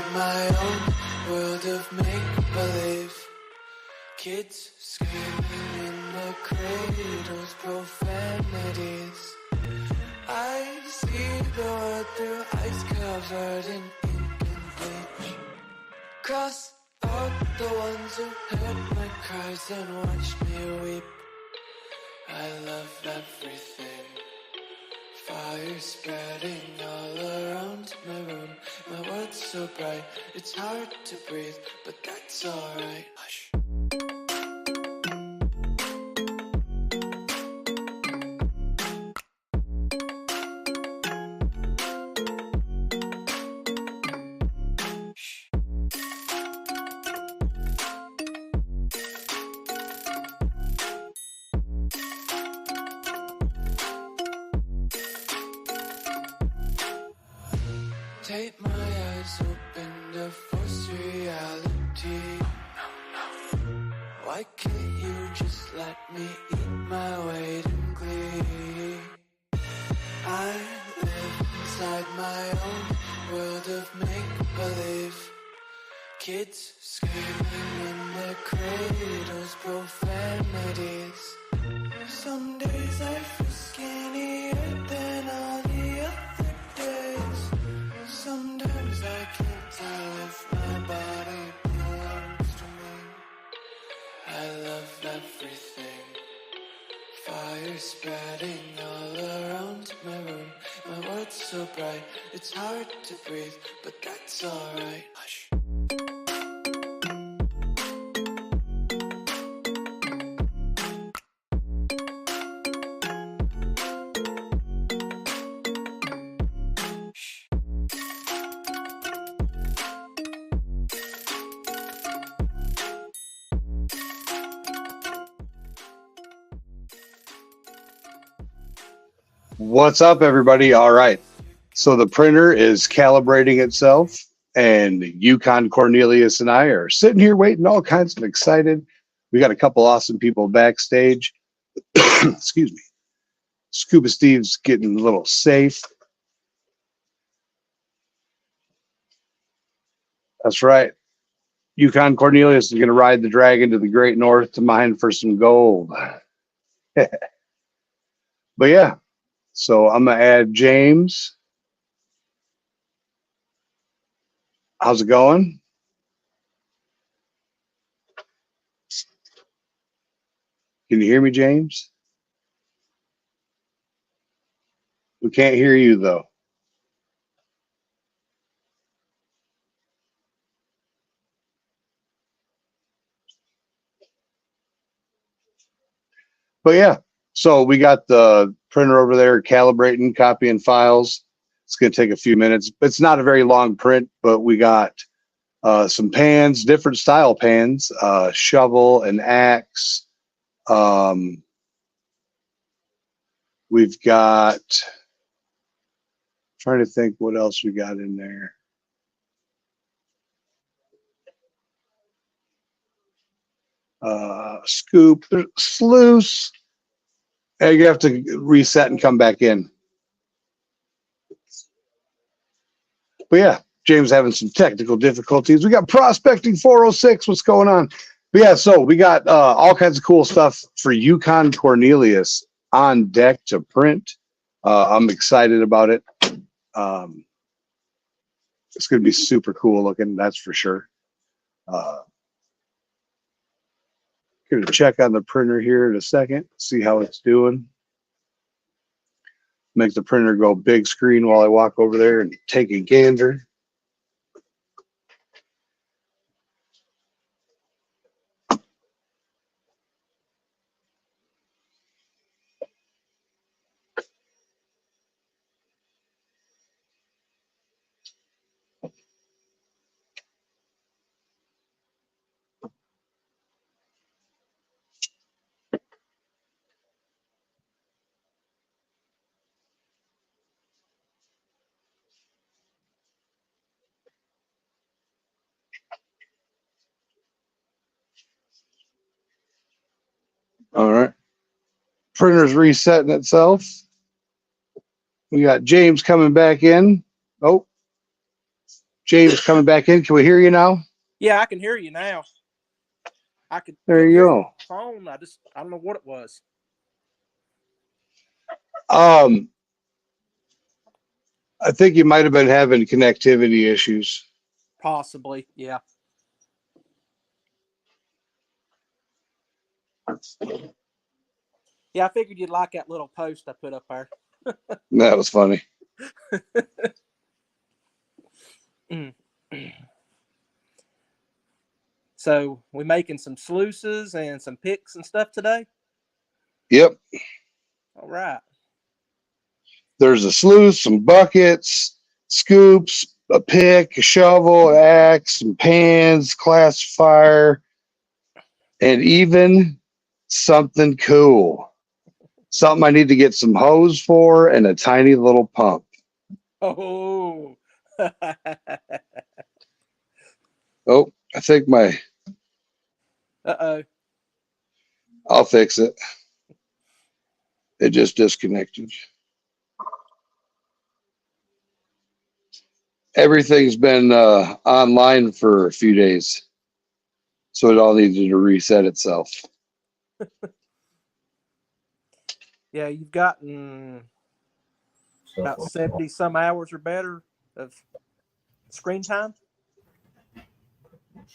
inside my own world of make-believe. Kids screaming in the cradles, profanities. I see the world through ice covered in ink and bleach. Cross out the ones who heard my cries and watched me weep. I love everything. Fire spreading all around my room. My world's so bright, it's hard to breathe, but that's alright. Hush. Take my eyes open to force reality. Why can't you just let me eat my weight in glee? I live inside my own world of make-believe. Kids screaming in their cradles, profanities. Some days I feel skinnier than all the other days. Sometimes I can't tell if my body belongs to me. I love everything. Fire spreading all around my room. My world's so bright, it's hard to breathe, but that's alright. Hush. What's up, everybody? All right. So the printer is calibrating itself, and Yukon, Cornelius, and I are sitting here waiting, all kinds of excited. We got a couple awesome people backstage. Excuse me. Scuba Steve's getting a little safe. That's right. Yukon Cornelius is going to ride the dragon to the great north to mine for some gold. But yeah. So I'm going to add James. How's it going? Can you hear me, James? We can't hear you, though. But yeah, so we got the printer over there calibrating, copying files. It's going to take a few minutes. It's not a very long print, but we got some pans, different style pans, shovel and axe. We've got, trying to think what else we got in there. Scoop, sluice. Hey, you have to reset and come back in. But yeah, James having some technical difficulties. We got Prospecting 406. What's going on? But yeah, so we got all kinds of cool stuff for Yukon Cornelius on deck to print. I'm excited about it. It's going to be super cool looking, that's for sure. Going to check on the printer here in a second, see how it's doing. Make the printer go big screen while I walk over there and take a gander. All right. Printer's resetting itself. We got James coming back in. Oh, James coming back in. Can we hear you now? Yeah, I can hear you now. There you go. Phone. I don't know what it was. I think you might have been having connectivity issues. Possibly, yeah. Yeah, I figured you'd like that little post I put up there. That was funny. So we making some sluices and some picks and stuff today? Yep. All right. There's a sluice, some buckets, scoops, a pick, a shovel, axe, some pans, classifier, and even something cool. Something I need to get some hose for and a tiny little pump. Oh. Oh, I think my... Uh-oh. I'll fix it. It just disconnected. Everything's been online for a few days, so it all needed to reset itself. Yeah, you've gotten about 70 some hours or better of screen time.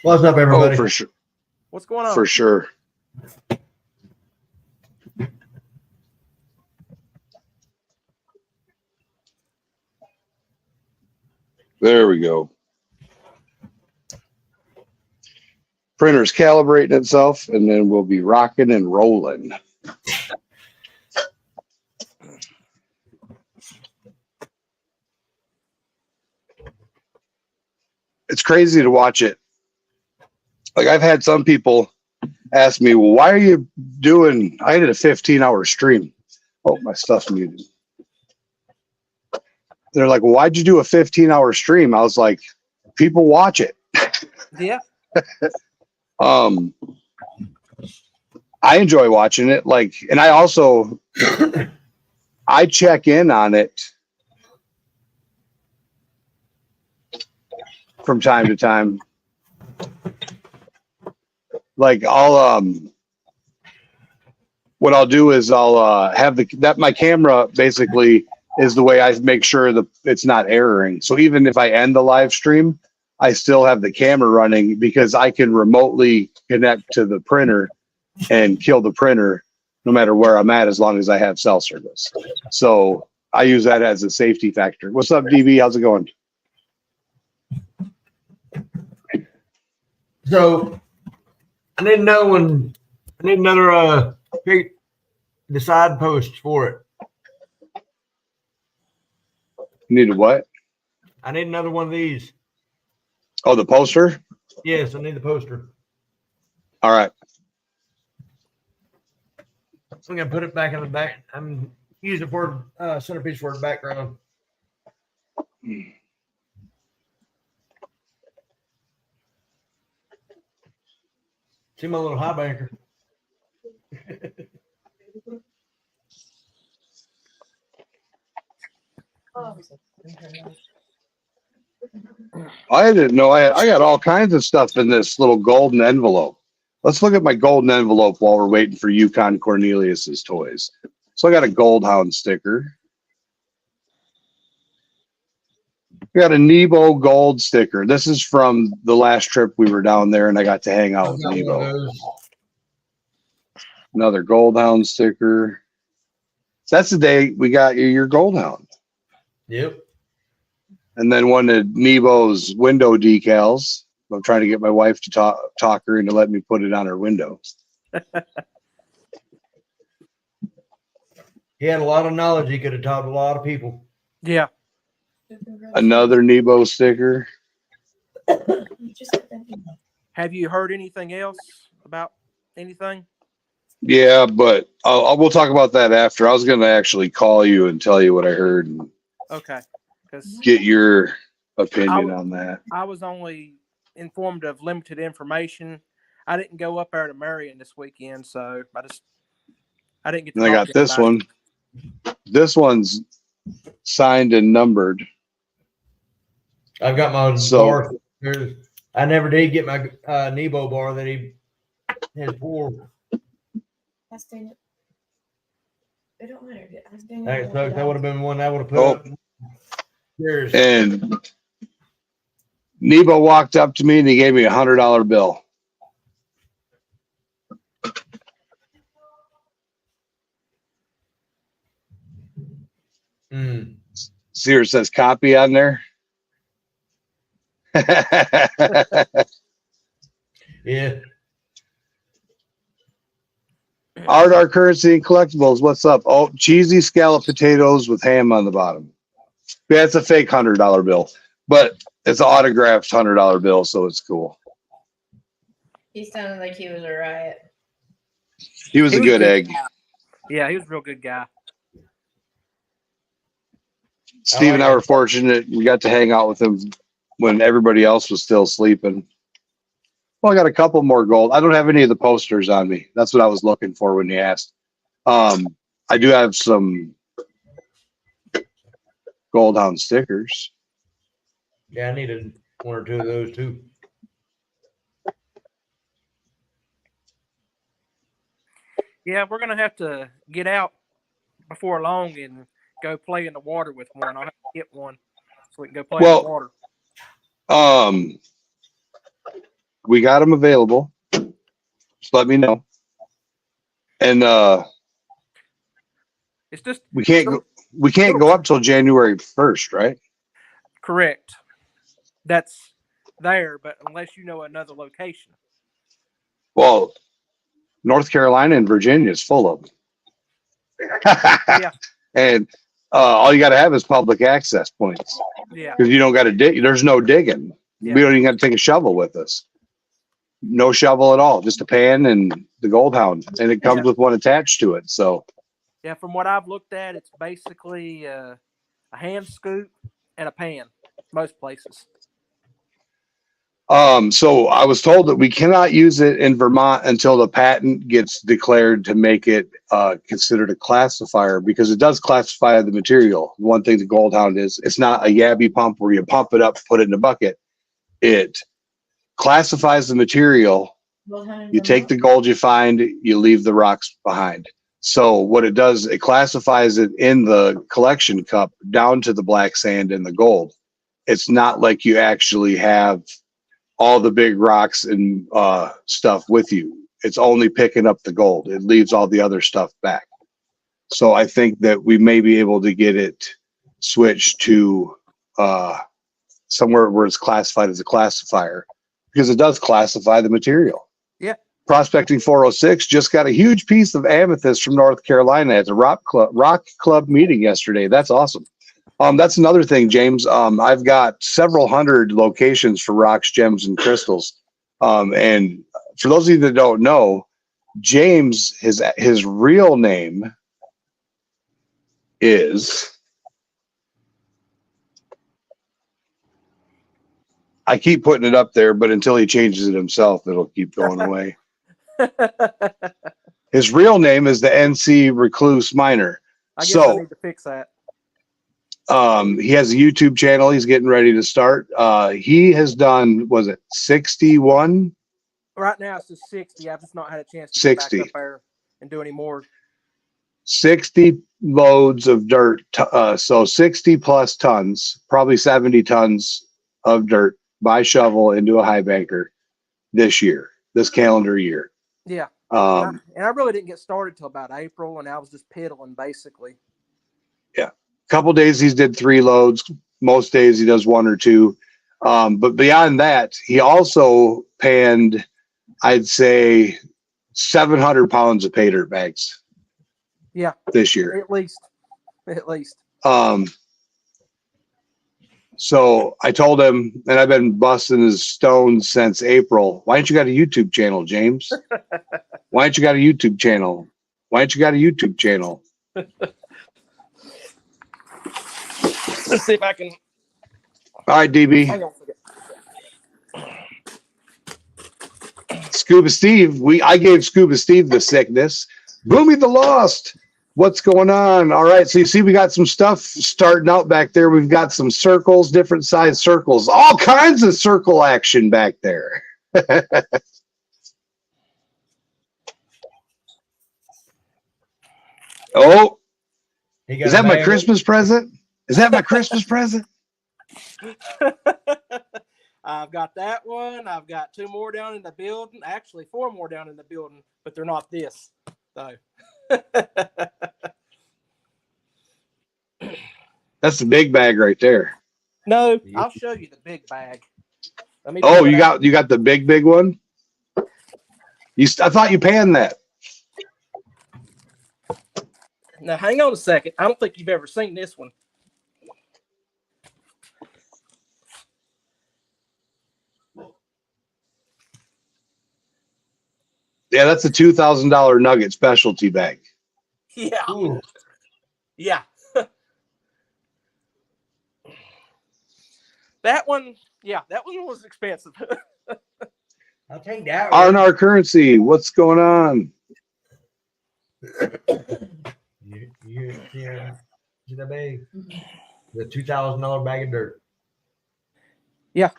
What's up, everybody? Oh, for sure. What's going on? For sure. There we go. Printer's calibrating itself, and then we'll be rocking and rolling. It's crazy to watch it. Like, I've had some people ask me, well, why are you doing, I did a 15-hour stream. Oh, my stuff's muted. They're like, well, why'd you do a 15-hour stream? I was like, people watch it. Yeah. I enjoy watching it. Like, and I also, I check in on it from time to time. Like, what I'll do is I'll have my camera basically is the way I make sure it's not erroring. So even if I end the live stream, I still have the camera running because I can remotely connect to the printer and kill the printer no matter where I'm at, as long as I have cell service. So I use that as a safety factor. What's up, DB? How's it going? So I need to know when I need another the side post for it. You need a what? I need another one of these. Oh, the poster? Yes, I need the poster. All right. I'm gonna put it back in the back. I'm using it for centerpiece for the background. See my little high banker. I didn't know I got all kinds of stuff in this little golden envelope. Let's look at my golden envelope while we're waiting for Yukon Cornelius's toys. So I got a Gold Hound sticker. We got a Nebo gold sticker. This is from the last trip we were down there, and I got to hang out with Nebo. Another Gold Hound sticker. So that's the day we got your Gold Hound. Yep. And then one of Nebo's window decals. I'm trying to get my wife to talk her into let me put it on her window. He had a lot of knowledge. He could have taught a lot of people. Yeah. Another Nebo sticker. Have you heard anything else about anything? Yeah, but we'll talk about that after. I was going to actually call you and tell you what I heard and Okay. get your opinion on that. I was only informed of limited information. I didn't go up there to Marion this weekend, so I didn't get to And I got this one. This one's signed and numbered. I've got my So- bar. I never did get my Nebo bar that he has for. That's Daniel. It don't matter. That's Daniel. That sucks. That would have been one I would have put Oh. up. Cheers. And Nebo walked up to me and he gave me $100 bill. See where it says copy on there? Yeah. Art, our currency and collectibles. What's up? Oh, cheesy scallop potatoes with ham on the bottom. Yeah, it's a fake $100 bill, but it's an autographed $100 bill, so it's cool. He sounded like he was a riot. He was a good egg. Yeah, he was a real good guy. Steve and I were fortunate. We got to hang out with him when everybody else was still sleeping. Well, I got a couple more gold. I don't have any of the posters on me. That's what I was looking for when you asked. I do have some Goldhound stickers. Yeah, I needed one or two of those too. Yeah, we're gonna have to get out before long and go play in the water with one. I'll have to get one so we can go play in the water. We got them available. Just let me know. And it's just we can't go up till January 1st, right? Correct. That's there, but unless you know another location. Well, North Carolina and Virginia is full of them. Yeah. And all you got to have is public access points. Yeah. Because you don't got to dig. There's no digging. Yeah. We don't even got to take a shovel with us. No shovel at all. Just a pan and the Goldhound. And it comes with one attached to it. So. Yeah, from what I've looked at, it's basically a hand scoop and a pan, most places. So I was told that we cannot use it in Vermont until the patent gets declared to make it considered a classifier, because it does classify the material. One thing the Goldhound is, it's not a Yabby pump where you pump it up, put it in a bucket. It classifies the material. You take the gold you find, you leave the rocks behind. So what it does, it classifies it in the collection cup down to the black sand and the gold. It's not like you actually have all the big rocks and stuff with you. It's only picking up the gold. It leaves all the other stuff back. So I think that we may be able to get it switched to somewhere where it's classified as a classifier, because it does classify the material. Yeah. Prospecting 406 just got a huge piece of amethyst from North Carolina at the Rock Club meeting yesterday. That's awesome. That's another thing, James. I've got several hundred locations for rocks, gems, and crystals. And for those of you that don't know, James, his real name is, I keep putting it up there, but until he changes it himself, it'll keep going away. His real name is the NC Recluse Miner. I guess I need to fix that. He has a YouTube channel. He's getting ready to start. He has done, was it 61? Right now it's just 60. I've just not had a chance to 60. get back up there and do any more. 60 loads of dirt. So 60 plus tons, probably 70 tons of dirt by shovel into a high banker this calendar year. Yeah. And I really didn't get started till about April, and I was just piddling basically. Yeah. Couple days he's did 3 loads. Most days he does 1 or 2. But beyond that, he also panned, I'd say, 700 pounds of pay dirt bags. Yeah. This year. At least. So I told him, and I've been busting his stones since April. Why ain't you got a YouTube channel, James? Why ain't you got a YouTube channel? Why ain't you got a YouTube channel? Let's see if I can. All right, DB. Scuba Steve, I gave Scuba Steve the sickness. Boomy the Lost. What's going on? All right, so you see we got some stuff starting out back there. We've got some circles, different size circles, all kinds of circle action back there. Oh, is that my Christmas present? Is that my Christmas present? I've got that one. I've got 2 more down in the building. Actually, 4 more down in the building, but they're not this, though. That's the big bag right there. No, I'll show you the big bag. Oh, you got the big one? I thought you panned that. Now, hang on a second. I don't think you've ever seen this one. Yeah, that's a $2,000 nugget specialty bag. Yeah. Ooh. Yeah. That one was expensive. I'll take that On one. our currency, what's going on? Yeah. The bag. The $2,000 bag of dirt. Yeah.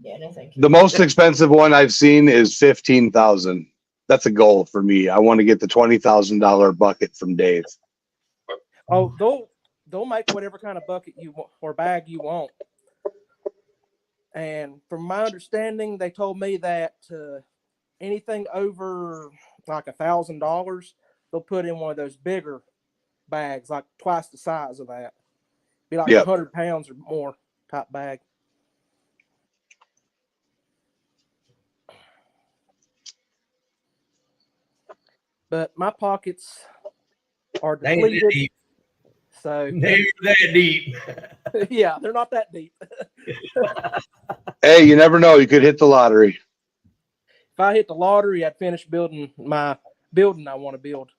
Yeah, no thank you. The most expensive one I've seen is $15,000. That's a goal for me. I want to get the $20,000 bucket from Dave. Oh, they'll make whatever kind of bucket you want or bag you want. And from my understanding, they told me that anything over like $1,000, they'll put in one of those bigger bags, like twice the size of that. Be like 100 pounds or more type bag. But my pockets are depleted. So they're that deep. Yeah, they're not that deep. Hey, you never know. You could hit the lottery. If I hit the lottery, I'd finish building my building I want to build.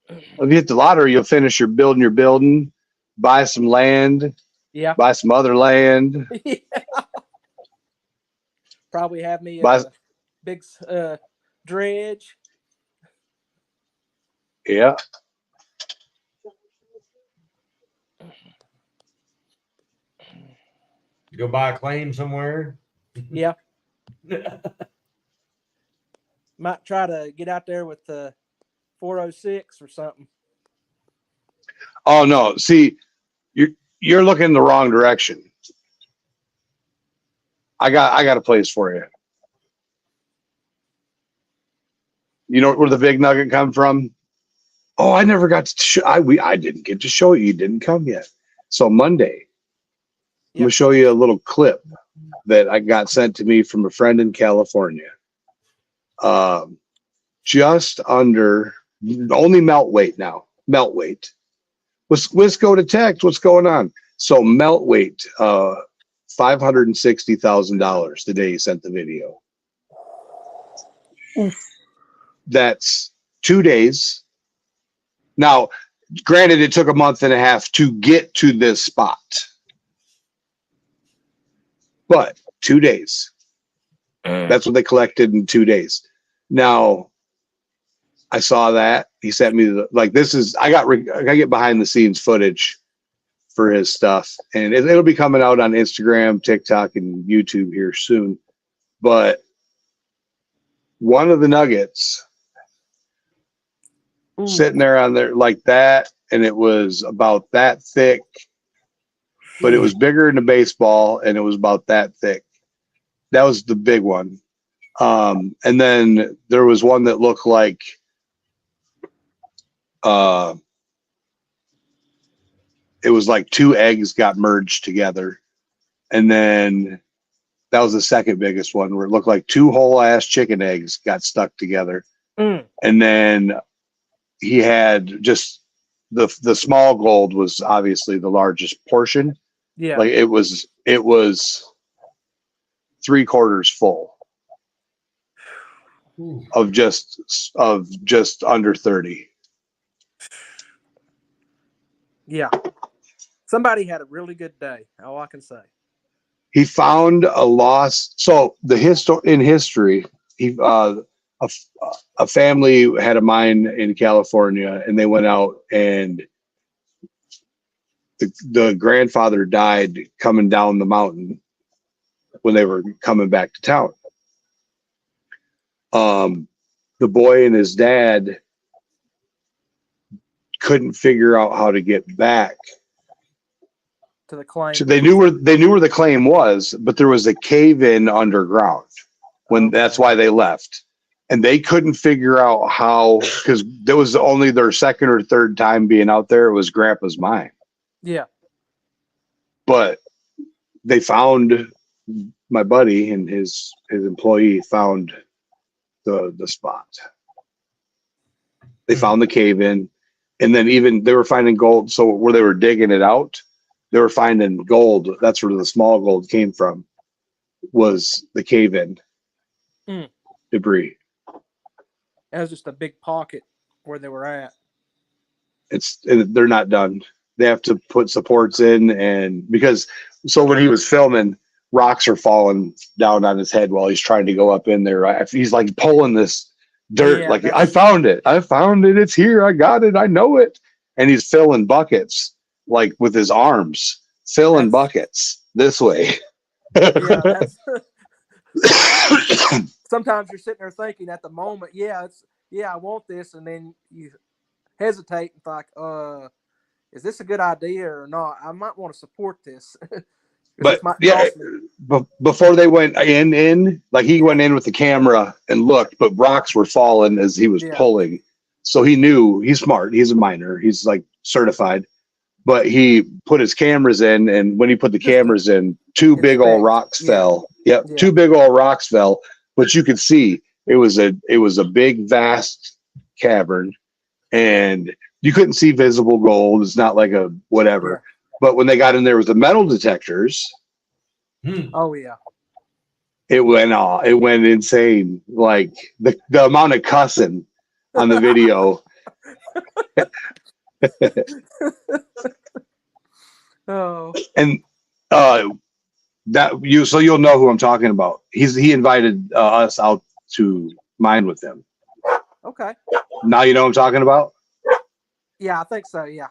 If you hit the lottery, you'll finish your building, buy some land, buy some other land. Yeah. Probably have me a big dredge. Yeah. Go buy a claim somewhere. Yeah. Might try to get out there with the 406 or something. Oh no! See, you're looking in the wrong direction. I got a place for you. You know where the big nugget come from? Oh, I never got to I didn't get to show you. You didn't come yet. So Monday, I'm gonna show you a little clip that I got sent to me from a friend in California. Just under only melt weight now. Melt weight. Wisco detect. What's going on? So melt weight, $560,000 the day he sent the video. That's 2 days. Now, granted, it took a month and a half to get to this spot, but 2 days. That's what they collected in 2 days. Now, I saw that he sent me this is I get behind the scenes footage for his stuff, and it'll be coming out on Instagram, TikTok, and YouTube here soon. But one of the nuggets sitting there on there like that, and it was about that thick, but it was bigger than a baseball, and it was about that thick. That was the big one. And then there was one that looked like it was like 2 eggs got merged together. And then that was the second biggest one, where it looked like 2 whole ass chicken eggs got stuck together. And then he had just the small gold was obviously the largest portion. Yeah. Like it was 3/4 full of just under 30. Yeah. Somebody had a really good day. All I can say. He found a lost. So in history, a family had a mine in California, and they went out, and the grandfather died coming down the mountain when they were coming back to town. The boy and his dad couldn't figure out how to get back To the claim. so they knew where the claim was, but there was a cave in underground when that's why they left. And they couldn't figure out how, because that was only their second or third time being out there. It was Grandpa's mine. Yeah. But they found, my buddy and his employee found the spot. They found the cave in, and then even they were finding gold. So where they were digging it out, they were finding gold. That's where the small gold came from, was the cave in debris. It was just a big pocket where they were at. They're not done. They have to put supports in, and because so when he was filming, rocks are falling down on his head while he's trying to go up in there. He's like pulling this dirt, Yeah, like I found it, it's here, I got it, I know it, and he's filling buckets like with his arms, filling buckets this way. Yeah, that's sometimes you're sitting there thinking at the moment, I want this, and then you hesitate and think, is this a good idea or not? I might want to support this. But before they went in, like he went in with the camera and looked, but rocks were falling as he was pulling. So he knew, he's smart. He's a miner. He's like certified, but he put his cameras in. And when he put the cameras in, two big old rocks fell. Yep. Two big old rocks fell, but you could see it was a big, vast cavern, and you couldn't see visible gold. It's not like a whatever. Yeah. But when they got in there with the metal detectors, oh yeah, it went insane. Like the amount of cussing on the video. Oh, and so you'll know who I'm talking about. He invited us out to mine with him. Okay. Now you know what I'm talking about? Yeah, I think so. Yeah.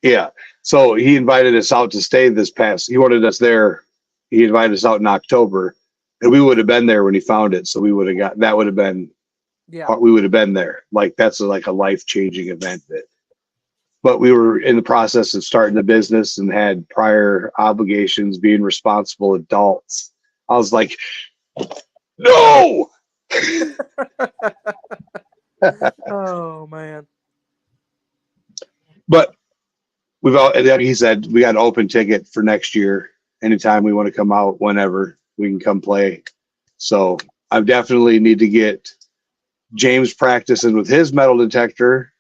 Yeah. So he invited us out to stay he wanted us there. He invited us out in October, and we would have been there when he found it. So we would have we would have been there. Like that's like a life-changing event. But we were in the process of starting the business and had prior obligations, being responsible adults. I was like, no. Oh man. But he said we got an open ticket for next year. Anytime we want to come out, whenever we can come play. So I definitely need to get James practicing with his metal detector.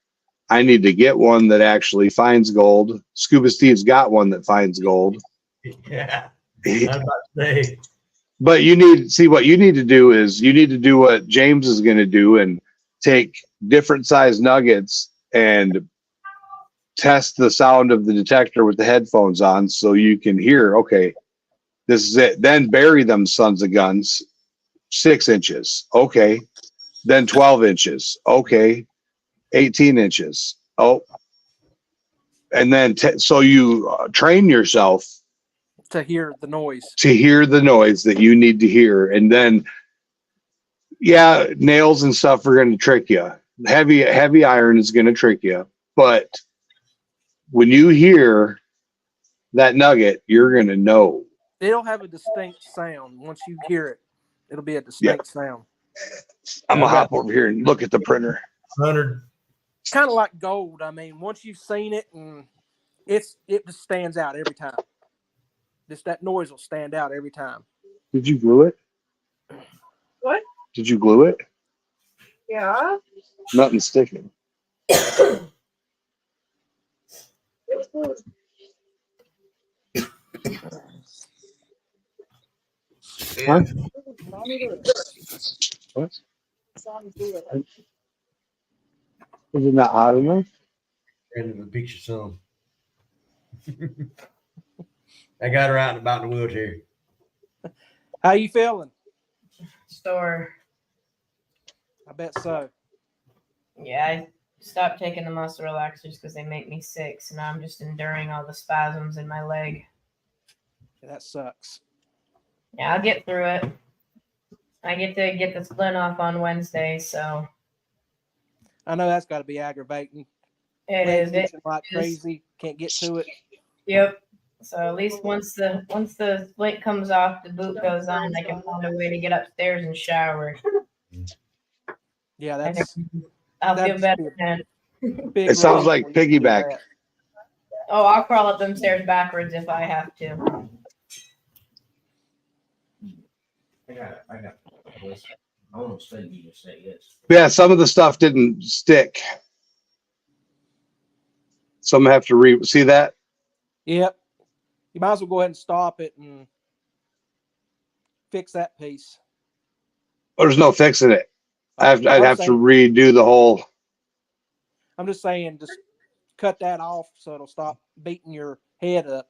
I need to get one that actually finds gold. Scuba Steve's got one that finds gold. Yeah. I was about to say. But what you need to do is you need to do what James is going to do and take different size nuggets and test the sound of the detector with the headphones on so you can hear, okay, this is it. Then bury them sons of guns 6 inches. Okay. Then 12 inches. Okay. 18 inches. Oh. And then so you train yourself to hear the noise. To hear the noise that you need to hear. And then nails and stuff are going to trick you. Heavy iron is going to trick you. But when you hear that nugget, you're going to know. It'll have a distinct sound. Once you hear it, it'll be a distinct sound. I'm going to hop over here and look at the printer. 100. It's kind of like gold. I mean, once you've seen it, and it just stands out every time. That noise will stand out every time. Did you glue it? What? Did you glue it? Yeah. Nothing sticking. Huh? What? Is it not hot enough? Random a picture some. I got her out and about in the wheelchair. How you feeling? Store. I bet so. Yeah, I stopped taking the muscle relaxers because they make me sick. So now I'm just enduring all the spasms in my leg. Yeah, that sucks. Yeah, I'll get through it. I get to get the splint off on Wednesday, so I know that's got to be aggravating. it Legs is. It itching like is. crazy. Can't get to it. Yep. So at least once the splint comes off, the boot goes on, I can find a way to get upstairs and shower. Yeah, I think that's I'll that'd feel just better be a then. big It sounds relief like when you can do piggyback. that. Oh, I'll crawl up them stairs backwards if I have to. I got this. I almost said you just say yes. Yeah, some of the stuff didn't stick. Some have to see that. Yep. You might as well go ahead and stop it and fix that piece. There's no fixing it. I'd I'm have to saying, redo the whole. I'm just saying, just cut that off so it'll stop beating your head up.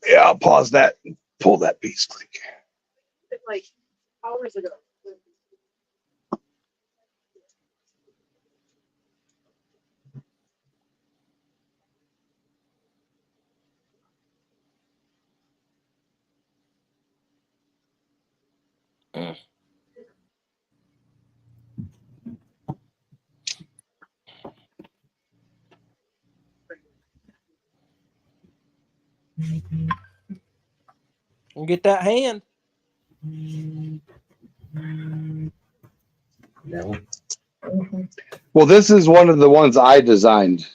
Yeah, I'll pause that and pull that piece quick. Like hours ago. And get that hand. That one. Well, this is one of the ones I designed.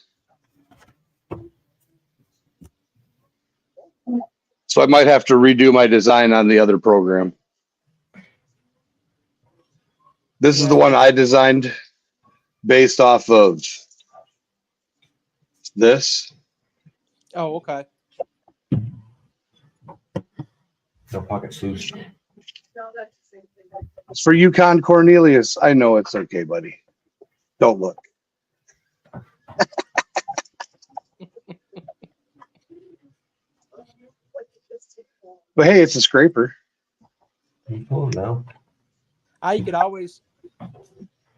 So I might have to redo my design on the other program. This is the one I designed based off of this. Oh, okay. No pocket shoes. It's for Yukon Cornelius. I know it's okay, buddy. Don't look. But hey, it's a scraper. Oh no. You could always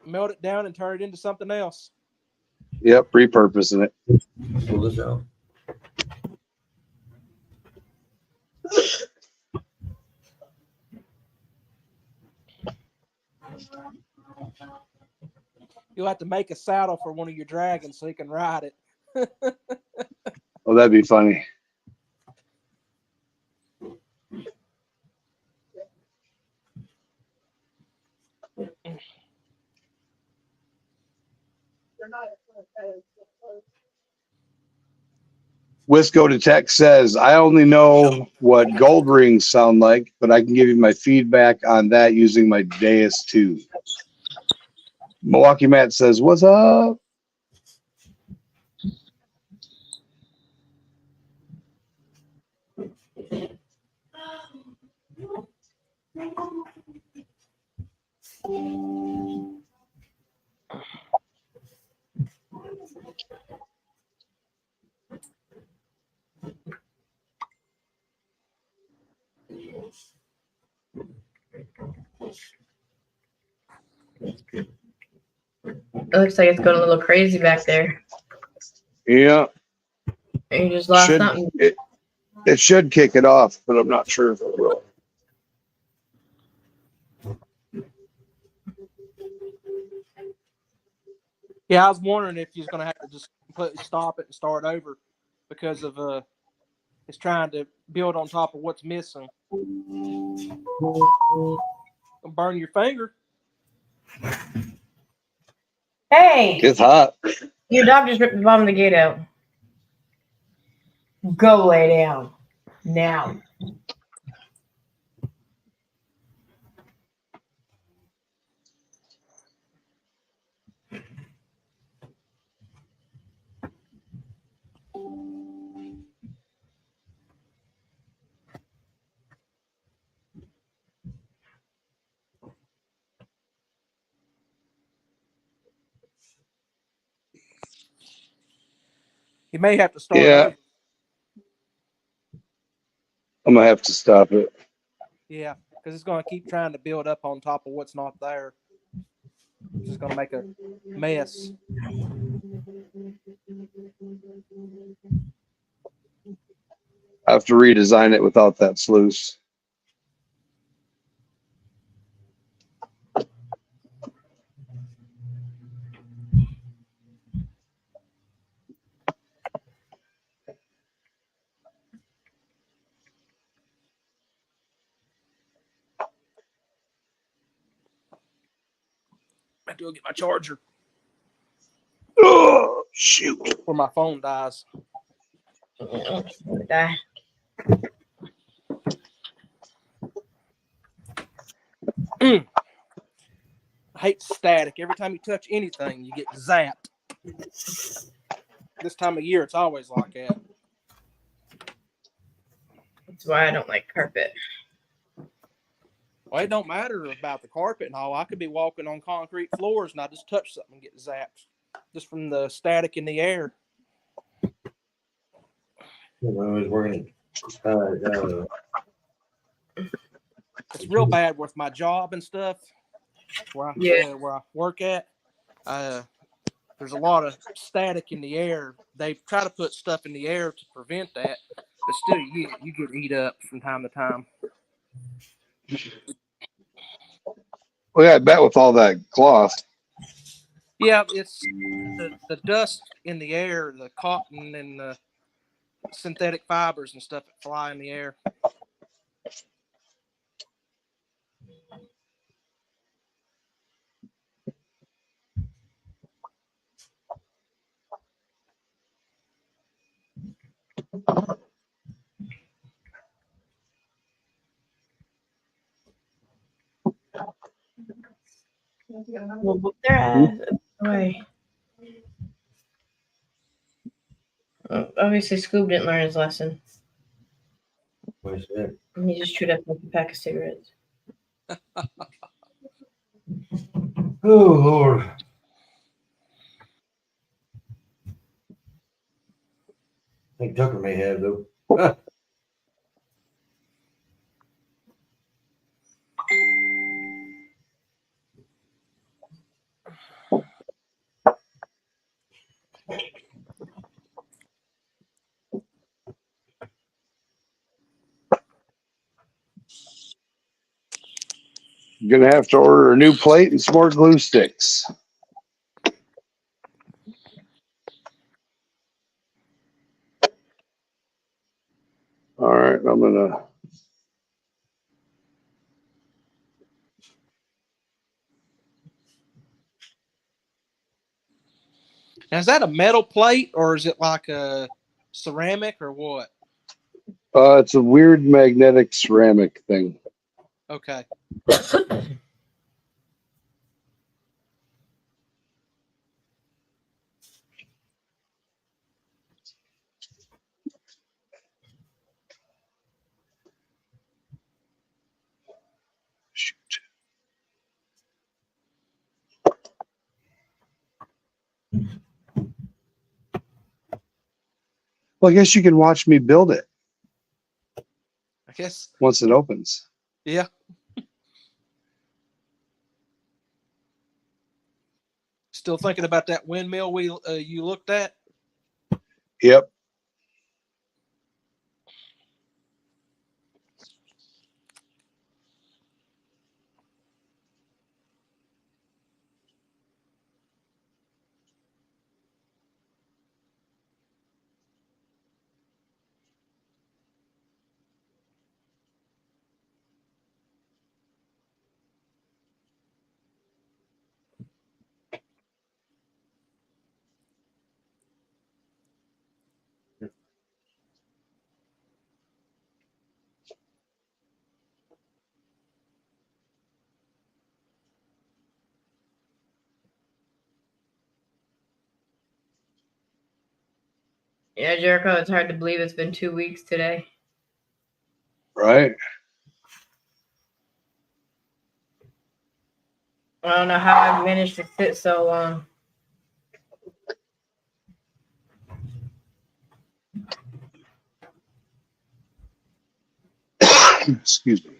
melt it down and turn it into something else. Yep, repurposing it. Pull this out. You'll have to make a saddle for one of your dragons so he can ride it. Oh, that'd be funny. Wisco to Tech says, I only know what gold rings sound like, but I can give you my feedback on that using my Deus 2. Milwaukee Matt says, what's up? It looks like it's going a little crazy back there. Yeah. You just lost something. It should kick it off, but I'm not sure if it will. Yeah, I was wondering if you're going to have to just completely stop it and start over because of it's trying to build on top of what's missing. Burn your finger. Hey, It's hot. your dog just ripped the bottom of the gate out. Go lay down now. You may have to start Yeah. over. I'm going to have to stop it. Yeah, because it's going to keep trying to build up on top of what's not there. It's just going to make a mess. I have to redesign it without that sluice. I have to go get my charger Oh, shoot. before my phone dies. Die. I hate static. Every time you touch anything, you get zapped. This time of year, it's always like that. That's why I don't like carpet. Well, it don't matter about the carpet and all. I could be walking on concrete floors and I just touch something and get zapped just from the static in the air. When I was working, It's real bad with my job and stuff where I work at. There's a lot of static in the air. They try to put stuff in the air to prevent that, but still, you get eat up from time to time. Well, yeah, I bet with all that cloth. Yeah, it's the dust in the air, the cotton and the synthetic fibers and stuff that fly in the air. We'll whoop their ass away. Obviously, Scoob didn't learn his lesson. what's that? He just chewed up like a pack of cigarettes. Oh Lord. I think Tucker may have though. You're going to have to order a new plate and some more glue sticks. All right, I'm going to. Now, is that a metal plate or is it like a ceramic or what? It's a weird magnetic ceramic thing. Okay. Shoot. Well, I guess you can watch me build it I guess. once it opens. Yeah. Still thinking about that windmill you looked at? Yep. Yeah, Jericho, it's hard to believe it's been 2 weeks today. Right. I don't know how I've managed to sit so long. Excuse me.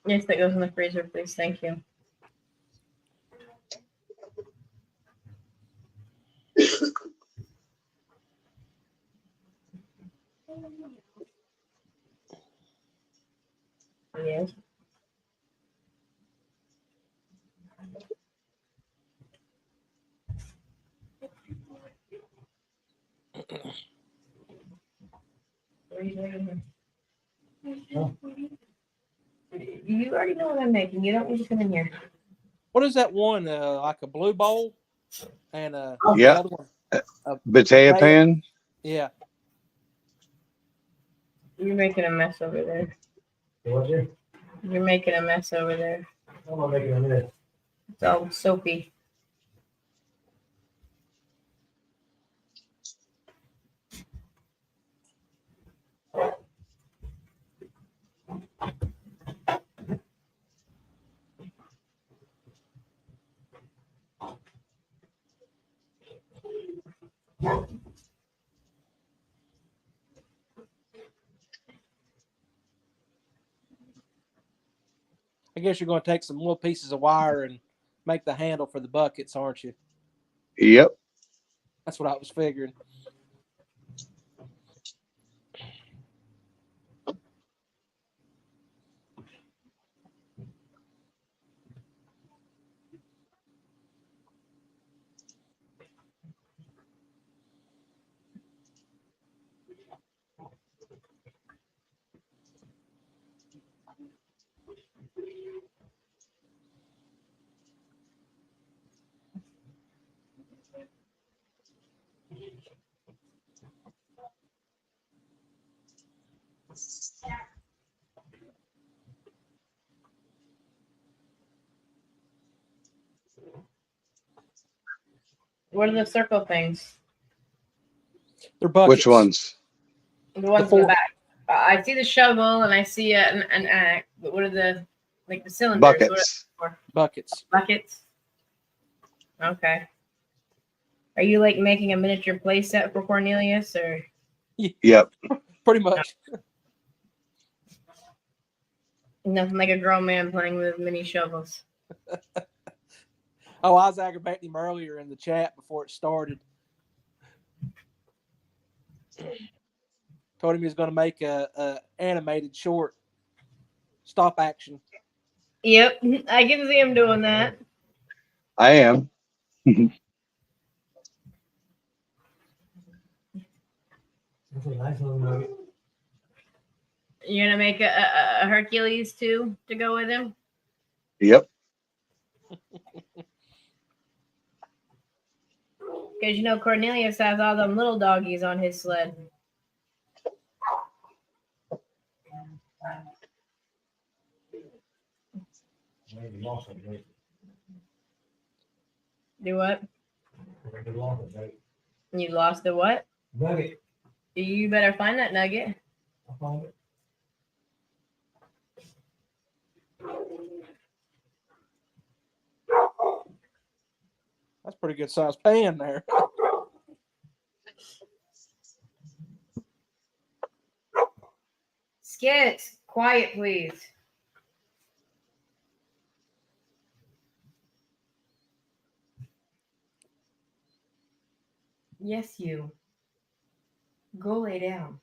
Yes, that goes in the freezer, please. Thank you. Yes. You already know what I'm making. You don't need to come in here. What is that one? Like a blue bowl, and the Yeah. other one, a Batea potato. pan. Yeah. You're making a mess over there. What's it? You're making a mess over there. I'm not making a mess. It's all soapy. I guess you're going to take some little pieces of wire and make the handle for the buckets, aren't you? Yep. That's what I was figuring. What are the circle things? They're buckets. Which ones? The ones in four- the back. I see the shovel and I see an axe. But what are the cylinders? Buckets. What are Buckets. buckets? Okay. Are you like making a miniature play set for Cornelius or? Yep. Pretty much. Nothing like a grown man playing with mini shovels. Oh, I was aggravating him earlier in the chat before it started. Told him he was going to make a animated short stop action. Yep, I can see him doing that. I am. That's a nice little nugget. You're gonna make a Hercules too to go with him. Yep. Because you know Cornelius has all them little doggies on his sled. Maybe lost it, maybe. Do what? Maybe lost it, maybe. You lost the what? Nugget. You better find that nugget. I found it. That's pretty good size pan there. Skits, quiet please. Yes, you. Go lay down.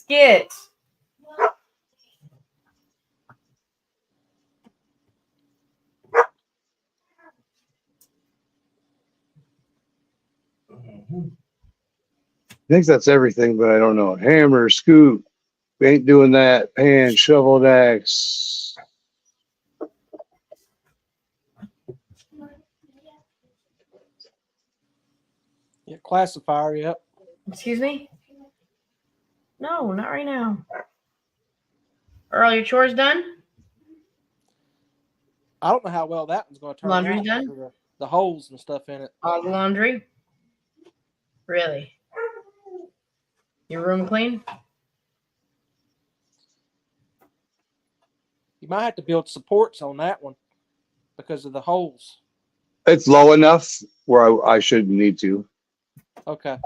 Skit. I think that's everything, but I don't know. Hammer, scoop, ain't doing that. Pan, shovel, axe. Yeah, classifier, yep. Excuse me? No, not right now. Are all your chores done? I don't know how well that one's going to turn Laundry's out. done? For the holes and stuff in it. All the laundry? Really? Your room clean? You might have to build supports on that one because of the holes. It's low enough where I shouldn't need to. Okay.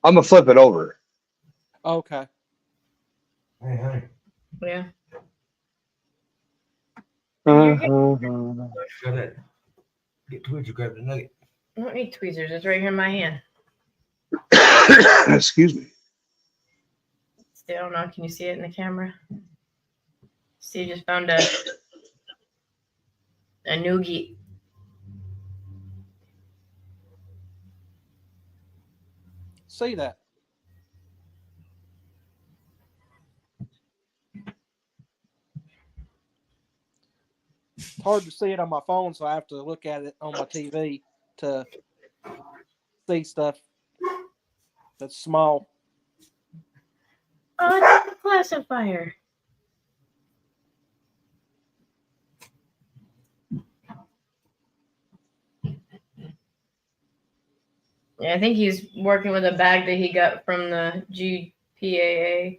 I'm going to flip it over. Okay. Hey, honey. Yeah. Gotta get to it. You grab the nugget. I don't need tweezers. It's right here in my hand. Excuse me. Still don't know. Can you see it in the camera? Steve just found a noogie. See that? It's hard to see it on my phone, so I have to look at it on my TV to see stuff that's small. Oh, it's a classifier. Yeah, I think he's working with a bag that he got from the GPAA.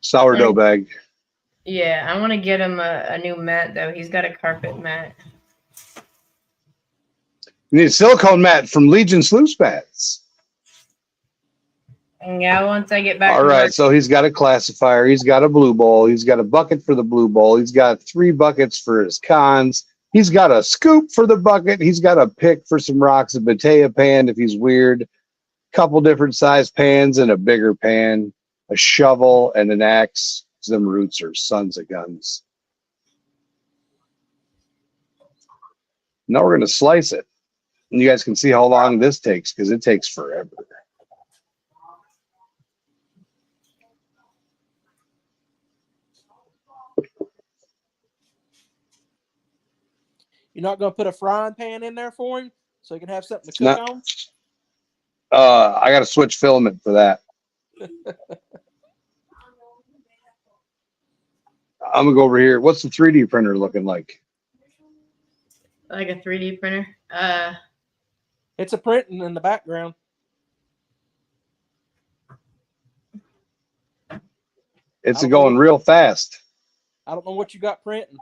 Sourdough bag. Yeah, I want to get him a new mat, though. He's got a carpet mat. You need a silicone mat from Legion Sluice Mats. And yeah, once I get back All to right, work. so he's got a classifier. He's got a blue bowl. He's got a bucket for the blue bowl. He's got 3 buckets for his cons. He's got a scoop for the bucket. He's got a pick for some rocks, a Batea pan if he's weird, couple different size pans and a bigger pan, a shovel and an axe. Them roots are sons of guns. Now we're going to slice it. And you guys can see how long this takes because it takes forever. You're not going to put a frying pan in there for him so he can have something to cook on? I got to switch filament for that. I'm going to go over here. What's the 3D printer looking like? Like a 3D printer. It's a printing in the background. It's going real fast. I don't know what you got printing.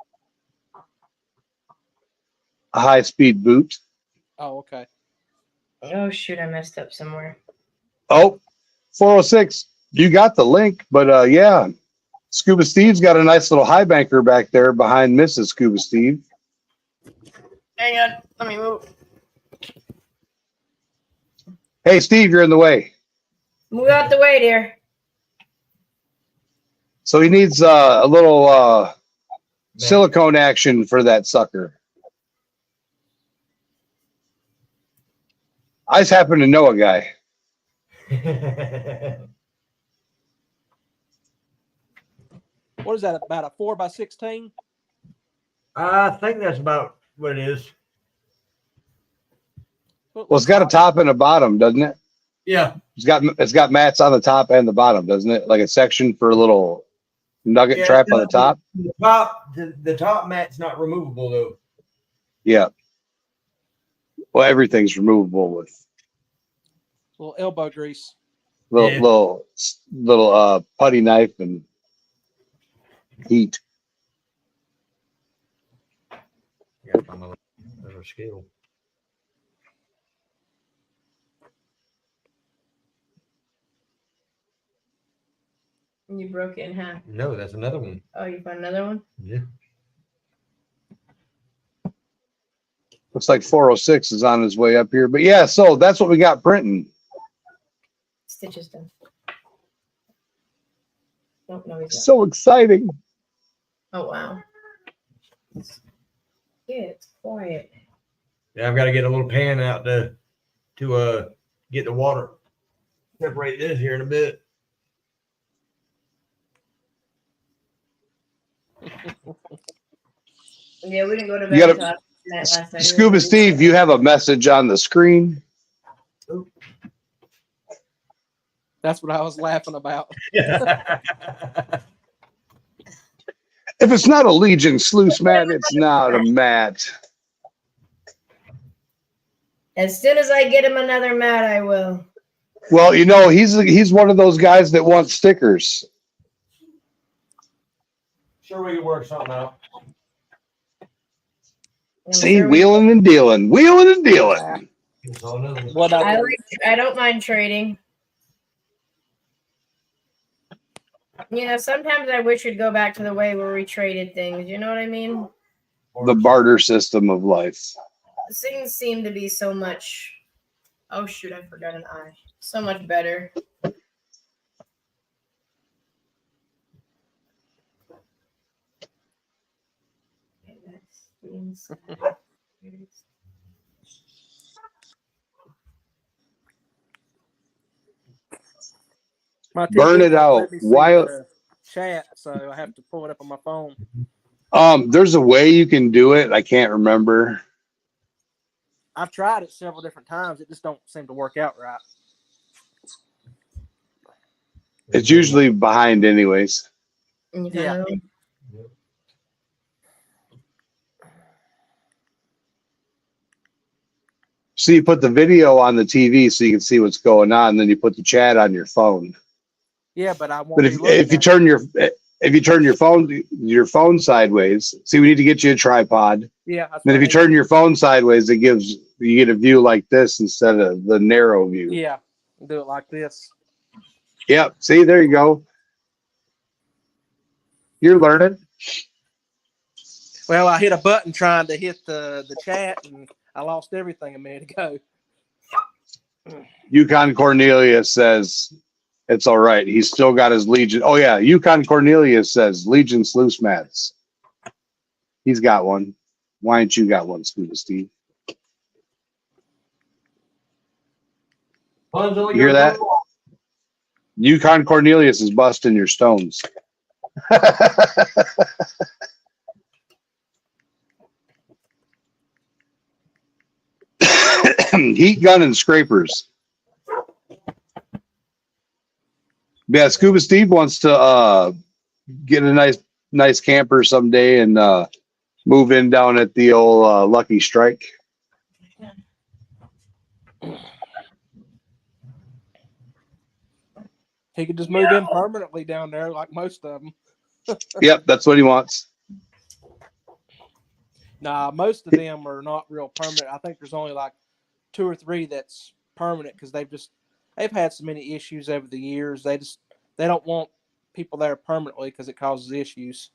A high-speed boot. Oh, okay. Oh, shoot, I messed up somewhere. Oh, 406. You got the link, but yeah. Scuba Steve's got a nice little high banker back there behind Mrs. Scuba Steve. Hang on, let me move. Hey, Steve, you're in the way. Move out the way, dear. So he needs a little silicone action for that sucker. I just happen to know a guy. What is that, about a 4x16? I think that's about what it is. Well, it's got a top and a bottom, doesn't it? Yeah. It's got mats on the top and the bottom, doesn't it? Like a section for a little nugget trap on the top. The top mat's not removable though. Yeah. Well, everything's removable with A little elbow grease. little putty knife and heat. Yeah, I'm a better scale. You broke it in half. No, that's another one. Oh, you found another one? Yeah. Looks like 406 is on his way up here. But yeah, so that's what we got printing. Stitch is done. Oh, no, he's not. So exciting. Oh, wow. Yeah, it's quiet. Yeah, I've got to get a little pan out to get the water. Separate this here in a bit. Yeah, we didn't go to You bed gotta- until after midnight last night. Scuba Steve, you have a message on the screen. That's what I was laughing about. If it's not a Legion sluice mat, it's not a mat. As soon as I get him another mat, I will. Well, you know, he's one of those guys that wants stickers. Sure, we can work something out. See, wheeling and dealing. Wheeling and dealing. What I I don't mind trading. Yeah, sometimes I wish we'd go back to the way where we traded things. You know what I mean? The barter system of life. Things seem to be so much. Oh shoot! I forgot an eye. So much better. My TV Burn it won't out. let me see Why? the chat, so I have to pull it up on my phone. There's a way you can do it. I can't remember. I've tried it several different times. It just don't seem to work out right. It's usually behind, anyways. Yeah. So you put the video on the TV so you can see what's going on, and then you put the chat on your phone. Yeah, but I won't. But if you turn your phone sideways, see, we need to get you a tripod. Yeah. That's Then what if you turn your phone sideways, you get a view like this instead of the narrow view. Yeah. Do it like this. Yep. See, there you go. You're learning. Well, I hit a button trying to hit the chat, and I lost everything a minute ago. Yukon Cornelius says it's all right. He's still got his Legion. Oh yeah, Yukon Cornelius says Legion sluice mats. He's got one. Why ain't you got one, Scuba Steve? You hear that? Yukon Cornelius is busting your stones. Heat gun and scrapers. Yeah, Scuba Steve wants to get a nice camper someday and move in down at the old Lucky Strike. He could just move in permanently down there, like most of them. Yep, that's what he wants. Nah, most of them are not real permanent. I think there's only like 2 or 3 that's permanent because they've had so many issues over the years. They don't want people there permanently because it causes issues.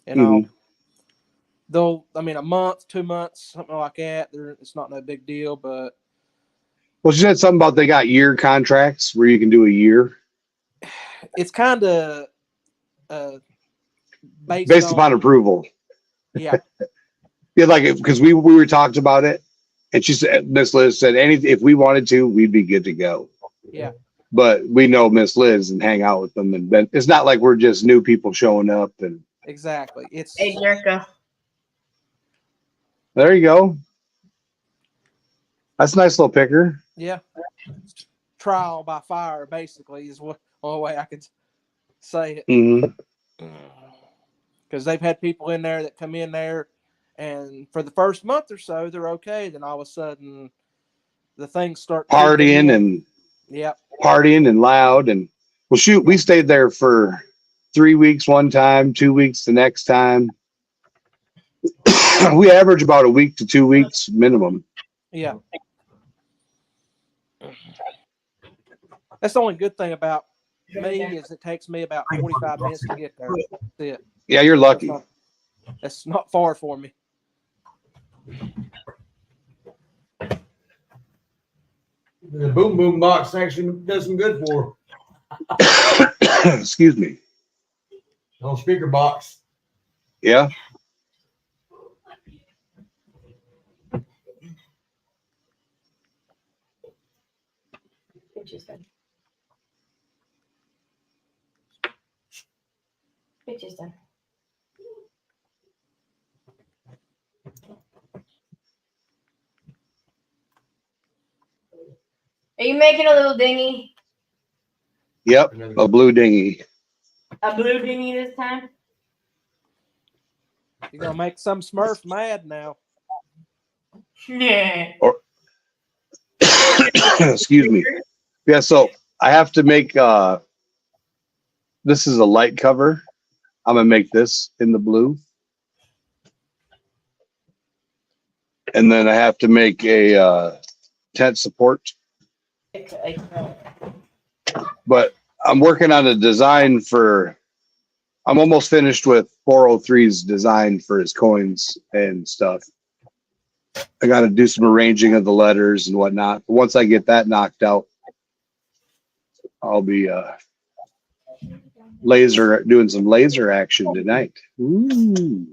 And a month, 2 months, something like that. It's not no big deal, but Well, she said something about they got year contracts where you can do a year. it's kind of based upon approval. Yeah. Yeah, like because we were talked about it, and she said, Miss Liz said, if we wanted to, we'd be good to go. Yeah. But we know Miss Liz and hang out with them, and it's not like we're just new people showing up. And Exactly. Hey, Jericho. There you go. That's a nice little picker. Yeah. Trial by fire, basically, is the only way I could say it. Because they've had people in there that come in there, and for the first month or so, they're okay. Then all of a sudden, the things start partying and partying and loud. And well, shoot, we stayed there for 3 weeks one time, 2 weeks the next time. We average about a week to 2 weeks minimum. Yeah. That's the only good thing about me is it takes me about 45 minutes to get there. That's it. Yeah, you're lucky. That's not far for me. The boom boom box actually does some good for Excuse me. on speaker box. Yeah. Bitch is done. Bitch is done. Are you making a little dinghy? Yep. A blue dinghy. A blue dinghy this time? You're gonna make some Smurf mad now. Yeah. Excuse me. Yeah, so I have to make this is a light cover. I'm gonna make this in the blue. And then I have to make a tent support. But I'm working on a design for I'm almost finished with 403's design for his coins and stuff. I got to do some arranging of the letters and whatnot. But once I get that knocked out, I'll be doing some laser action tonight. Ooh.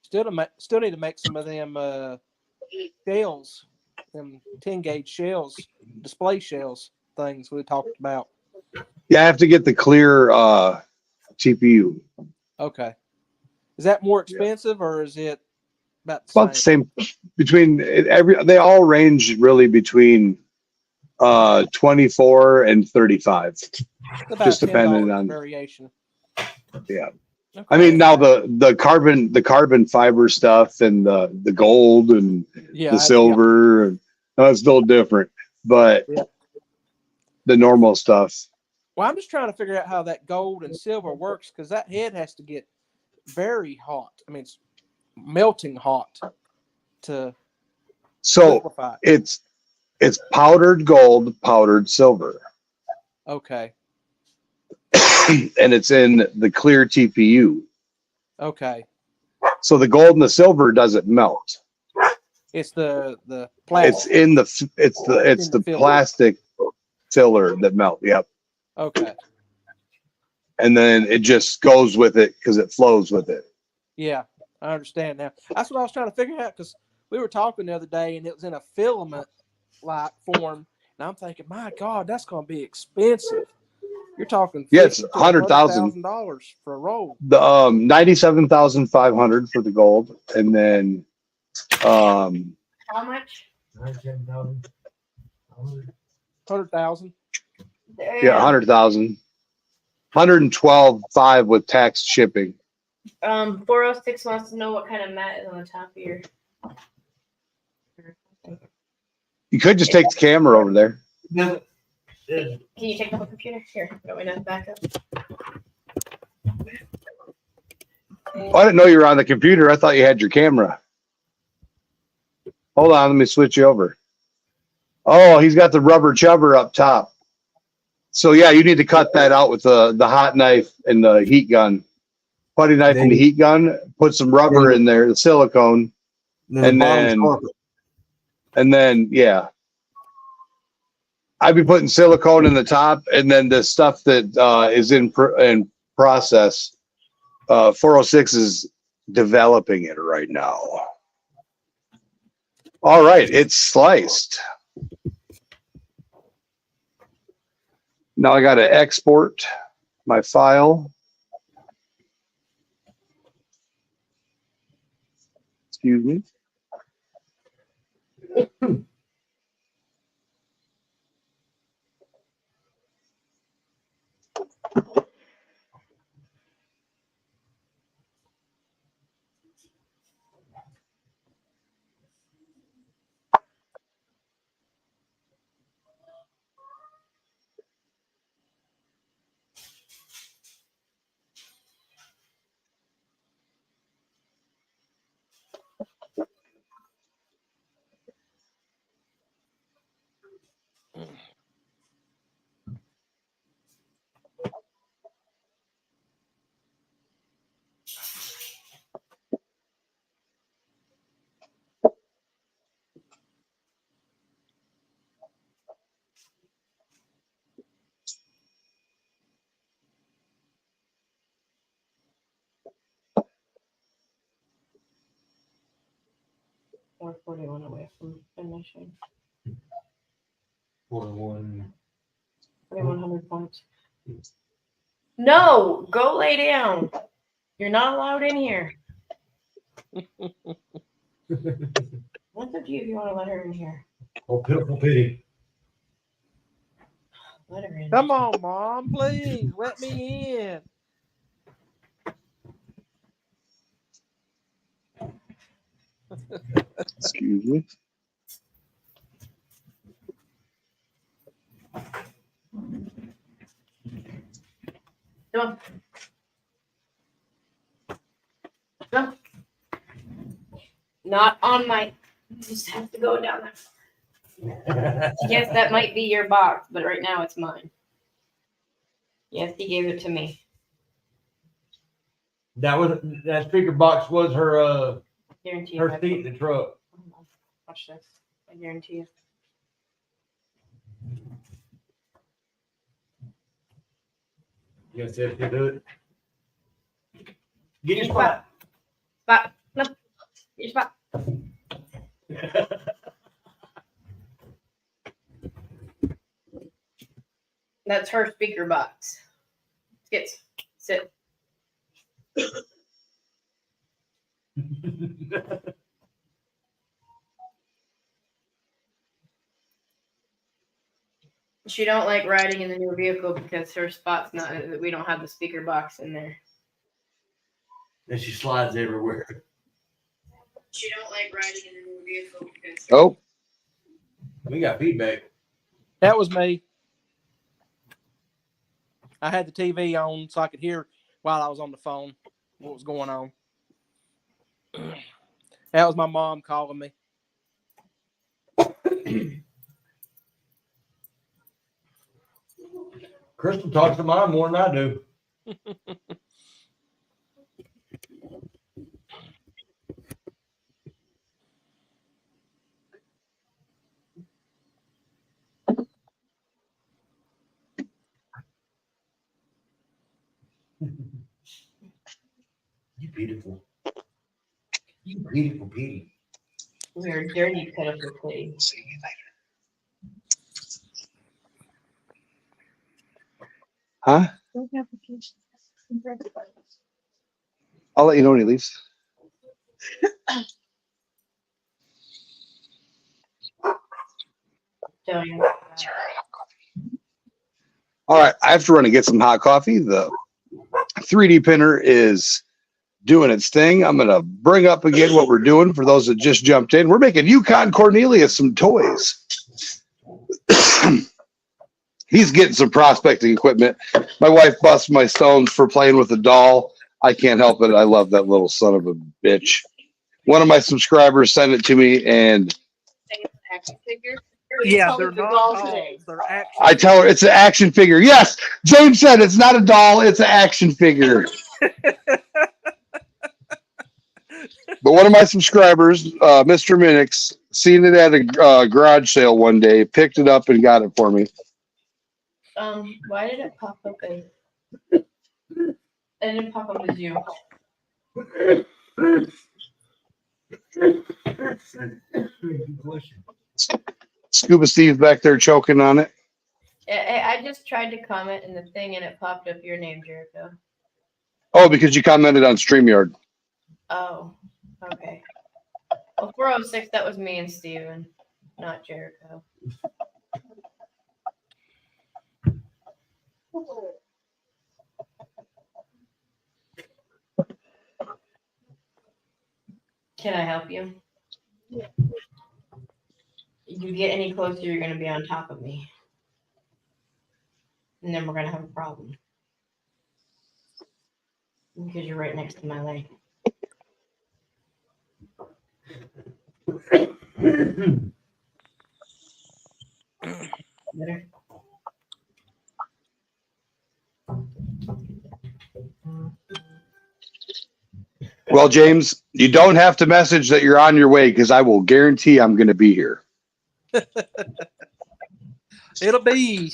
Still need to make some of them shells, them 10-gauge shells, display shells things we talked about. Yeah, I have to get the clear TPU. Okay. Is that more expensive or is it about the About the same? same between they all range really between 24 and 35. It's about Just $10 depending on variation. yeah. Okay. I mean now the carbon fiber stuff and the gold and the silver and that's still different, but the normal stuff. Well, I'm just trying to figure out how that gold and silver works because that head has to get very hot. I mean, it's melting hot to liquefy it. It's powdered gold, powdered silver. Okay. And it's in the clear TPU. Okay. So the gold and the silver doesn't melt. It's the plastic. It's the plastic filler that melt. Yep. Okay. And then it just goes with it because it flows with it. Yeah, I understand now. That's what I was trying to figure out because we were talking the other day and it was in a filament like form, and I'm thinking, my God, that's going to be expensive. You're talking It's $100,000 for a roll. The 97,500 for the gold, and then How much? 100,000. yeah, 100,000. 112.5 with tax shipping. 406 wants to know what kind of mat is on the top of your. You could just take the camera over there. No. Can you take the whole computer? Here, got me enough backup. Oh, I didn't know you were on the computer. I thought you had your camera. Hold on, let me switch you over. Oh, he's got the rubber chubber up top. So yeah, you need to cut that out with the hot knife and the heat gun. Putty knife and the heat gun. Put some rubber in there, the silicone, and then yeah. I'd be putting silicone in the top, and then the stuff that is in process. 406 is developing it right now. All right, it's sliced. Now I got to export my file. Excuse me. We're 41 away from finishing. 41. 4,100 points. No, go lay down. You're not allowed in here. What's up to you if you want to let her in here? Oh, pitiful pity. Let her in. Come on, Mom, please let me in. Excuse me. Come on. Come on. Not on my. You just have to go down there. Yes, that might be your box, but right now it's mine. Yes, he gave it to me. That speaker box was her Guarantee you. her seat in the truck. Watch this. I guarantee you. You gonna see if you do it? Get your spot. Spot. No. Get your spot. That's her speaker box. Skits. Sit. She don't like riding in the new vehicle because her spot's not. We don't have the speaker box in there. And she slides everywhere. She don't like riding in the new vehicle because. Oh, We got feedback. That was me. I had the TV on so I could hear while I was on the phone what was going on. That was my mom calling me. Crystal talks to mine more than I do. You beautiful. You beautiful Petey. We're dirty, pitiful pity. see you later. Huh? I'll let you know when he leaves. Don't you? All right, I have to run and get some hot coffee. The 3D printer is doing its thing. I'm going to bring up again what we're doing for those that just jumped in. We're making Yukon Cornelius some toys. He's getting some prospecting equipment. My wife busts my stones for playing with a doll. I can't help it. I love that little son of a bitch. One of my subscribers sent it to me, and Action figure? Yeah, they're not dolls. They're action. I tell her it's an action figure. Yes, James said it's not a doll, it's an action figure. But one of my subscribers, Mr. Minix, seen it at a garage sale one day, picked it up and got it for me. Why did it pop up as? It didn't pop up as you. Good question. Scuba Steve's back there choking on it. I just tried to comment in the thing and it popped up your name, Jericho. Oh, because you commented on StreamYard. Oh, okay. Well, 406, that was me and Steven, not Jericho. Can I help you? If you get any closer, you're going to be on top of me. And then we're going to have a problem. Because you're right next to my leg. Better? Well, James, you don't have to message that you're on your way because I will guarantee I'm going to be here. It'll be.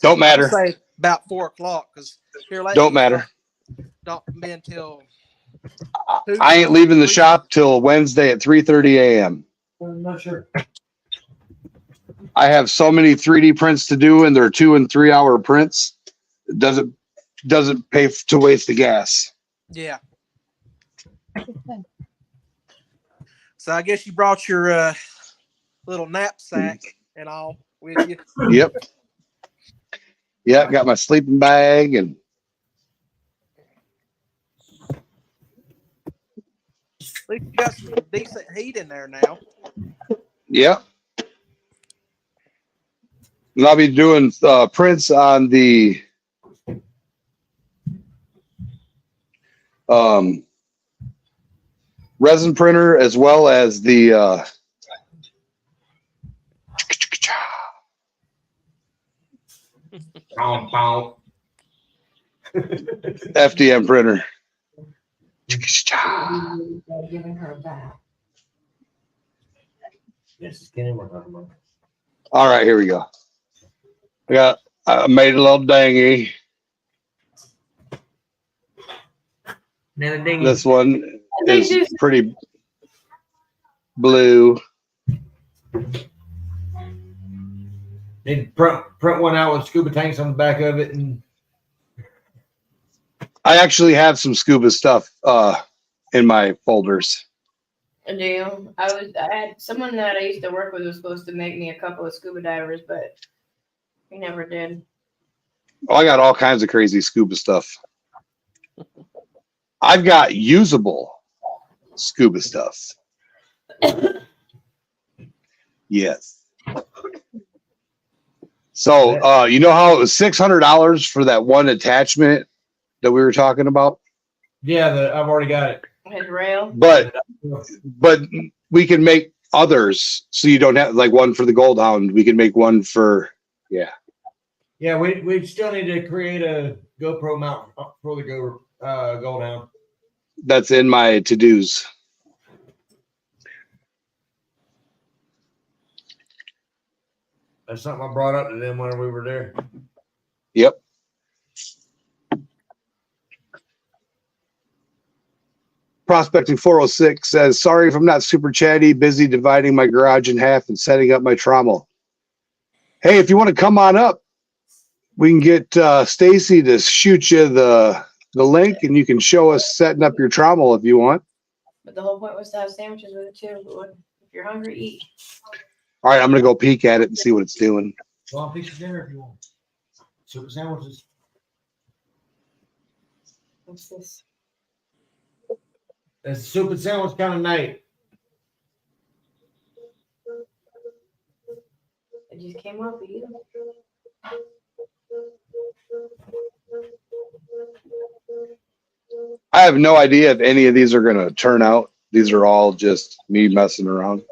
Don't matter. I'll say about 4 o'clock because here lately. Don't matter. Don't be until I ain't leaving the shop till Wednesday at 3:30 a.m. I'm not sure. I have so many 3D prints to do, and they're 2 and 3 hour prints. It doesn't pay to waste the gas. Yeah. So I guess you brought your little knapsack and all with you. Yep. Yeah, got my sleeping bag and At least you got some decent heat in there now. yep. And I'll be doing prints on the resin printer as well as the FDM printer. Giving her a bath. Yes, Kenny, we're talking about. All right, here we go. I made a little dinghy. Now the dinghy. This one is pretty blue. Need to print one out with scuba tanks on the back of it, and I actually have some scuba stuff in my folders. I do. I had someone that I used to work with was supposed to make me a couple of scuba divers, but he never did. Oh, I got all kinds of crazy scuba stuff. I've got usable scuba stuff. Yes. So, you know how it was $600 for that one attachment that we were talking about? yeah, I've already got it. His rail. But we can make others, so you don't have like one for the Gold Hound. We can make one for Yeah, we still need to create a GoPro mount for the Gold Hound. that's in my to-dos. That's something I brought up to them when we were there. Yep. Prospecting 406 says, sorry if I'm not super chatty, busy dividing my garage in half and setting up my trommel. Hey, if you want to come on up, we can get Stacy to shoot you the link and you can show us setting up your trommel if you want. But the whole point was to have sandwiches with it too. But if you're hungry, eat. All right, I'm going to go peek at it and see what it's doing. Well, I'll piece of dinner if you want. Super sandwiches. What's this? It's a soup and sandwich kind of night. It just came up. Eat them. I have no idea if any of these are going to turn out. These are all just me messing around.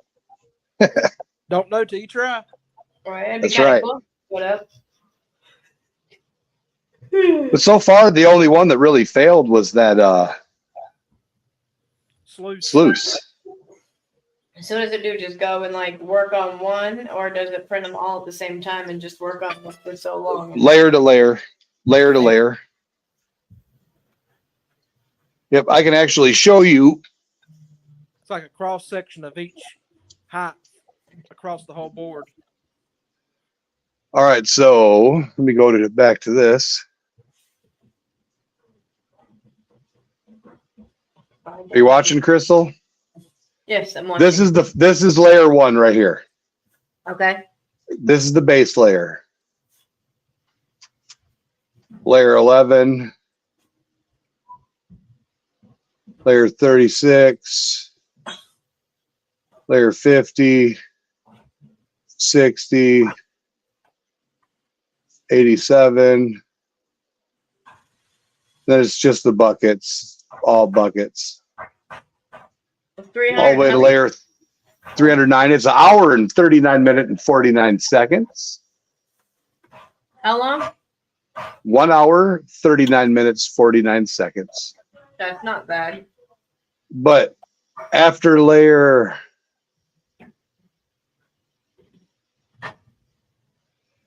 Don't know till you try. Right, That's right. cool. What up? But so far, the only one that really failed was that sluice. So does it do just go and like work on one, or does it print them all at the same time and just work on them for so long? Layer to layer, layer to layer. Yep, I can actually show you. It's like a cross section of each height across the whole board. All right, so let me go back to this. Are you watching, Crystal? Yes, I'm watching. This is layer 1 right here. Okay. This is the base layer. Layer 11. Layer 36. Layer 50. 60. 87. Then it's just the buckets, all buckets. All the way to layer 309. It's an hour and 39 minutes and 49 seconds. How long? 1 hour, 39 minutes, 49 seconds. That's not bad. But after layer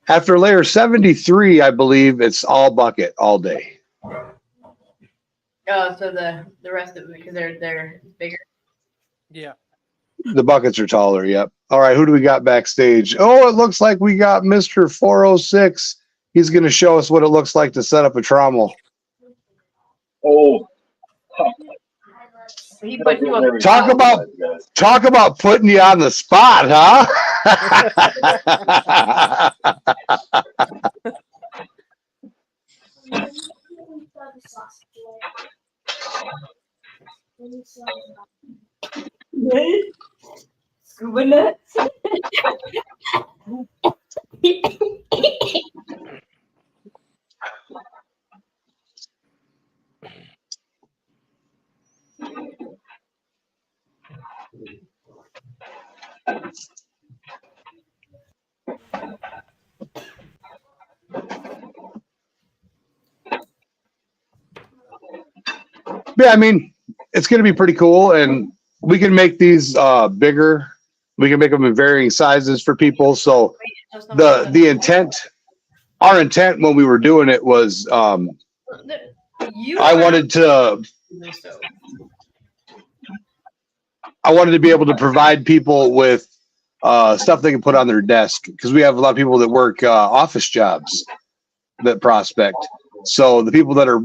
73, I believe it's all bucket all day. Oh, so the rest of them, because they're bigger. Yeah. The buckets are taller. Yep. All right. Who do we got backstage? Oh, it looks like we got Mr. 406. He's going to show us what it looks like to set up a trommel. Oh, He put you on the Talk spot. about putting you on the spot, huh? Scuba nuts. Yeah, I mean, it's going to be pretty cool, and we can make these bigger. We can make them in varying sizes for people. So the intent, our intent when we were doing it was, I wanted to be able to provide people with stuff they can put on their desk, because we have a lot of people that work office jobs that prospect. So the people that are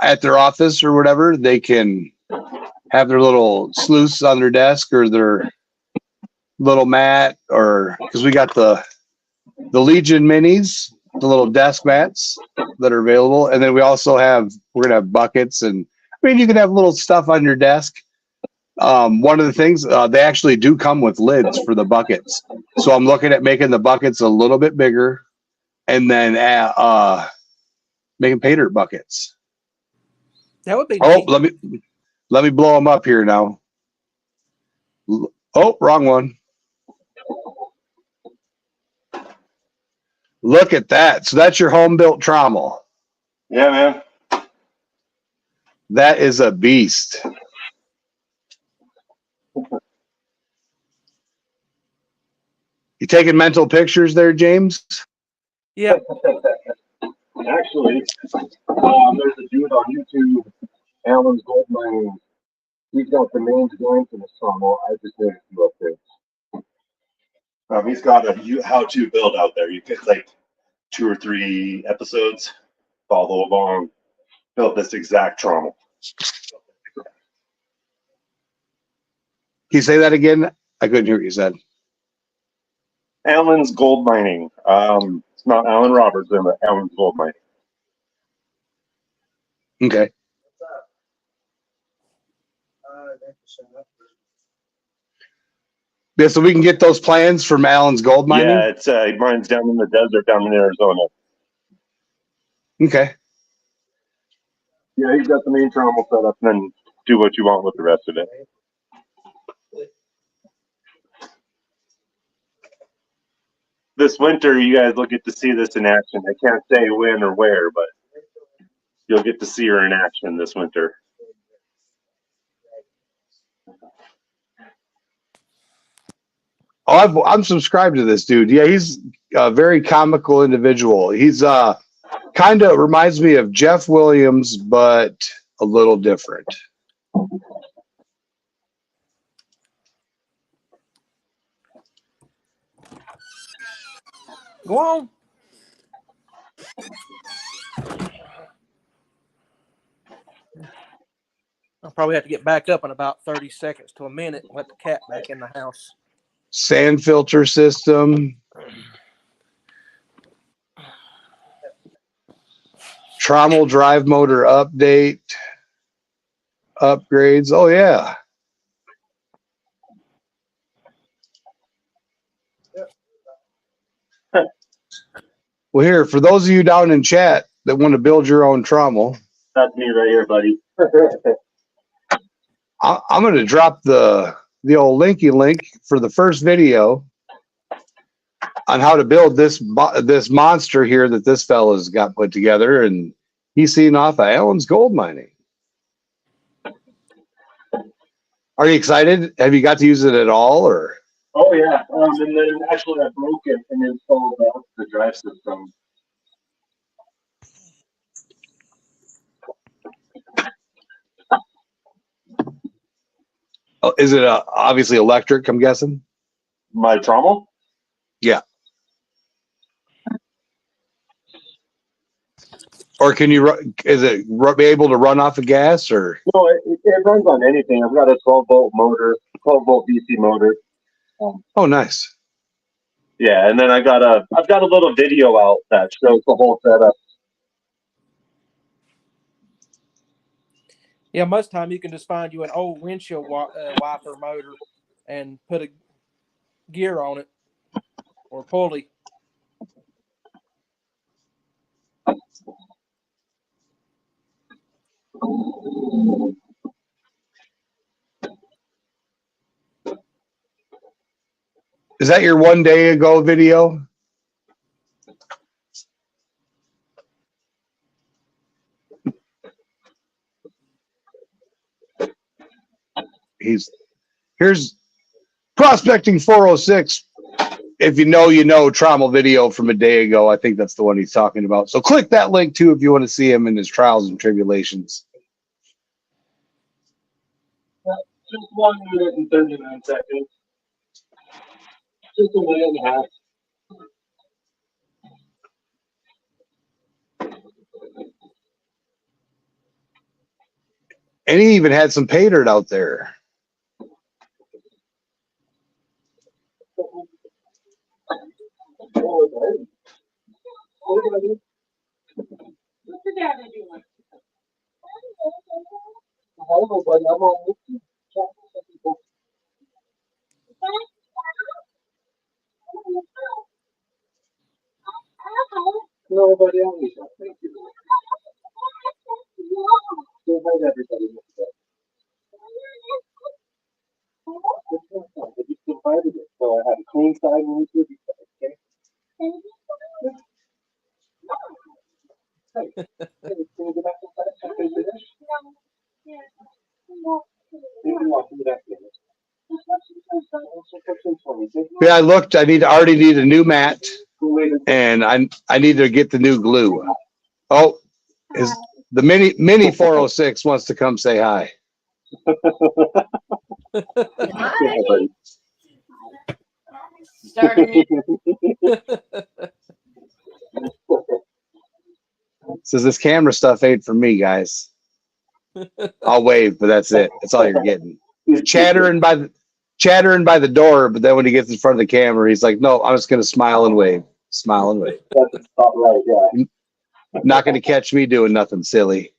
at their office or whatever, they can have their little sluice on their desk or their little mat, or because we got the Legion minis, the little desk mats that are available, and then we're gonna have buckets, and I mean you can have little stuff on your desk. One of the things, they actually do come with lids for the buckets, so I'm looking at making the buckets a little bit bigger, and then making pay dirt buckets. That would be Oh, neat. let me blow them up here now. Oh, wrong one. Look at that. So that's your home built trommel. yeah, man. That is a beast. You taking mental pictures there, James? Yep. Actually, there's a dude on YouTube, Alan's Gold Mining. He's got the main joints in his trommel. I just noticed you up there. He's got a how-to build out there. You pick like 2 or 3 episodes, follow along, build this exact trommel. Can you say that again? I couldn't hear what you said. Alan's Gold Mining. It's not Alan Robertson, but Alan's Gold Mining. Okay. Yeah, so we can get those plans from Alan's Gold Mining? Yeah, it's mine's down in the desert down in Arizona. Okay. Yeah, he's got the main trommel set up, and then do what you want with the rest of it. This winter, you guys will get to see this in action. I can't say when or where, but you'll get to see her in action this winter. Oh, I'm subscribed to this dude. Yeah, he's a very comical individual. He's kind of reminds me of Jeff Williams, but a little different. Go on. I'll probably have to get back up in about 30 seconds to a minute and let the cat back in the house. Sand filter system. Trommel drive motor update. Upgrades. Oh, yeah. Well, here, for those of you down in chat that want to build your own trommel, That's me right here, buddy. I'm going to drop the old linky link for the first video on how to build this monster here that this fella's got put together, and he's seen off of Alan's Gold Mining. Are you excited? Have you got to use it at all, or? Oh yeah, and then actually I broke it and installed the drive system. Oh, is it obviously electric? I'm guessing. My trommel? Yeah. Or can you? Is it be able to run off of gas or? No, it runs on anything. I've got a 12-volt motor, 12-volt DC motor. Oh, nice. Yeah, and then I've got a little video out that shows the whole setup. Yeah, most time you can just find you an old windshield wiper motor and put a gear on it or pulley. Is that your 1 day ago video? Here's Prospecting 406. If you know, Trommel video from a day ago. I think that's the one he's talking about. So click that link too if you want to see him in his trials and tribulations. Just 1 minute and 39 seconds. Just a minute and a half. And he even had some pay dirt out there. What's your dad doing? Hello, buddy. I'm on with you. No, buddy, I'm with you. Thank you. Say hi to everybody. I just invited it, so I had a clean side and a dirty side, okay? Hey, can you go back inside? Can you do this? You can walk through that minute. Yeah, I looked. I already need a new mat, and I need to get the new glue. Oh, the mini 406 wants to come say hi. Hi. Starting Says this camera stuff ain't for me, guys. I'll wave, but that's it. That's all you're getting. Chattering by the door, but then when he gets in front of the camera, he's like, "No, I'm just gonna smile and wave, smile and wave." That's about right, yeah. Not gonna catch me doing nothing silly.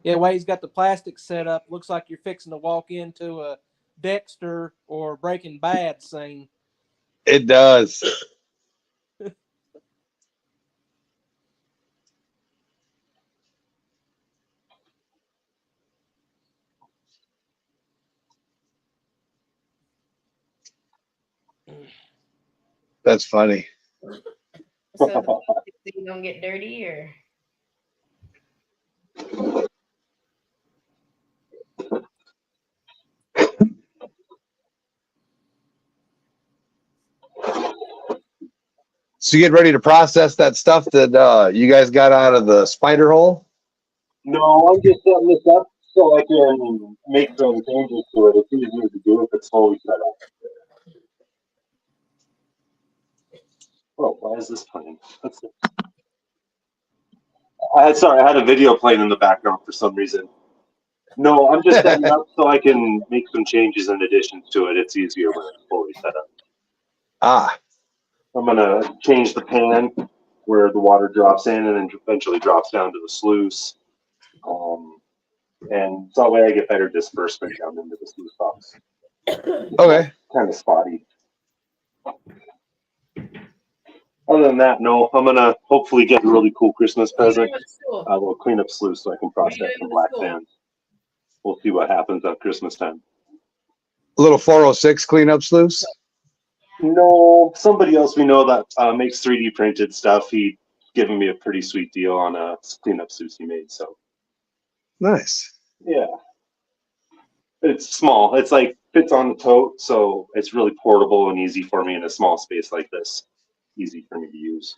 Yeah, the way he's got the plastic set up, looks like you're fixing to walk into a Dexter or Breaking Bad scene. It does. That's funny. so you don't get dirty or So you get ready to process that stuff that you guys got out of the spider hole? No, I'm just setting this up so I can make some changes to it. It's easier to do if it's fully set up. Oh, why is this playing? I had a video playing in the background for some reason. No, I'm just setting it up so I can make some changes and additions to it. It's easier when it's fully set up. Ah, I'm gonna change the pan where the water drops in and then eventually drops down to the sluice. And so that way I get better disbursement down into the sluice box. okay. Kind of spotty. Other than that, no, I'm gonna hopefully get a really cool Christmas present. A little cleanup sluice so I can process some black sand. we'll see what happens at Christmas time. A little 406 cleanup sluice. No, somebody else we know that makes 3D printed stuff. He given me a pretty sweet deal on a cleanup suit he made. So Nice. yeah, it's small. It's like fits on the tote, so it's really portable and easy for me in a small space like this. Easy for me to use.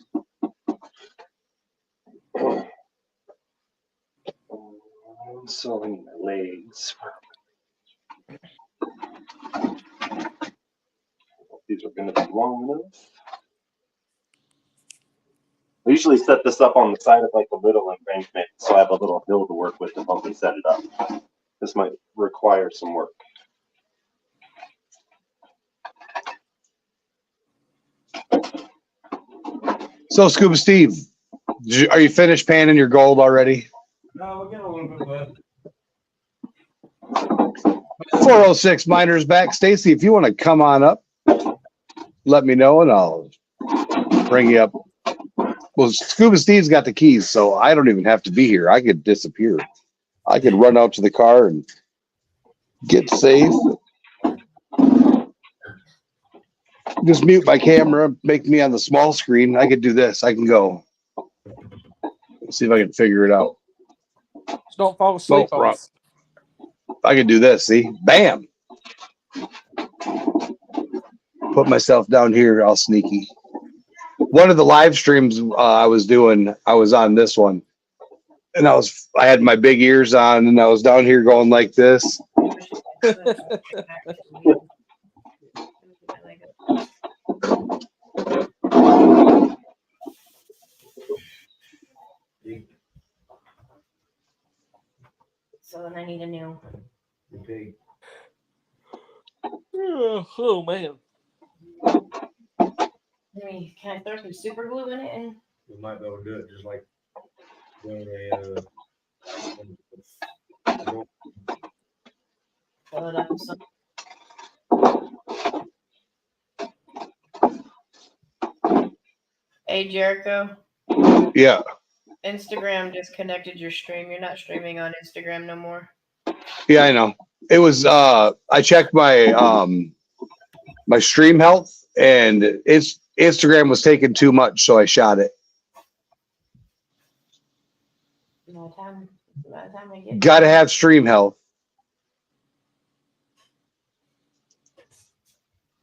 So I need my legs. These are going to be long enough. I usually set this up on the side of like a little embankment, so I have a little hill to work with to help me set it up. This might require some work. So, Scuba Steve, are you finished panning your gold already? No, we got a little bit left. 406 Miners back. Stacy, if you want to come on up, let me know and I'll bring you up. Well, Scuba Steve's got the keys, so I don't even have to be here. I could disappear. I could run out to the car and get safe. Just mute my camera, make me on the small screen. I could do this. I can go. Let's see if I can figure it out. Just don't fall asleep Oh, on wrong. us. I can do this. See, bam. Put myself down here. All sneaky. One of the live streams I was doing, I was on this one, and I had my big ears on, and I was down here going like this. So then I need a new. Okay. Oh man. Can I throw some super glue in it and We might be able to do it just like doing a fill it up with some? Hey Jericho, Yeah. Instagram disconnected your stream. You're not streaming on Instagram no more. Yeah, I know. It was I checked my my stream health and it's Instagram was taking too much, so I shot it. By the time I get Gotta have stream health.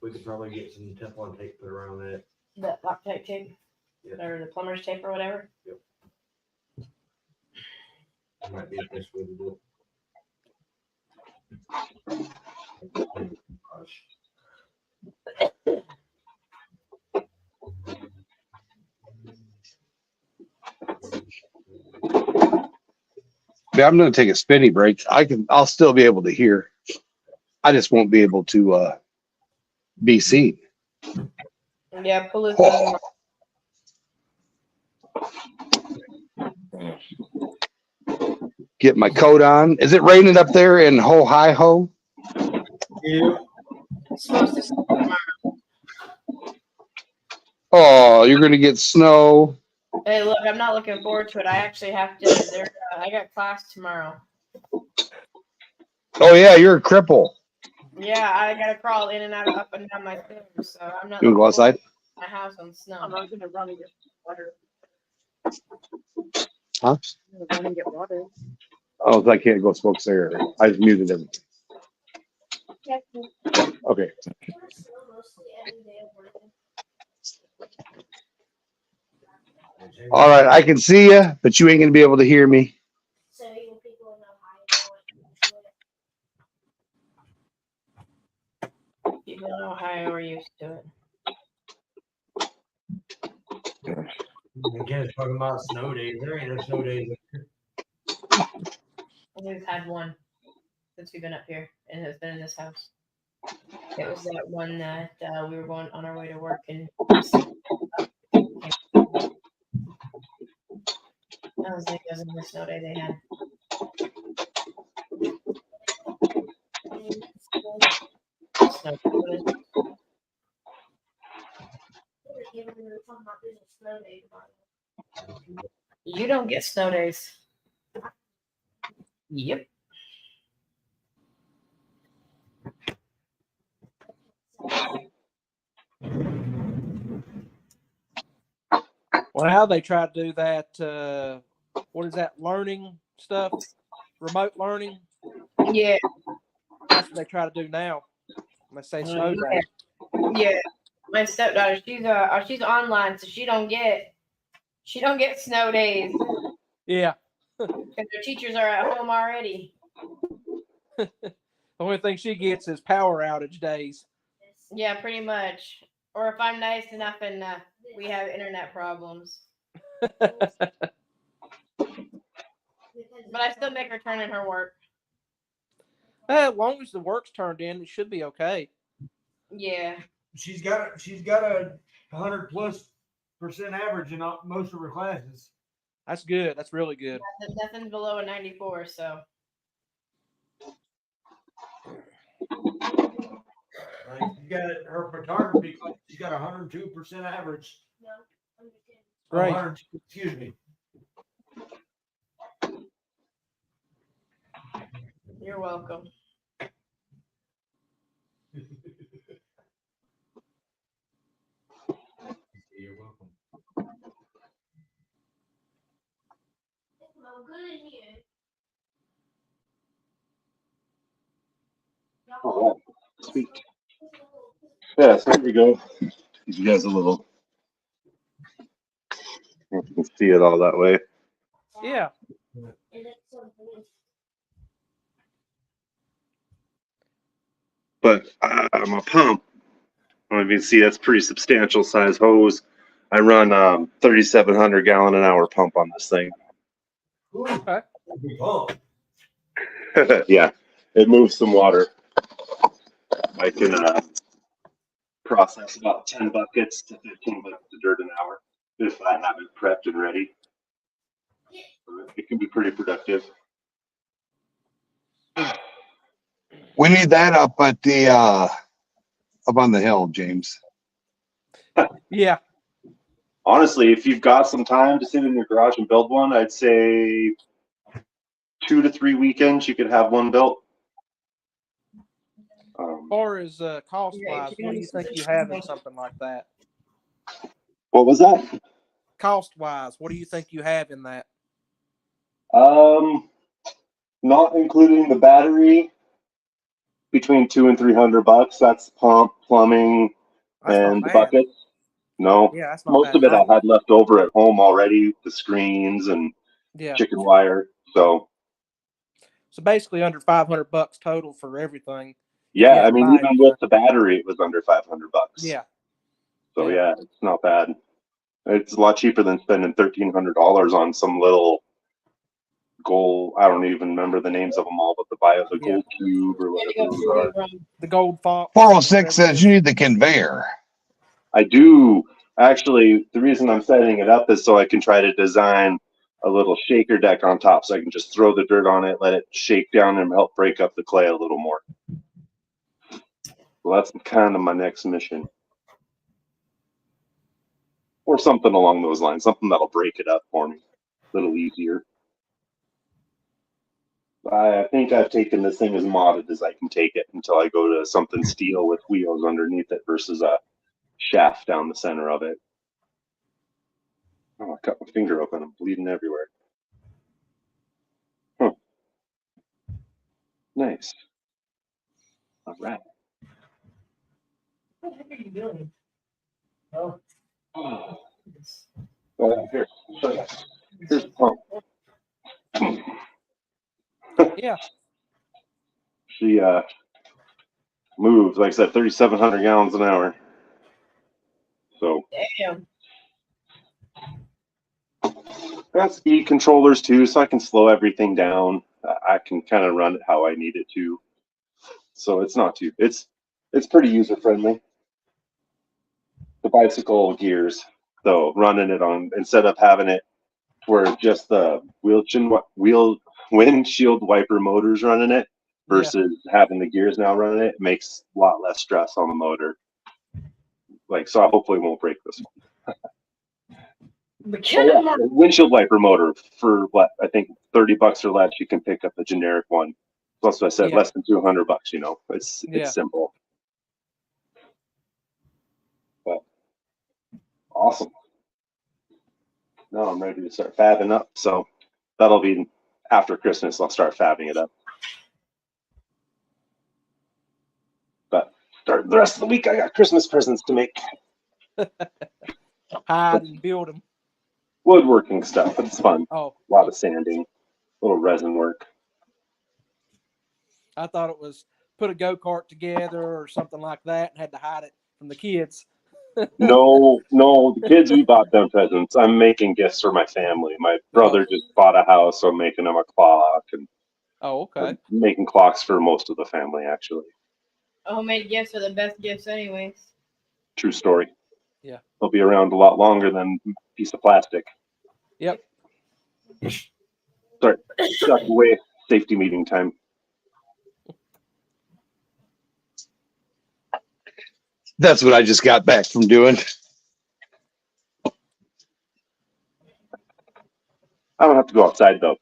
we could probably get some Teflon tape put around that. that Loctite tape Yep. or the plumber's tape or whatever. That might be the best way to do it. Yeah, I'm gonna take a spinny break. I'll still be able to hear. I just won't be able to be seen. Yeah, pull it. Oh. Get my coat on. Is it raining up there in Ho-Hi-Ho? Yeah. It's supposed to snow tomorrow. Oh, you're gonna get snow. Hey, look, I'm not looking forward to it. I actually have to. I got class tomorrow. Oh yeah, you're a cripple. Yeah, I gotta crawl in and out, up and down my stairs. So I'm not. You wanna go outside? My house on snow. I'm not gonna run and get water. Huh? I'm gonna run and get water. Oh, I can't go smoke cigarette. I just muted everything. Okay. All right, I can see you, but you ain't gonna be able to hear me. People in Ohio are used to it. Again, talking about snow days. There ain't no snow days. We've had one since we've been up here and has been in this house. It was that one that we were going on our way to work and that was like the other snow day they had. Snow. You don't get snow days. Yep. Well, how they try to do that? What is that learning stuff? Remote learning. Yeah. That's what they try to do now. They say snow day. Yeah. My stepdaughter, she's online, so she don't get snow days Yeah. because her teachers are at home already. The only thing she gets is power outage days. Yeah, pretty much. Or if I'm nice enough and we have internet problems. But I still make her turn in her work. As long as the work's turned in, it should be okay. Yeah. She's got a 100+% average in most of her classes. That's good. That's really good. Nothing below a 94, so. Like she got her photography class, she's got 102% average. Great. 102, excuse me. You're welcome. You're welcome. All right. Sweet. Yeah, so there you go. Give you guys a little. I don't know if you can see it all that way. Yeah. But my pump, I don't know if you can see, that's pretty substantial size hose. I run 3,700 gallon an hour pump on this thing. Okay. Yeah, it moves some water. I can process about 10 buckets to 15 buckets of dirt an hour if I have it prepped and ready. It can be pretty productive. We need that up at the up on the hill, James. Yeah. Honestly, if you've got some time to sit in your garage and build one, I'd say 2 to 3 weekends you could have one built. As far as cost wise, what do you think you have in something like that? What was that? Cost wise, what do you think you have in that? Not including the battery, between $200 and $300. That's pump, plumbing, That's and not the bad. buckets. No, Yeah, that's not most bad of it at I all. had left over at home already. The screens and Yeah. chicken wire. So basically under $500 total for everything. yeah, I to mean, buy even everything. with the battery, it was under $500. Yeah. So Yeah. yeah, it's not bad. It's a lot cheaper than spending $1,300 on some little gold. I don't even remember the names of them all, but the gold cube or whatever those are. The gold fox. 406 says you need the conveyor. I do. Actually, the reason I'm setting it up is so I can try to design a little shaker deck on top so I can just throw the dirt on it, let it shake down and help break up the clay a little more. Well, that's kind of my next mission. Or something along those lines, something that'll break it up for me a little easier. I think I've taken this thing as modded as I can take it until I go to something steel with wheels underneath it versus a shaft down the center of it. Oh, I cut my finger open. I'm bleeding everywhere. Huh. Nice. All right. What are you doing? Oh. Here, show you. Here's the pump. Yeah. She moves, like I said, 3,700 gallons an hour. So Damn. got speed controllers too, so I can slow everything down. I can kind of run it how I need it to. So it's not too. It's pretty user friendly. The bicycle gears, though, running it on instead of having it where just the windshield wiper motors running it versus having the gears now running it, makes a lot less stress on the motor. Like, so I hopefully won't break this one. Windshield wiper motor for what I think $30 or less, you can pick up a generic one. Plus, I said less than $200. You know, it's simple. But awesome. I'm ready to start fabbing up. So that'll be after Christmas. I'll start fabbing it up. But start the rest of the week, I got Christmas presents to make. Hide and build them. Woodworking stuff. It's fun. Oh, A lot of sanding, little resin work. I thought it was put a go-kart together or something like that and had to hide it from the kids. No, the kids, we bought them presents. I'm making gifts for my family. My brother just bought a house, so I'm making them a clock and Oh, okay. I'm making clocks for most of the family, actually. Homemade gifts are the best gifts, anyways. True story. Yeah. They'll be around a lot longer than a piece of plastic. Yep. Sorry, duck away. Safety meeting time. That's what I just got back from doing. I don't have to go outside though.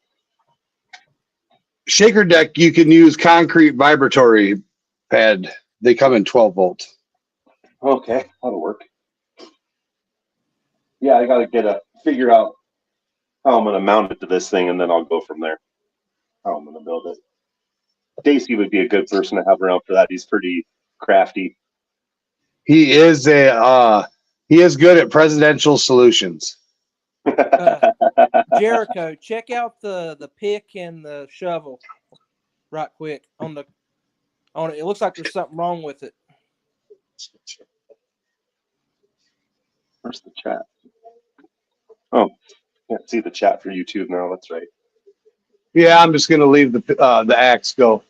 Shaker deck, you can use concrete vibratory pad. They come in 12 volt. Okay, that'll work. Yeah, I gotta figure out how I'm gonna mount it to this thing, and then I'll go from there. How I'm gonna build it. Stacy would be a good person to have around for that. He's pretty crafty. He is good at presidential solutions. Jericho, check out the pick and the shovel right quick on it. It looks like there's something wrong with it. Where's the chat? Oh, can't see the chat for YouTube now. That's right. Yeah, I'm just gonna leave the axe go.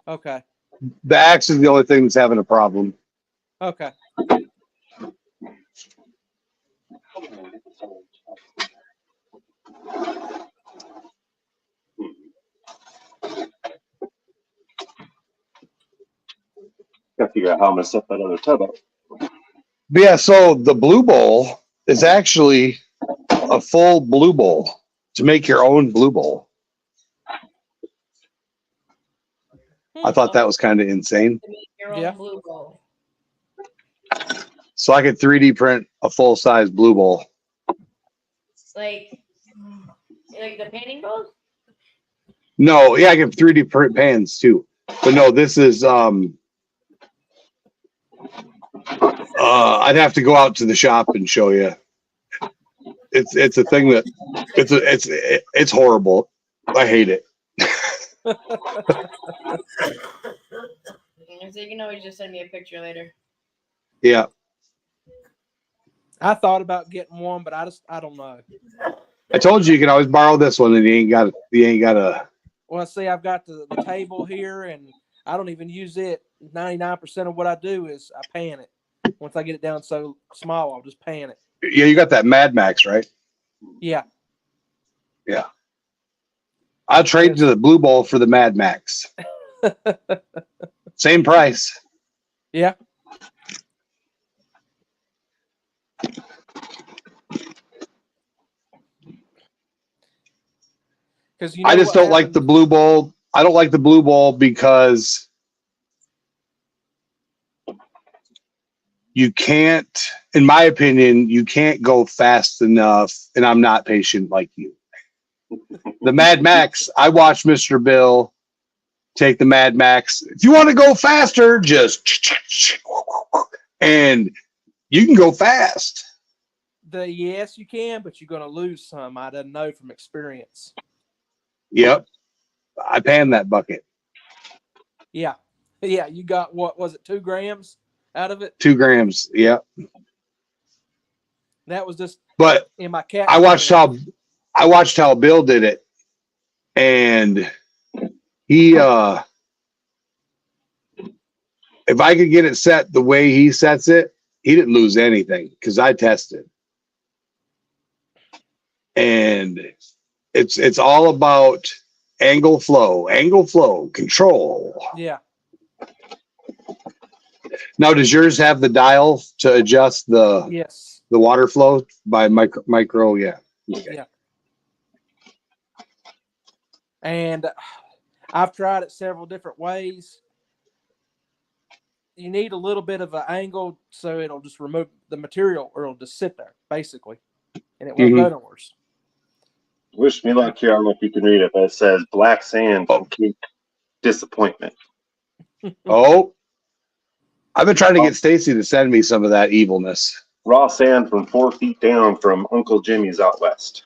Okay. The axe is the only thing that's having a problem. Okay. Gotta figure out how I'm gonna set that other tub up. But yeah, so the blue bowl is actually a full blue bowl to make your own blue bowl. I thought that was kind of insane. To make your own Yeah. blue bowl. So I could 3D print a full size blue bowl. Like the painting bowls? No, yeah, I can 3D print pans too. But no, this is I'd have to go out to the shop and show you. It's a thing that it's horrible. I hate it. So you can always just send me a picture later. Yeah. I thought about getting one, but I don't know. I told you can always borrow this one and you ain't got a Well, see, I've got the table here, and I don't even use it. 99% of what I do is I pan it. Once I get it down so small, I'll just pan it. Yeah, you got that Mad Max, right? Yeah. Yeah. I'll trade to the Blue Bowl for the Mad Max. Same price. Yeah. Because I just don't like the Blue Bowl. I don't like the Blue Bowl because you can't, in my opinion, you can't go fast enough, and I'm not patient like you. The Mad Max, I watched Mr. Bill take the Mad Max. If you want to go faster, just and you can go fast. Yes, you can, but you're going to lose some. I don't know from experience. Yep. I panned that bucket. Yeah. Yeah, you got, what was it, 2 grams out of it? 2 grams. Yep. That was just But in my cat. I watched how Bill did it, and he if I could get it set the way he sets it, he didn't lose anything because I tested. And it's all about angle flow, control. Yeah. Now, does yours have the dial to adjust the Yes. the water flow by micro? Yeah. Okay. Yeah. And I've tried it several different ways. You need a little bit of an angle so it'll just remove the material or it'll just sit there, basically. and it won't go nowhere. Wish me luck here. I don't know if you can read it, but it says black sand from Cape Disappointment. Oh, I've been trying to get Stacy to send me some of that evilness. Raw sand from 4 feet down from Uncle Jimmy's out west.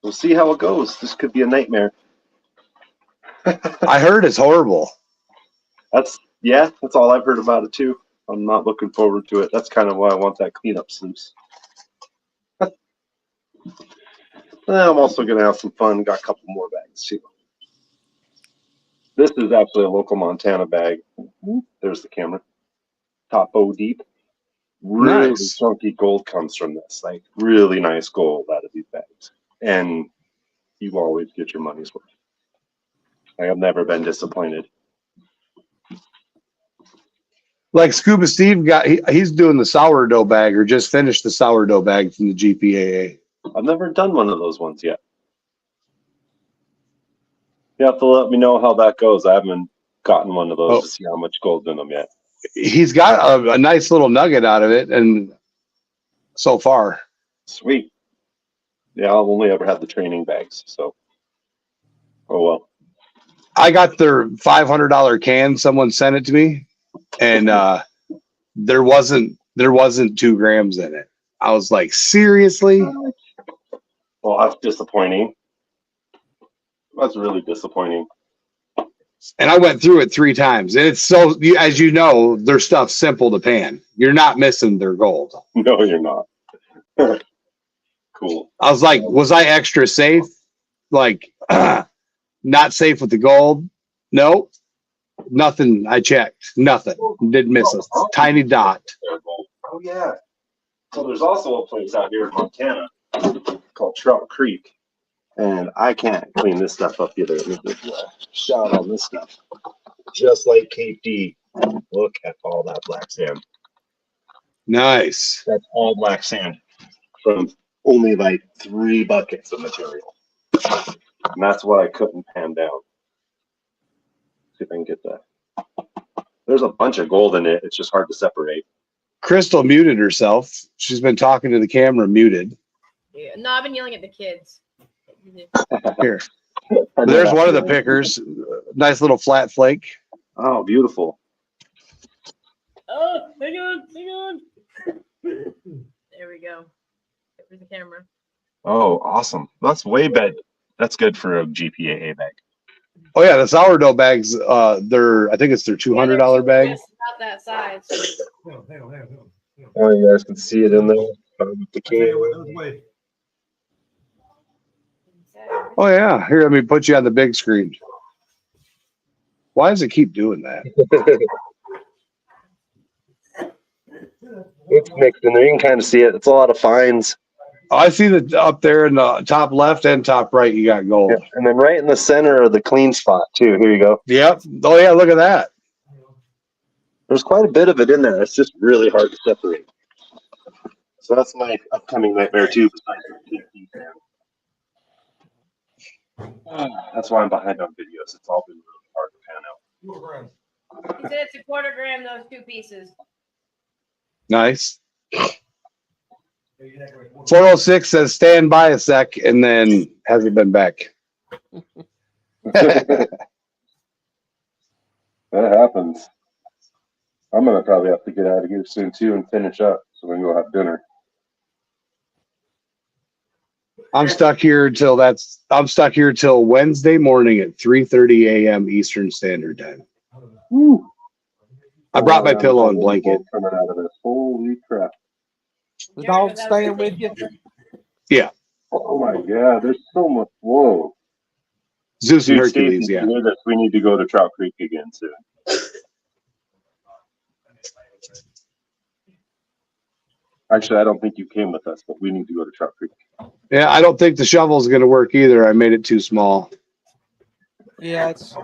We'll see how it goes. This could be a nightmare. I heard it's horrible. That's all I've heard about it too. I'm not looking forward to it. That's kind of why I want that cleanup sluice. I'm also going to have some fun. Got a couple more bags too. This is actually a local Montana bag. There's the camera. Top O deep. Really Nice. chunky gold comes from this. Like really nice gold out of these bags. And you always get your money's worth. I have never been disappointed. Like Scuba Steve he's doing the sourdough bag or just finished the sourdough bag from the GPAA. I've never done one of those ones yet. You have to let me know how that goes. I haven't gotten one of those to see how much gold's in them yet. He's got a nice little nugget out of it, and so far. Sweet. Yeah, I've only ever had the training bags, so. Oh well. I got their $500 can. Someone sent it to me, and there wasn't 2 grams in it. I was like, seriously? Well, that's disappointing. That's really disappointing. And I went through it 3 times. And it's so, as you know, their stuff's simple to pan. You're not missing their gold. No, you're not. Cool. I was like, was I extra safe? Like, not safe with the gold? No. Nothing. I checked. Nothing. Didn't miss a tiny dot. Oh, yeah. So there's also a place out here in Montana called Trout Creek. And I can't clean this stuff up either. Let me give you a shot on this stuff. Just like Cape D. Look at all that black sand. Nice. That's all black sand from only like 3 buckets of material. And that's what I couldn't pan down. See if I can get that. There's a bunch of gold in it. It's just hard to separate. Crystal muted herself. She's been talking to the camera muted. Yeah. No, I've been yelling at the kids. Here. There's one of the pickers. Nice little flat flake. Oh, beautiful. Oh, hang on. There we go. There's the camera. Oh, awesome. That's way better. That's good for a GPAA bag. Oh yeah, the sourdough bags. I think it's their $200 bag. Just about that size. Oh, you guys can see it in there. The can. Oh yeah, here, let me put you on the big screen. Why does it keep doing that? It's mixed in there. You can kind of see it. It's a lot of fines. Oh, I see that up there in the top left and top right, you got gold. Yeah. And then right in the center of the clean spot too. Here you go. Yep. Oh yeah, look at that. There's quite a bit of it in there. It's just really hard to separate. So that's my upcoming nightmare too. That's why I'm behind on videos. It's all been really hard to pan out. He said it's a quarter gram, those 2 pieces. Nice. 406 says stand by a sec and then hasn't been back. That happens. I'm gonna probably have to get out of here soon too and finish up so we can go have dinner. I'm stuck here till Wednesday morning at 3:30 a.m. Eastern Standard Time. Woo. I brought my pillow and blanket. Coming out of this. Holy crap. The dog's staying with you? Yeah. Oh my god, there's so much. Whoa. Zeus and Hercules, yeah. We need to go to Trout Creek again soon. Actually, I don't think you came with us, but we need to go to Trout Creek. Yeah, I don't think the shovel's going to work either. I made it too small. Yeah, it's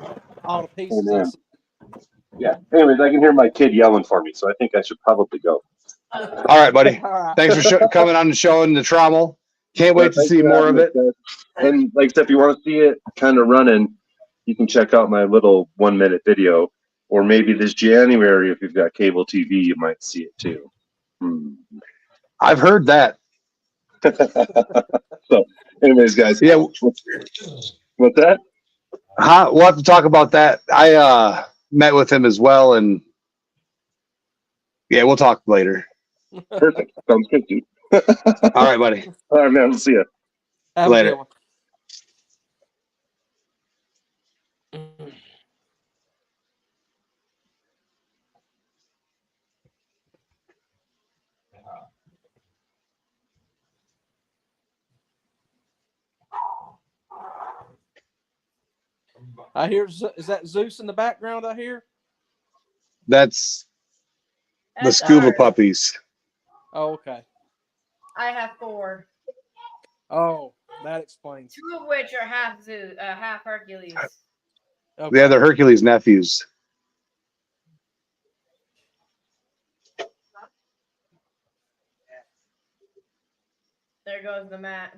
all the pieces. Oh, yeah. Anyways, I can hear my kid yelling for me, so I think I should probably go. All right, buddy. All right. Thanks for coming on the show and the trommel. Can't wait to see more of it. And like I said, if you want to see it kind of running, you can check out my little 1-minute video. Or maybe this January, if you've got cable TV, you might see it too. I've heard that. So, anyways, guys. Yeah. What's that? We'll have to talk about that. I met with him as well, and yeah, we'll talk later. Perfect. Sounds good, dude. All right, buddy. All right, man. We'll see you. Have Later. a good one. I hear. Is that Zeus in the background? I hear. That's the That's scuba ours. puppies. Oh, okay. I have 4. Oh, that explains. 2 of which are half half Hercules. Okay. Yeah, they're Hercules nephews. There goes the mat.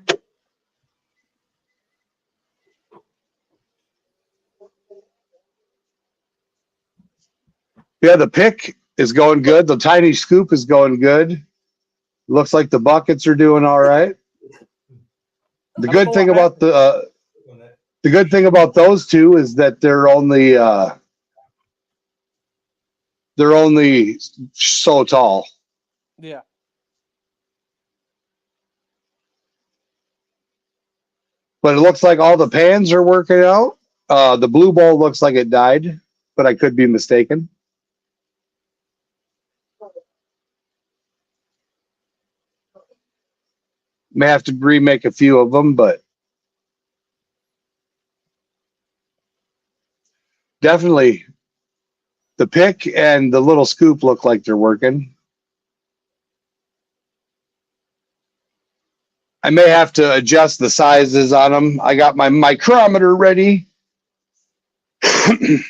Yeah, the pick is going good. The tiny scoop is going good. Looks like the buckets are doing all right. The good thing about the good thing about those two is that they're only so tall. Yeah. But it looks like all the pans are working out. The blue bowl looks like it died, but I could be mistaken. May have to remake a few of them, but definitely the pick and the little scoop look like they're working. I may have to adjust the sizes on them. I got my micrometer ready. I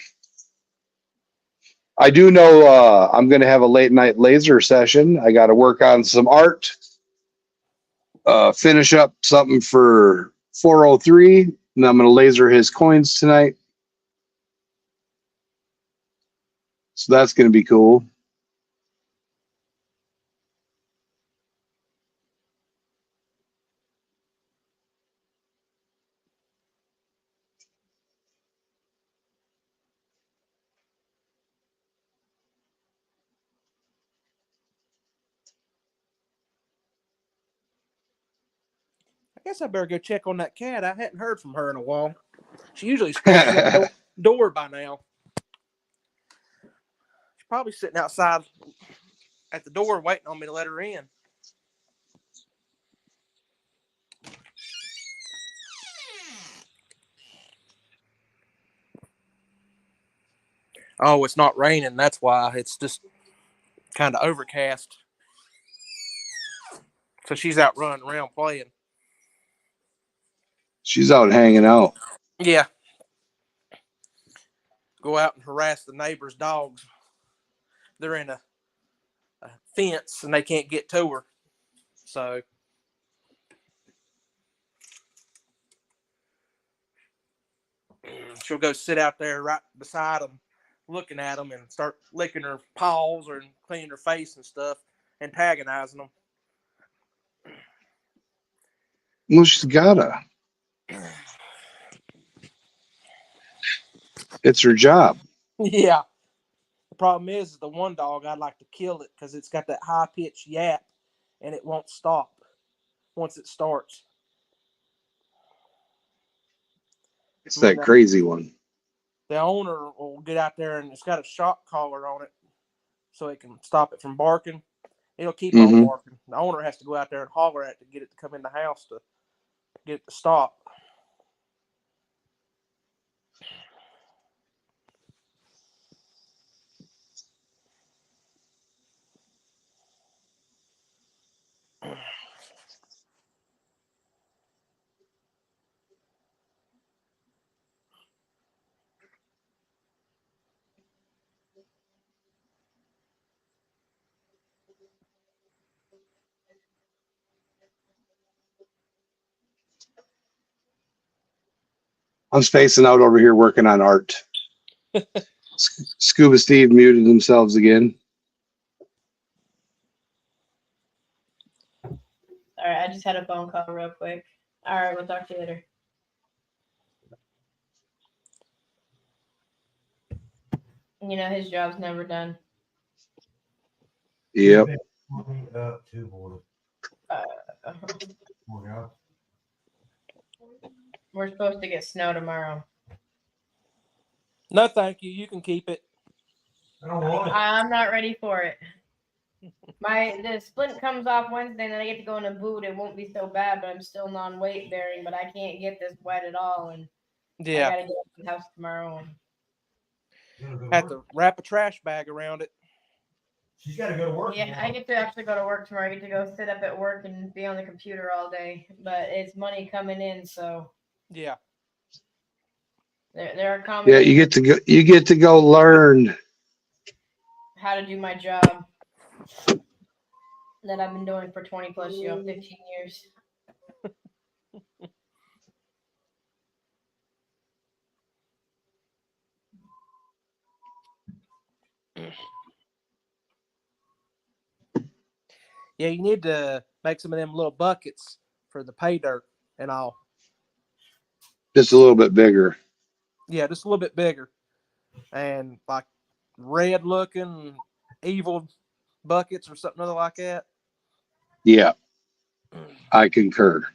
do know I'm going to have a late night laser session. I got to work on some art, finish up something for 403, and I'm going to laser his coins tonight. So that's going to be cool. I guess I better go check on that cat. I hadn't heard from her in a while. She usually scratches that door by now. She's probably sitting outside at the door waiting on me to let her in. Oh, it's not raining. That's why. It's just kind of overcast. So she's out running around playing. She's out hanging out. Yeah. Go out and harass the neighbor's dogs. They're in a fence and they can't get to her. So she'll go sit out there right beside them, looking at them and start licking her paws or cleaning her face and stuff, antagonizing them. Well, she's gotta. It's her job. Yeah. The problem is the one dog, I'd like to kill it because it's got that high-pitched yap and it won't stop once it starts. It's that crazy one. The owner will get out there and it's got a shock collar on it so it can stop it from barking. It'll keep on barking. The owner has to go out there and holler at it to get it to come in the house to get it to stop. I'm spacing out over here working on art. Scuba Steve muted themselves again. right. I just had a phone call real quick. All right. We'll talk to you later. You know, his job's never done. Yep. Up to boy. We're supposed to get snow tomorrow. No, thank you. You can keep it. I don't want it. I'm not ready for it. The splint comes off Wednesday, and then I get to go in a boot. It won't be so bad, but I'm still non-weight bearing. But I can't get this wet at all, and Yeah. I gotta get up to the house tomorrow. And Have to wrap a trash bag around it. She's got to go to work. yeah, I get to actually go to work tomorrow. I get to go sit up at work and be on the computer all day. But it's money coming in, so Yeah. they're Yeah, accommodating you get to go learn. how to do my job that I've been doing for 20 plus 15 years. Yeah, you need to make some of them little buckets for the pay dirt and all. Just a little bit bigger. Yeah, just a little bit bigger. And like red looking evil buckets or something other like that. Yeah, I concur.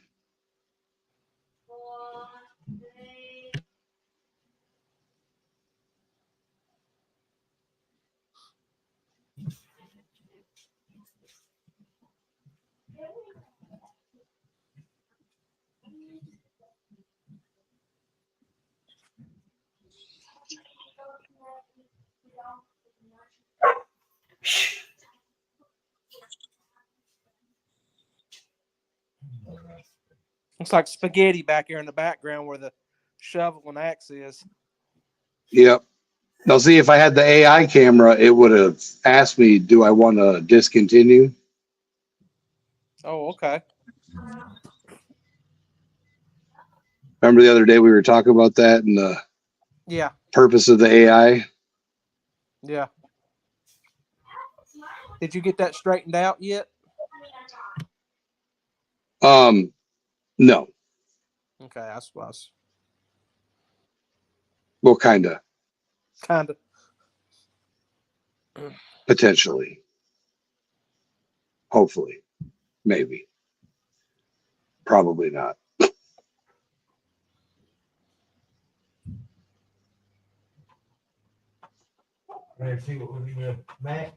Looks like spaghetti back here in the background where the shovel and axe is. Yep. Now, see, if I had the AI camera, it would have asked me, do I want to discontinue? Oh, okay. Remember the other day we were talking about that and the Yeah. purpose of the AI? Yeah. Did you get that straightened out yet? No. Okay, I suppose. Well, kind of. Kind of. Potentially. Hopefully. Maybe. Probably not. Ready to see what was in the mat?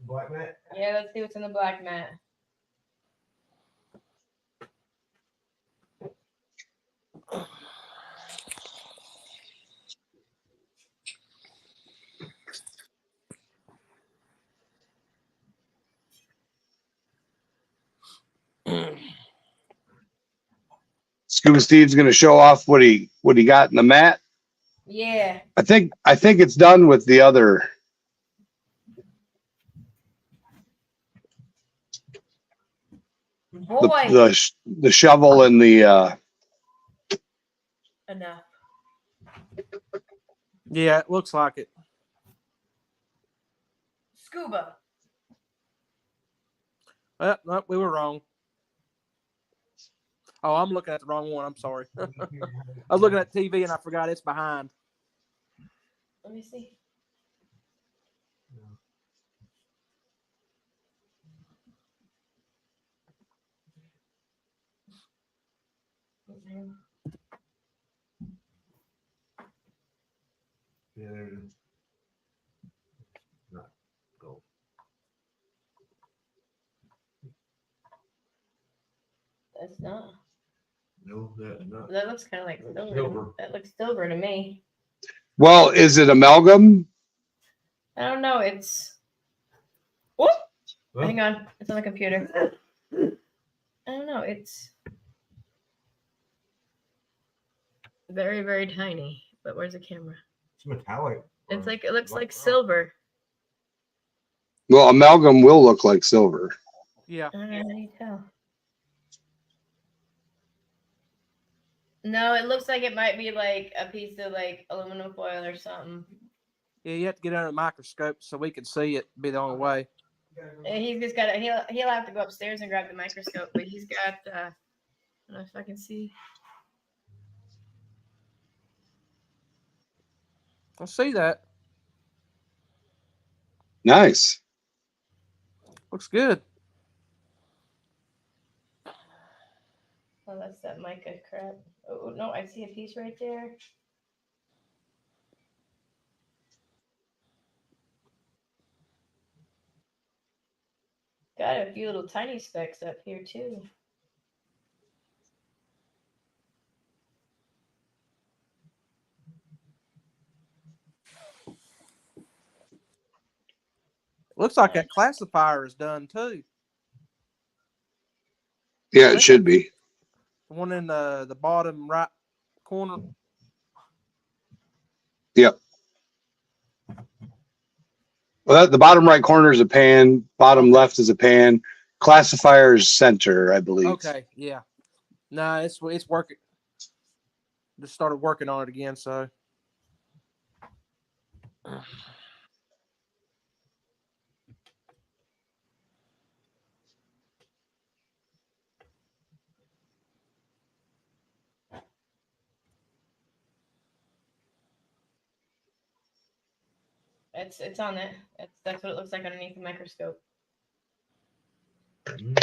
Black mat? Yeah, let's see what's in the black mat. Scuba Steve's going to show off what he got in the mat. Yeah. I think it's done with the other. Boy. The shovel and the Enough. Yeah, it looks like it. Scuba. No, we were wrong. Oh, I'm looking at the wrong one. I'm sorry. I was looking at TV and I forgot it's behind. Let me see. Yeah, there it is. Not gold. That's not. No, that's not. That looks kind of like silver. Silver. That looks silver to me. well, is it amalgam? I don't know. It's. Whoop! Well, Hang on. It's on the computer. I don't know. It's very, very tiny. But where's the camera? it's metallic. It's like it looks like silver. Well, amalgam will look like silver. Yeah. I don't know how do you tell. No, it looks like it might be like a piece of like aluminum foil or something. Yeah, you have to get under a microscope so we can see it. Be the only way. He's just got. He'll have to go upstairs and grab the microscope, but he's got. I don't know if I can see. I see that. Nice. Looks good. Oh, that's that mica crap. Oh no, I see a piece right there. Got a few little tiny specks up here too. Looks like that classifier is done too. Yeah, it should be. The one in the bottom right corner. Yep. Well, the bottom right corner is a pan. Bottom left is a pan. Classifier is center, I believe. Okay, yeah. No, it's working. Just started working on it again, so. It's on it. That's what it looks like underneath the microscope. Do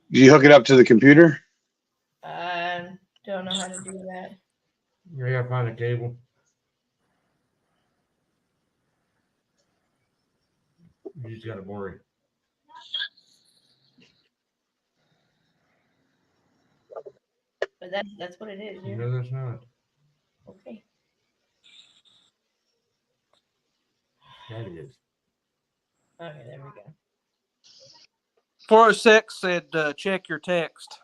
you hook it up to the computer? Don't know how to do that. You gotta find a cable. You just gotta bore it. But that's what it is. Yeah. No, that's not. Okay. That is. Okay, there we go. 406 said check your text.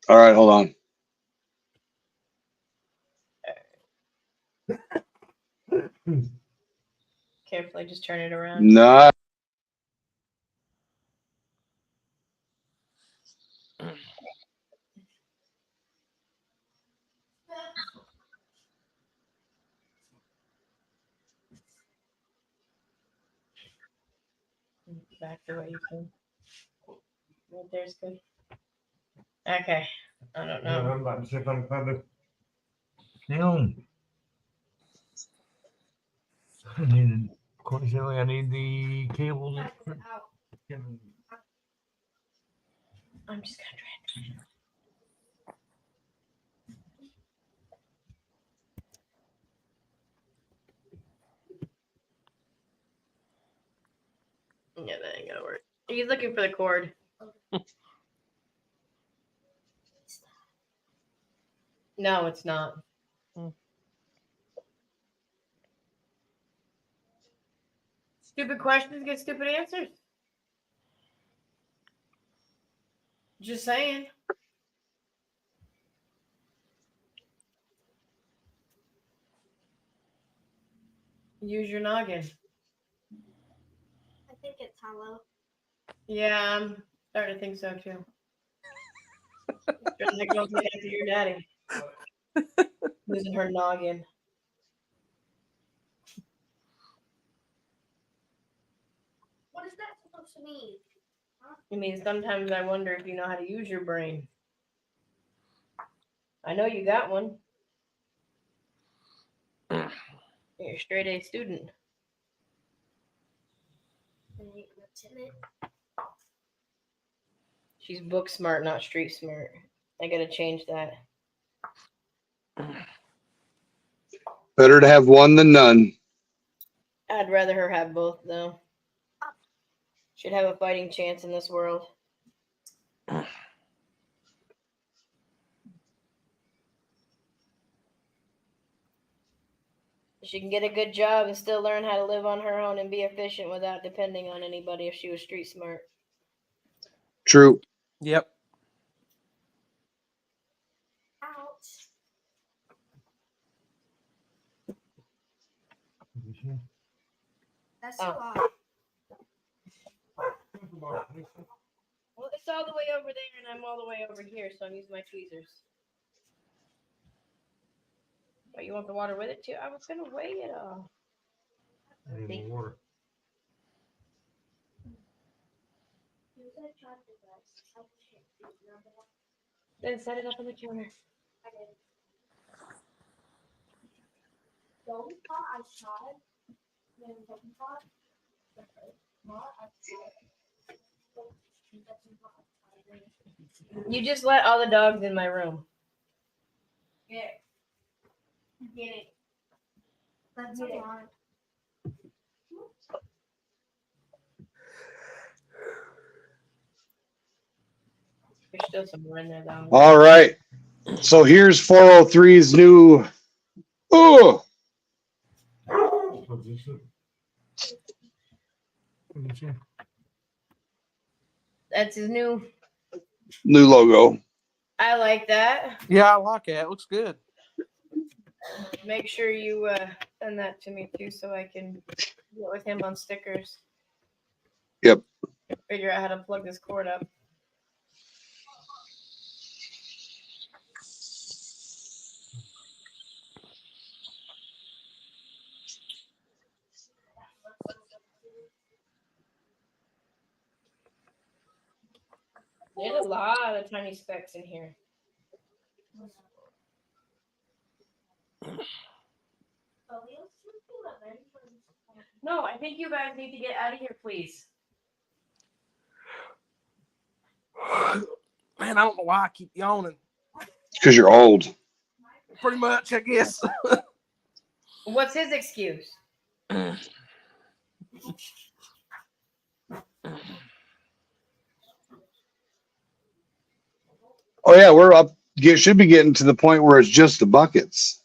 All right, hold on. Carefully, just turn it around. No. Back the way you can. Right there's good. Okay. I don't know. I'm about to see if I can find it. Damn. Coincidentally, I need the cables. I'm just gonna try it. Yeah, that ain't gonna work. He's looking for the cord. No, it's not. Stupid questions get stupid answers. Just saying. Use your noggin. I think it's hollow. Yeah, I'm starting to think so too. Trying to go to your daddy. Using her noggin. What is that supposed to mean? I mean, sometimes I wonder if you know how to use your brain. I know you got one. You're a straight A student. What's in it? She's book smart, not street smart. I gotta change that. Better to have one than none. I'd rather her have both, though. Should have a fighting chance in this world. She can get a good job and still learn how to live on her own and be efficient without depending on anybody if she was street smart. True. Yep. Ouch. That's too hot. Well, it's all the way over there, and I'm all the way over here, so I'm using my tweezers. Oh, you want the water with it too? I was gonna weigh it all. I need more water. Then set it up on the counter. You just let all the dogs in my room. Get it. That's a lot. There's still some more in there though. All right. So here's 403's new. Oh, That's his new. new logo. I like that. Yeah, I like it. It looks good. Make sure you send that to me too, so I can get with him on stickers. Yep. Figure out how to plug this cord up. There's a lot of tiny specks in here. No, I think you guys need to get out of here, please. Man, I don't know why I keep yawning. Because you're old. Pretty much, I guess. What's his excuse? Oh yeah, we're up. Should be getting to the point where it's just the buckets.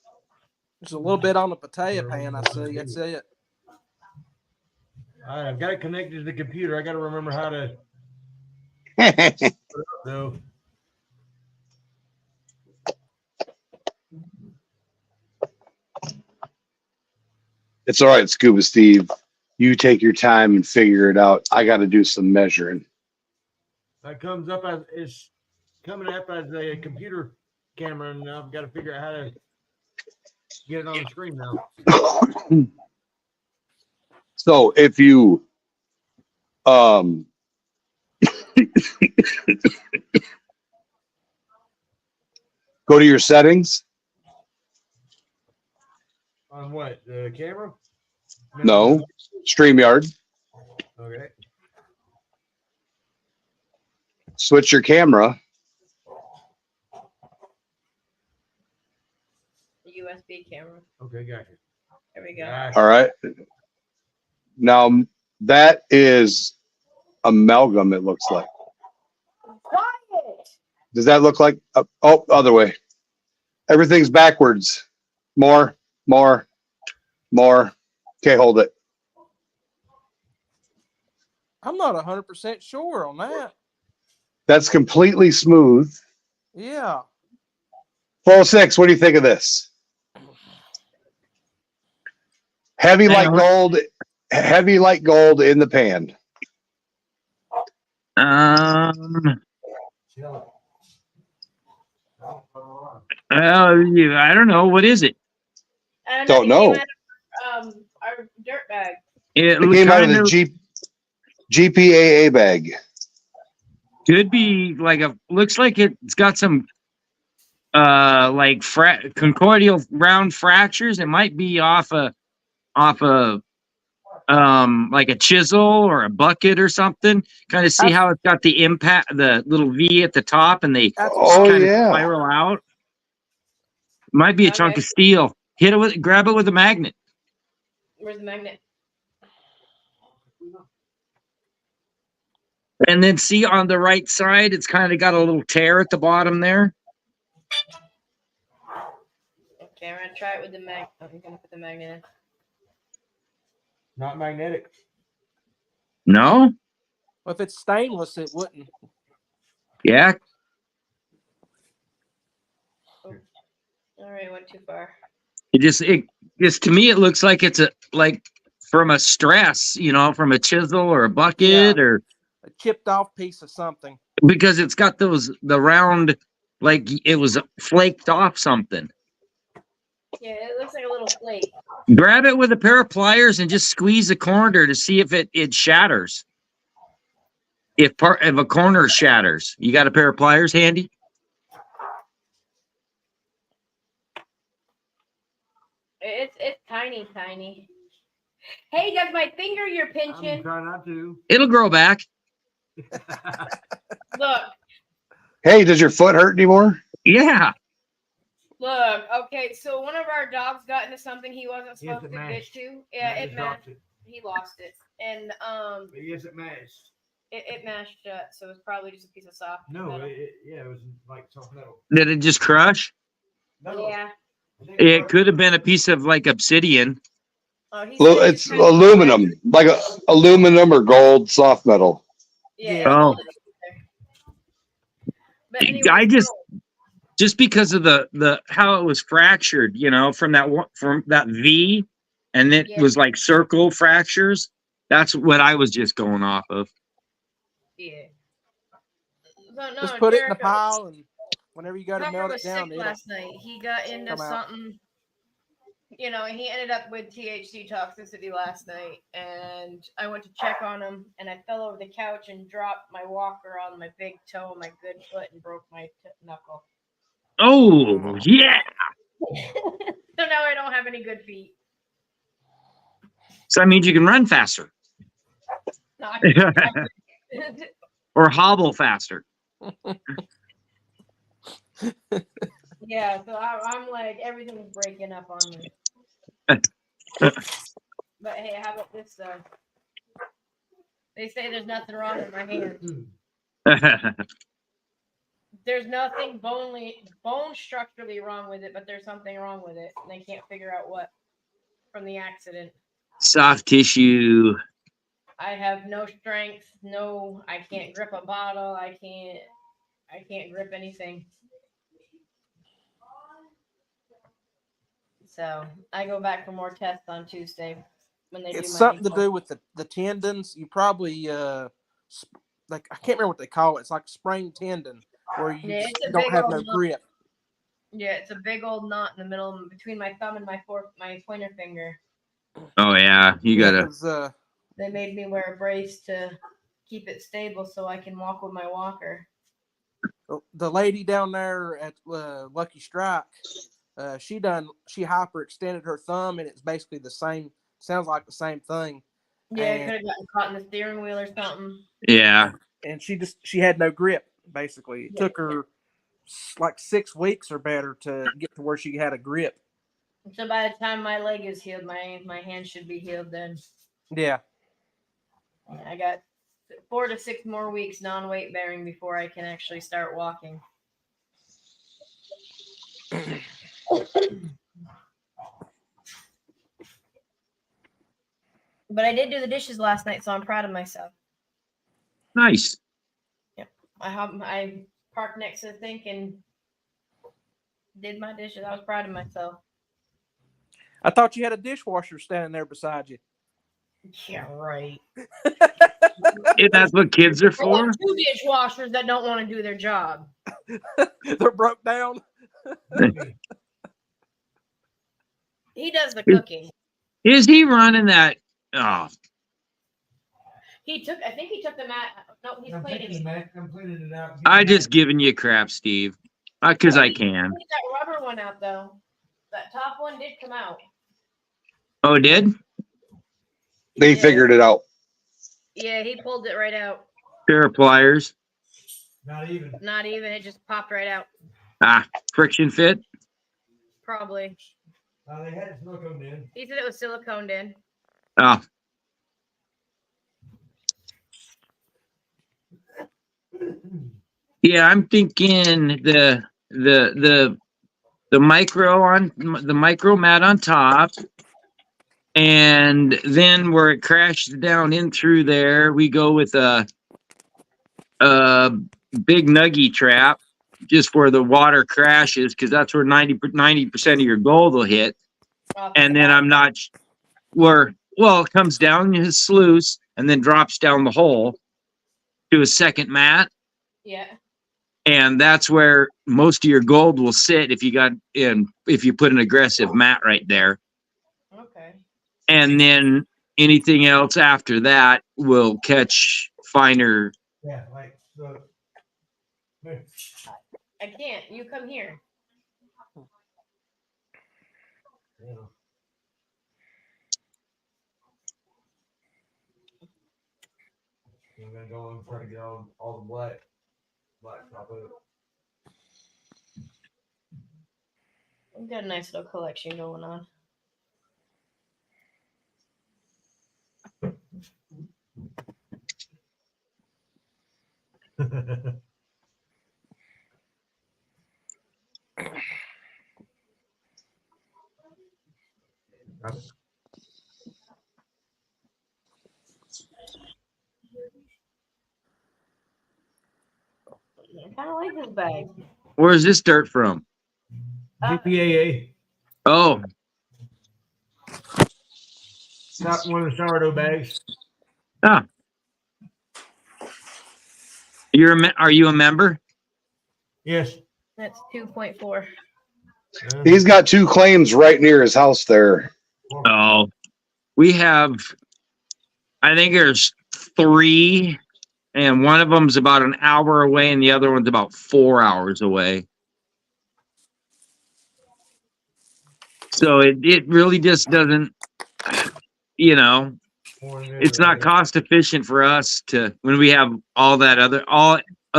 There's a little bit on the potato pan, I see. That's it. All right, I've got it connected to the computer. I got to remember how to. So. It's all right, Scuba Steve. You take your time and figure it out. I got to do some measuring. That comes up as it's coming up as a computer camera, and I've got to figure out how to get it on the screen now. So if you go to your settings. On what? The camera? No, StreamYard. Okay. Switch your camera. The USB camera. Okay, gotcha. There we go. Gotcha. All right. Now that is amalgam, it looks like. Quiet! Does that look like? Oh, other way. Everything's backwards. More. Okay, hold it. I'm not 100% sure on that. That's completely smooth. Yeah. 406, what do you think of this? Heavy like gold in the pan. I don't know. What is it? Don't know. It came out of, our dirt bag. It came out of the GPAA bag. Could be like looks like it's got some like concordial round fractures. It might be off a like a chisel or a bucket or something. Kind of see how it's got the impact, the little V at the top, and they kind of spiral out. Might be a chunk of steel. Grab it with a magnet. Where's the magnet? And then see on the right side, it's kind of got a little tear at the bottom there. Okay, I'm gonna try it with the magnet. I'm gonna put the magnet in. Not magnetic. No? Well, if it's stainless, it wouldn't. Yeah. Oh. All right, went too far. It just to me, it looks like it's like from a stress, from a chisel or a bucket or a chipped off piece of something. Because it's got the round, like it was flaked off something. Yeah, it looks like a little flake. Grab it with a pair of pliers and just squeeze the corner to see if it shatters. if a corner shatters, you got a pair of pliers handy? It's tiny. Hey, does my finger you're I'm pinching? trying not to. It'll grow back. Look. Hey, does your foot hurt anymore? Yeah. Look, okay, so one of our dogs got into something he wasn't Yes, supposed it to mashed. get to. Yeah, I it just dropped mashed. it. He lost it. And But yes, it mashed. it mashed shut, so it's probably just a piece of soft No, metal. it was like soft metal. Did it just crush? No. Yeah. It could have been a piece of like obsidian. Oh, he said it It's just kinda aluminum, like aluminum or gold soft metal. Yeah. Oh. But anyway, I just because of the how it was fractured, you know, from that V, and it Yeah. was like circle fractures. That's what I was just going off of. Yeah. So, no, Just put it in a Jericho- pile, and whenever you go to Tucker melt was it down, sick it'll last night. He got into come out. something. You know, he ended up with THC toxicity last night, and I went to check on him, and I fell over the couch and dropped my walker on my big toe, my good foot, and broke my knuckle. Oh yeah. So now I don't have any good feet. So that means you can run faster No, I can't. or hobble faster. Yeah, so I'm like, everything's breaking up on me. But hey, how about this though? They say there's nothing wrong with my hand. There's nothing bone structurally wrong with it, but there's something wrong with it, and they can't figure out what from the accident. Soft tissue. I have no strength. No, I can't grip a bottle. I can't grip anything. So I go back for more tests on Tuesday when they It's do my something to ankle. do with the tendons. You probably like I can't remember what they call it. It's like a sprained tendon where you Yeah, just it's a don't big have old no knot. grip. Yeah, it's a big old knot in the middle between my thumb and my pointer finger. Oh yeah, you gotta. 'Cause, They made me wear a brace to keep it stable so I can walk with my walker. the lady down there at Lucky Strike, she hyperextended her thumb, and it's basically the same. Sounds like the same thing. Yeah, it And- could have gotten caught in the steering wheel or something. Yeah. And she had no grip. Basically, it Yeah. took her like 6 weeks or better to get to where she had a grip. So by the time my leg is healed, my hand should be healed then. Yeah. I got 4 to 6 more weeks non-weight bearing before I can actually start walking. But I did do the dishes last night, so I'm proud of myself. Nice. I parked next to the sink and did my dishes. I was proud of myself. I thought you had a dishwasher standing there beside you. Yeah, right. That's what kids are I for. got 2 dishwashers that don't want to do their job. They're broke down. He does the cooking. Is he running that? Oh, I think he took the mat. No, he's I'm cleaning taking the it. mat. I'm cleaning it out. I just giving you crap, Steve, because I can. Take that rubber one out though. That top one did come out. Oh, it did? They figured it out. Yeah, he pulled it right out. Pair of pliers. Not even. Not even. It just popped right out. Friction fit. Probably. They had it silicone in. He said it was siliconed in. Oh, yeah. I'm thinking the micro mat on top, and then where it crashes down in through there, we go with a big nuggy trap, just where the water crashes, because that's where 90% of your gold will hit. And then I'm not where, well, it comes down his sluice and then drops down the hole to a second mat. Yeah. And that's where most of your gold will sit if you put an aggressive mat right there. Okay. And then anything else after that will catch finer Yeah, like the. I can't. You come here. Yeah. I'm gonna go and try to get all the black top of it. We've got a nice little collection going on. I kind of like this bag. Where's this dirt from? GPAA. Oh, Not one of the sourdough bags. ah. Are you a member? Yes. That's 2.4. He's got 2 claims right near his house there. Oh, we have, I think there's 3, and one of them's about an hour away, and the other one's about 4 hours away. So it really just doesn't, it's not cost efficient for us when we have a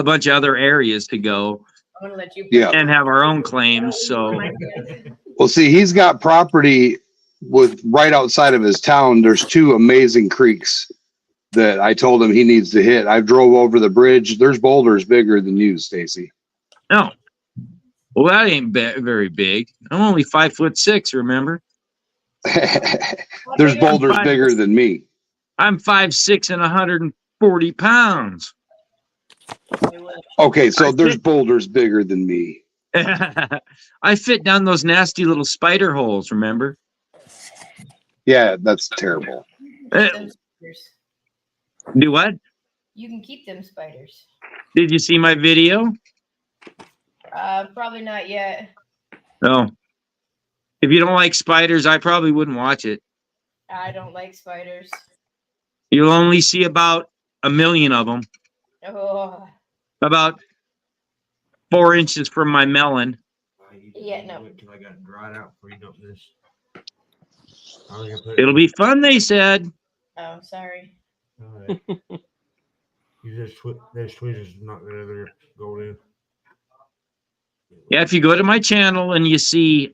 bunch of other areas to go. I'm gonna let you. Yeah. And have our own claims. So, well, see, he's got property right outside of his town. There's 2 amazing creeks that I told him he needs to hit. I drove over the bridge. There's boulders bigger than you, Stacy. no. Well, that ain't very big. I'm only 5'6", remember? There's boulders bigger than me. I'm 5'6" and 140 pounds. Okay, so there's boulders bigger than me. I fit down those nasty little spider holes, remember? Yeah, that's terrible. Do what? You can keep them spiders. Did you see my video? Probably not yet. No. If you don't like spiders, I probably wouldn't watch it. I don't like spiders. You'll only see about 1 million of them. Oh. About 4 inches from my melon. Yeah, no. Until I got it dried out before you dump this. It'll be fun, they said. Oh, sorry. All right. There's tweezers not gonna go in. Yeah, if you go to my channel and you see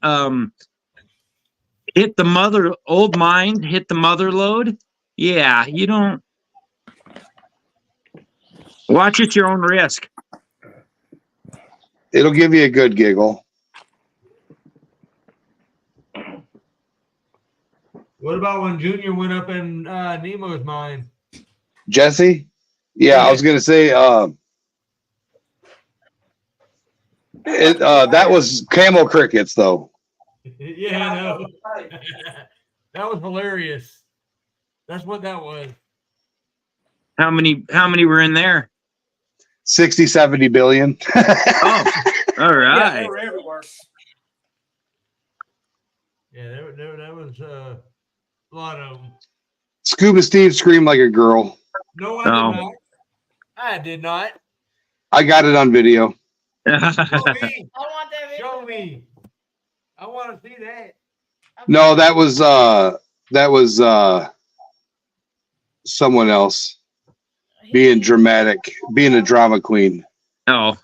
hit the old mind, hit the mother load. Yeah, you don't watch at your own risk. It'll give you a good giggle. What about when Junior went up in Nemo's mine? Jesse? Yeah, I was gonna say that was camel crickets though. Yeah, I know. That was hilarious. That's what that was. How many were in there? 60, 70 billion. Oh, all right. Yeah, they were everywhere. Yeah, there was a lot of them. Scuba Steve screamed like a girl. No, I Oh. did not. I did not. I got it on video. Show me. I want that video. Show me. I want to see that. No, that was someone else being dramatic, being a drama queen. Oh.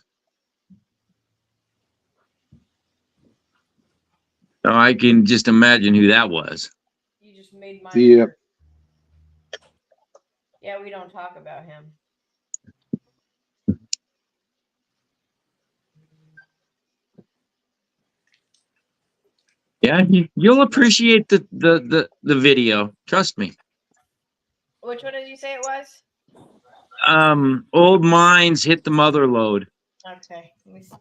Oh, I can just imagine who that was. You just made mine. Yep. hurt. Yeah, we don't talk about him. Yeah, you'll appreciate the video. Trust me. Which one did you say it was? Old mines hit the mother load. Okay, let me see.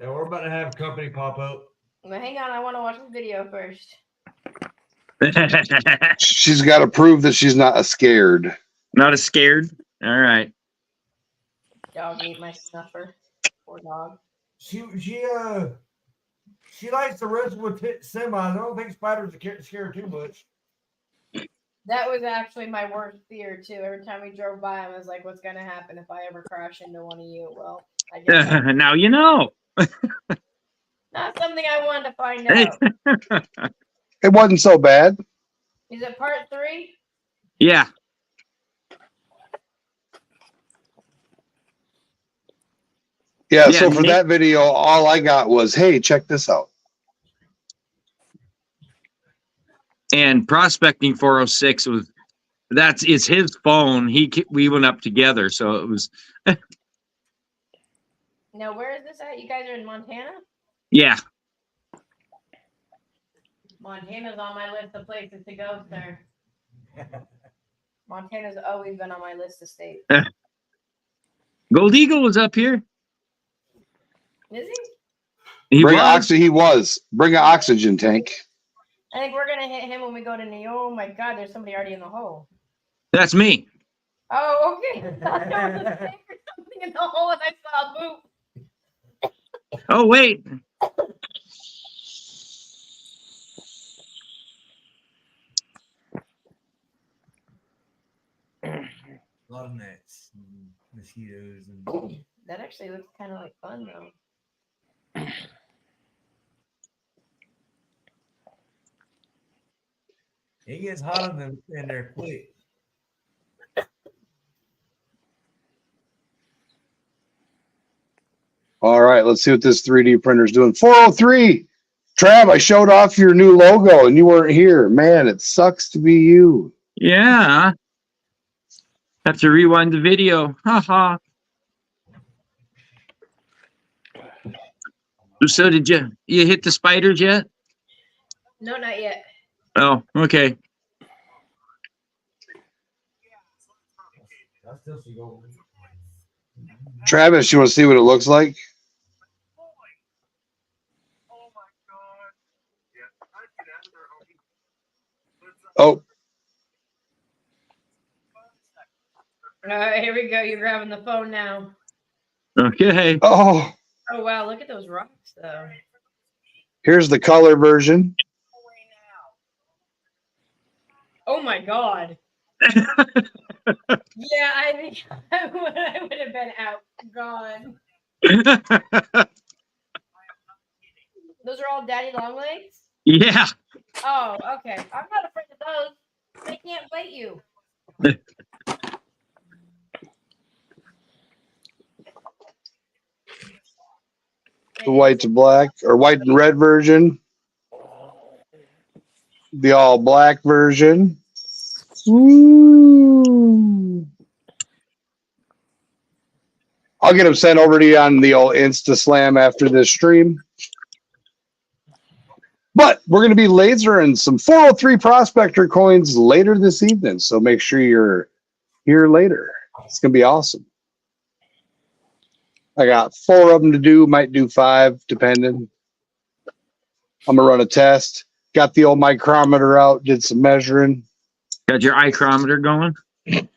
Yeah, we're about to have company pop up. But hang on, I want to watch the video first. She's got to prove that she's not scared. Not as scared. All right. Dog ate my snuffer. Poor dog. She likes to wrestle with semis. I don't think spiders scare her too much. That was actually my worst fear too. Every time we drove by, I was like, "What's gonna happen if I ever crash into one of you?" Well, I guess Now you know. not something I wanted to find out. It wasn't so bad. Is it part 3? Yeah. Yeah, Yeah, so for Nick- that video, all I got was, hey, check this out. And prospecting 406 was it's his phone. We went up together, so it was Now, where is this at? You guys are in Montana? yeah. Montana's on my list of places to go, sir. Montana's always been on my list of states. Gold Eagle was up here. Is he? He Bring was. Bring an oxygen tank. I think we're gonna hit him when we go to New York. Oh my God, there's somebody already in the hole. That's me. Oh, okay. I thought there was a snake or something in the hole and I saw a boot. Oh wait. A lot of gnats, and mosquitoes, and That actually looks kind of like fun though. it gets hot in there quick. All right, let's see what this 3D printer is doing. 403. Trav, I showed off your new logo and you weren't here. Man, it sucks to be you. Yeah. Have to rewind the video. Haha. So did you hit the spiders yet? No, not yet. Oh, okay. I still see gold. Travis, you want to see what it looks like? Oh, All right, here we go. You're grabbing the phone now. Okay. oh, Oh wow, look at those rocks though. here's the color version. Oh my God. Yeah, I think I would have been out, gone. Those are all daddy long legs? Yeah. Oh, okay. I'm not afraid of those. They can't bite you. The white to black or white and red version. The all black version. Ooh. I'll get them sent over to you on the old Insta Slam after this stream. But we're going to be lasering some 403 Prospector coins later this evening. So make sure you're here later. It's going to be awesome. I got 4 of them to do. Might do 5, depending. I'm going to run a test. Got the old micrometer out. Did some measuring. Got your micrometer going?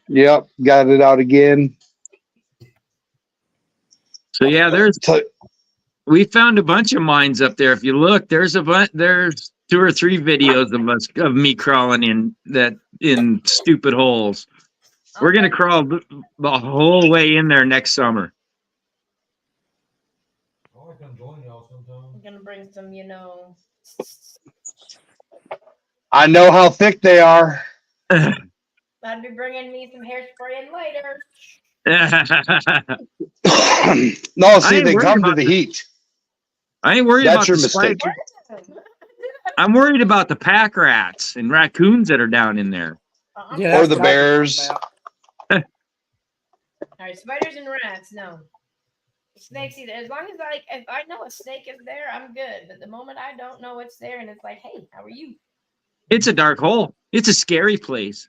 Yep. Got it out again. So yeah, we found a bunch of mines up there. If you look, there's 2 or 3 videos of me crawling in stupid holes. We're gonna crawl the whole way in there next summer. I'll come join y'all sometime. I'm gonna bring some, I know how thick they are. I'd be bringing me some hairspray and lighter. No, see, they come to the heat. I ain't worried That's about your the mistake. spiders. I'm worried about the pack rats and raccoons that are down in there. Yeah, Or the that's what I was bears. talking about. All right, spiders and rats, no. Snakes either. As long as if I know a snake is there, I'm good. But the moment I don't know it's there and it's like, hey, how are you? It's a dark hole. It's a scary place.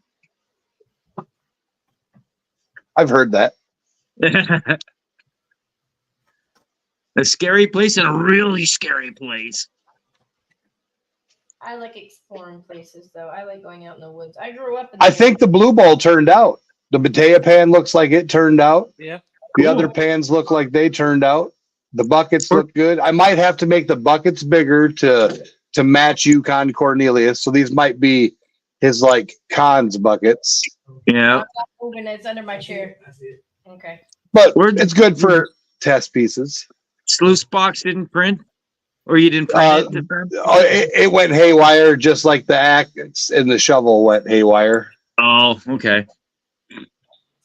I've heard that. A scary place and a really scary place. I like exploring places, though. I like going out in the woods. I grew up in I think the blue bowl turned out. The Matea pan looks like it turned out. Yeah. The other pans look like they turned out. The buckets look good. I might have to make the buckets bigger to match Yukon Cornelius. So these might be his like Cons buckets. Yeah. I'm not moving. It's under my chair. Okay. But it's good for test pieces. Sluice box didn't print, or you didn't print it? It went haywire, just like the axe and the shovel went haywire. Oh, okay.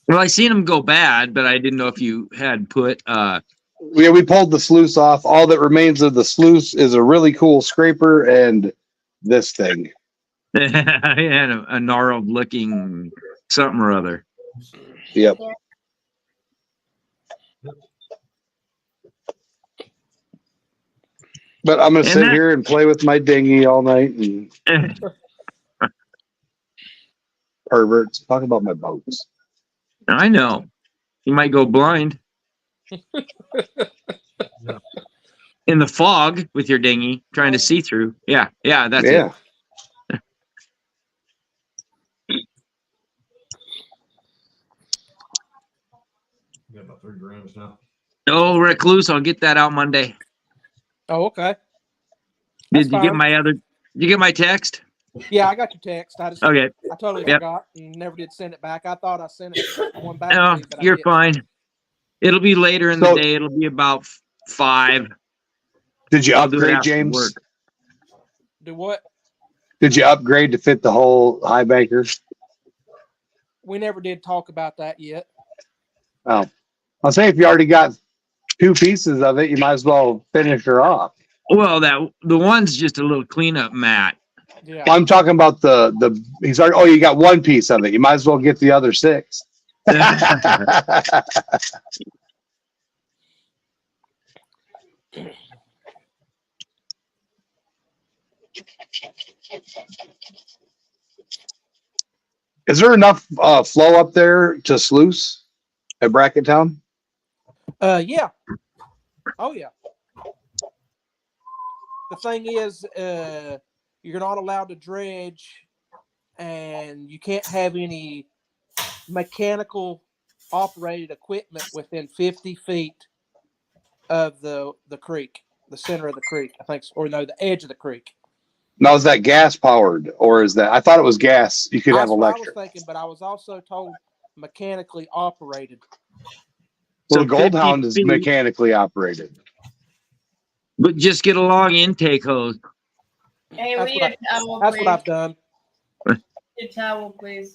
Well, I seen them go bad, but I didn't know if you had put. Yeah, we pulled the sluice off. All that remains of the sluice is a really cool scraper and this thing. And a gnarled looking something or other. Yep. But I'm gonna sit here and play with my dinghy all night and perverts. Talk about my boats. I know. You might go blind. In the fog with your dinghy, trying to see through. Yeah, that's it. Got about 3 grams now. Oh, Recluse, I'll get that out Monday. Oh, okay. Did you get my other? Did you get my text? Yeah, I got your text. I totally Yep. forgot and never did send it back. I thought I sent it one back. No, you're fine. It'll be later in the day. It'll be about 5. Did you upgrade, James? Do what? Did you upgrade to fit the whole high banker? We never did talk about that yet. Oh, I'll say if you already got 2 pieces of it, you might as well finish her off. Well, the one's just a little cleanup mat. Yeah. I'm talking about he's already. Oh, you got 1 piece of it. You might as well get the other 6. Is there enough flow up there to sluice at Bracket Town? Yeah. Oh, yeah. The thing is, you're not allowed to dredge, and you can't have any mechanical operated equipment within 50 feet of the creek, the center of the creek, I think, or no, the edge of the creek. Now, is that gas powered, or is that? I thought it was gas. You could have electric. That's what I was thinking, but I was also told mechanically operated. Well, the Gold Hound is mechanically operated. But just get a long intake hose. Hey, we need a towel, that's please. what I've done. A towel, please.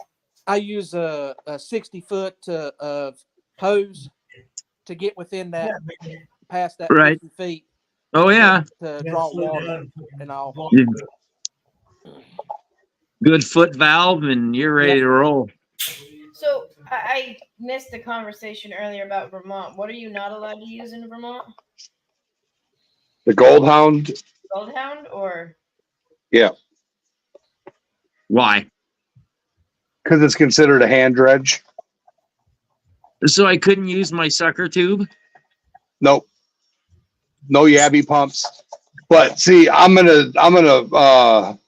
I use a 60-foot of hose to get within that, past that 50 feet. Oh, yeah. To draw water and all. Good foot valve, and you're ready to roll. So I missed the conversation earlier about Vermont. What are you not allowed to use in Vermont? The Gold Hound. Gold Hound, or? Yeah. Why? Because it's considered a hand dredge. So I couldn't use my sucker tube? Nope. No yabby pumps. But see, I'm gonna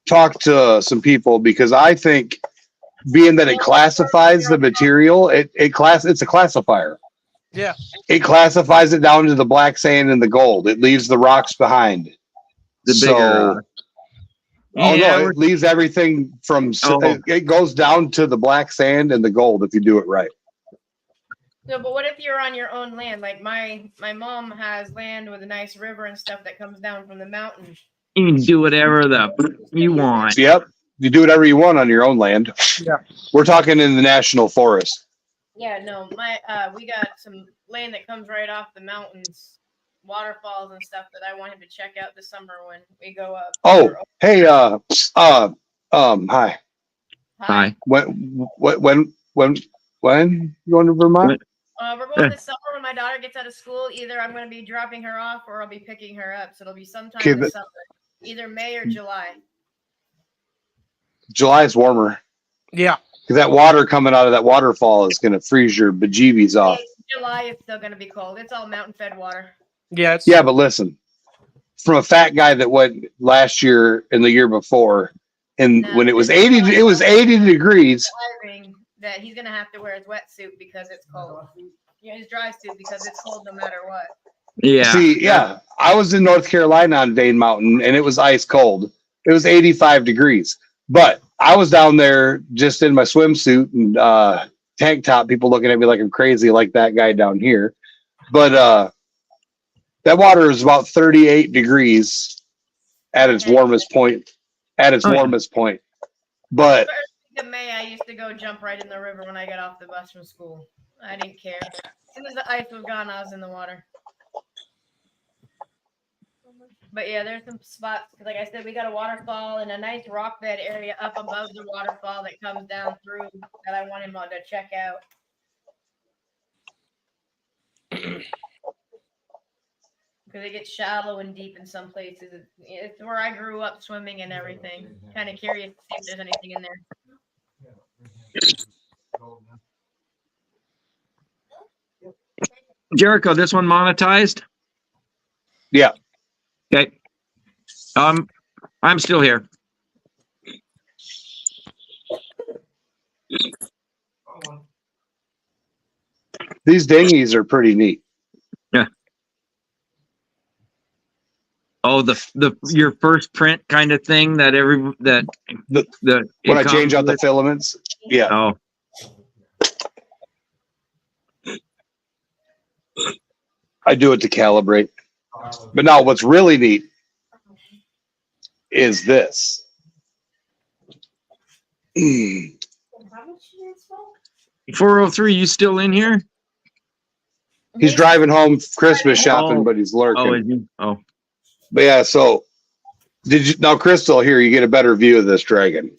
talk to some people, because I think, being that it classifies the material, it's a classifier. Yeah. It classifies it down to the black sand and the gold. It leaves the rocks behind. The bigger rock. Oh no, it leaves everything from. It goes down to the black sand and the gold if you do it right. No, but what if you're on your own land? Like my mom has land with a nice river and stuff that comes down from the mountains. You can do whatever you want. Yep, you do whatever you want on your own land. Yeah, we're talking in the national forest. Yeah, no, we got some land that comes right off the mountains, waterfalls and stuff that I want him to check out this summer when we go up. Oh, hey, hi. Hi. When you going to Vermont? We're going this summer when my daughter gets out of school. Either I'm going to be dropping her off or I'll be picking her up. So it'll be sometime this summer, either May or July. July is warmer. Yeah. Because that water coming out of that waterfall is going to freeze your bejeebies off. July, it's still going to be cold. It's all mountain fed water. Yeah. Yeah, but listen, from a fat guy that went last year and the year before, and when it was 80 degrees. that he's gonna have to wear his wetsuit because it's cold. Yeah, his dry suit because it's cold no matter what. Yeah. See, yeah, I was in North Carolina on Vane Mountain, and it was ice cold. It was 85 degrees, but I was down there just in my swimsuit and tank top. People looking at me like I'm crazy, like that guy down here. But that water is about 38 degrees at its warmest point. At its warmest point, but First week of May, I used to go jump right in the river when I got off the bus from school. I didn't care. As soon as the ice was gone, I was in the water. But yeah, there's some spots. Like I said, we got a waterfall and a nice rock bed area up above the waterfall that comes down through that I want him to check out. Because it gets shallow and deep in some places. It's where I grew up swimming and everything. Kind of curious to see if there's anything in there. Jericho, this one monetized? yeah. Okay. I'm still here. These dinghies are pretty neat. Yeah. Oh, the your first print kind of thing that When I change out the filaments. Yeah. Oh. I do it to calibrate. But now what's really neat is this. 403, you still in here? He's driving home Christmas shopping, but he's lurking. Oh, is he? Oh. But yeah, so did you now, Crystal, here you get a better view of this dragon.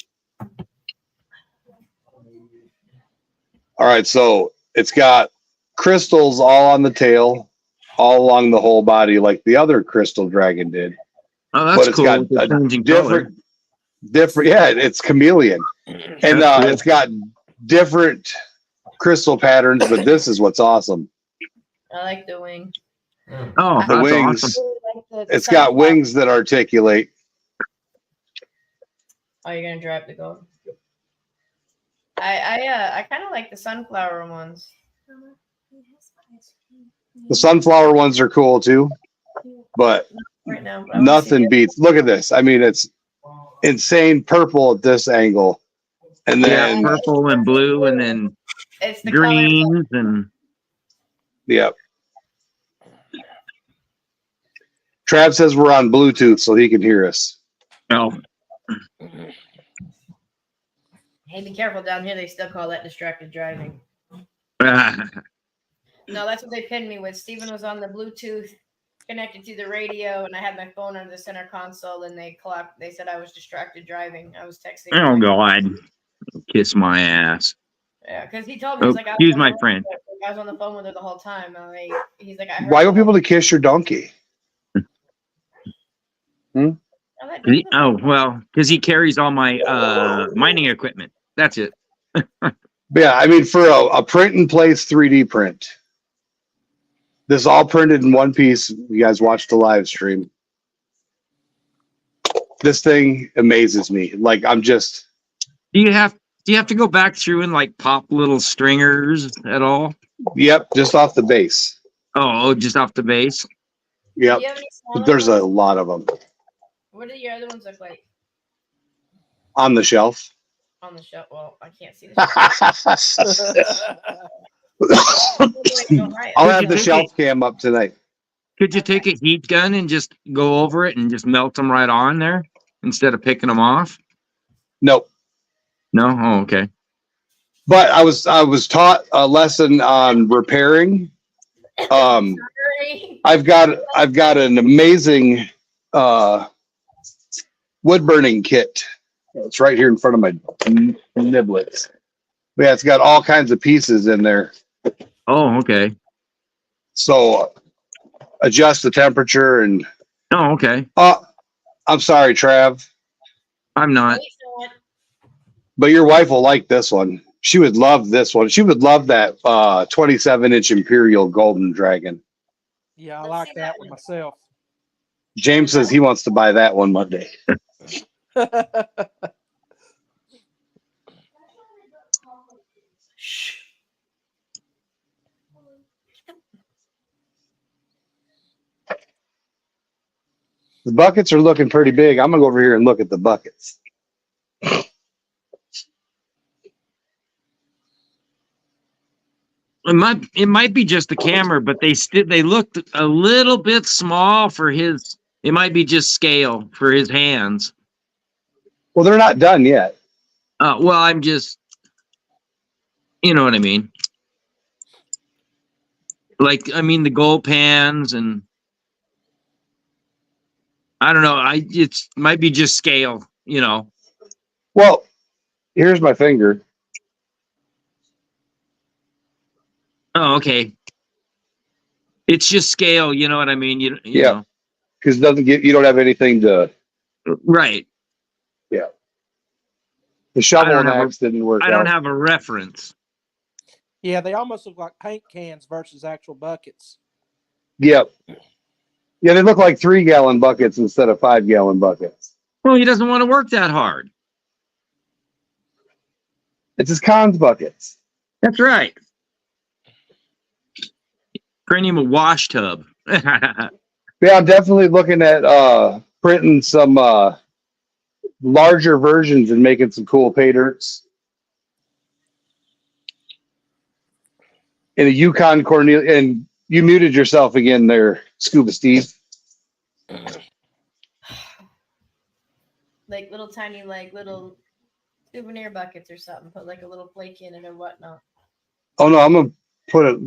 All right, so it's got crystals all on the tail, all along the whole body, like the other crystal dragon did. Oh, that's but it's cool. got With the a changing different, yeah, it's chameleon, and That's cool. it's got different crystal patterns. But this is what's awesome. I like the wing. Oh, The that's wings. awesome. Like the It's got wings that articulate. Oh, you're gonna drive the gold. I kind of like the sunflower ones. The sunflower ones are cool too, but Right now, but I wanna see nothing the- beats. Look at this. I mean, it's insane purple at this angle, and then Yeah, purple and blue, and then It's the color. greens, and yeah. Trav says we're on Bluetooth, so he can hear us. oh, Hey, be careful down here. They still call that distracted driving. No, that's what they pinned me with. Steven was on the Bluetooth connected to the radio, and I had my phone under the center console, and they said I was distracted driving. I was texting. oh God, kiss my ass. Yeah, because he told me, he's like, I was Excuse on my the- friend. I was on the phone with her the whole time. And he's like, I heard. Why don't people to kiss your donkey? Oh, that dude's a- Oh well, because he carries all my mining equipment. That's it. Yeah, I mean, for a print and place 3D print, this is all printed in one piece. You guys watched the live stream. This thing amazes me. Like, I'm just. Do you have to go back through and like pop little stringers at all? Yep, just off the base. Oh, just off the base. Yep, Do you have any but smaller there's a ones? lot of them What do your other ones look like on the shelf. on the shelf? Well, I can't see the shelf. I'll have the shelf cam up tonight. Could you take a heat gun and just go over it and just melt them right on there instead of picking them off? Nope. No. Oh, okay. But I was taught a lesson on repairing. I've got an amazing wood burning kit. It's right here in front of my niblets. But yeah, it's got all kinds of pieces in there. Oh, okay. So adjust the temperature and. Oh, okay. I'm sorry, Trav, I'm not. but your wife will like this one. She would love this one. She would love that 27-inch Imperial Golden Dragon. Yeah, I like that one myself. James says he wants to buy that one Monday. The buckets are looking pretty big. I'm gonna go over here and look at the buckets. It might be just the camera, but they looked a little bit small for his. It might be just scale for his hands. Well, they're not done yet. Well, I'm just, you know what I mean. Like, I mean, the gold pans and I don't know. It might be just scale, you know. Well, here's my finger. Oh, okay. It's just scale, you know what I mean? You Yeah, know. because you don't have anything to. Right. Yeah. The shovel and axe didn't work out. I don't have a reference. Yeah, they almost look like paint cans versus actual buckets. Yep. Yeah, they look like 3-gallon buckets instead of 5-gallon buckets. Well, he doesn't want to work that hard. It's his cons buckets. That's right. Bring him a wash tub. Yeah, I'm definitely looking at printing some larger versions and making some cool pay dirts. In a Yukon Cornelius, and you muted yourself again there, Scuba Steve. Like little tiny, like little souvenir buckets or something. Put like a little flake in it or whatnot. Oh no, I'm gonna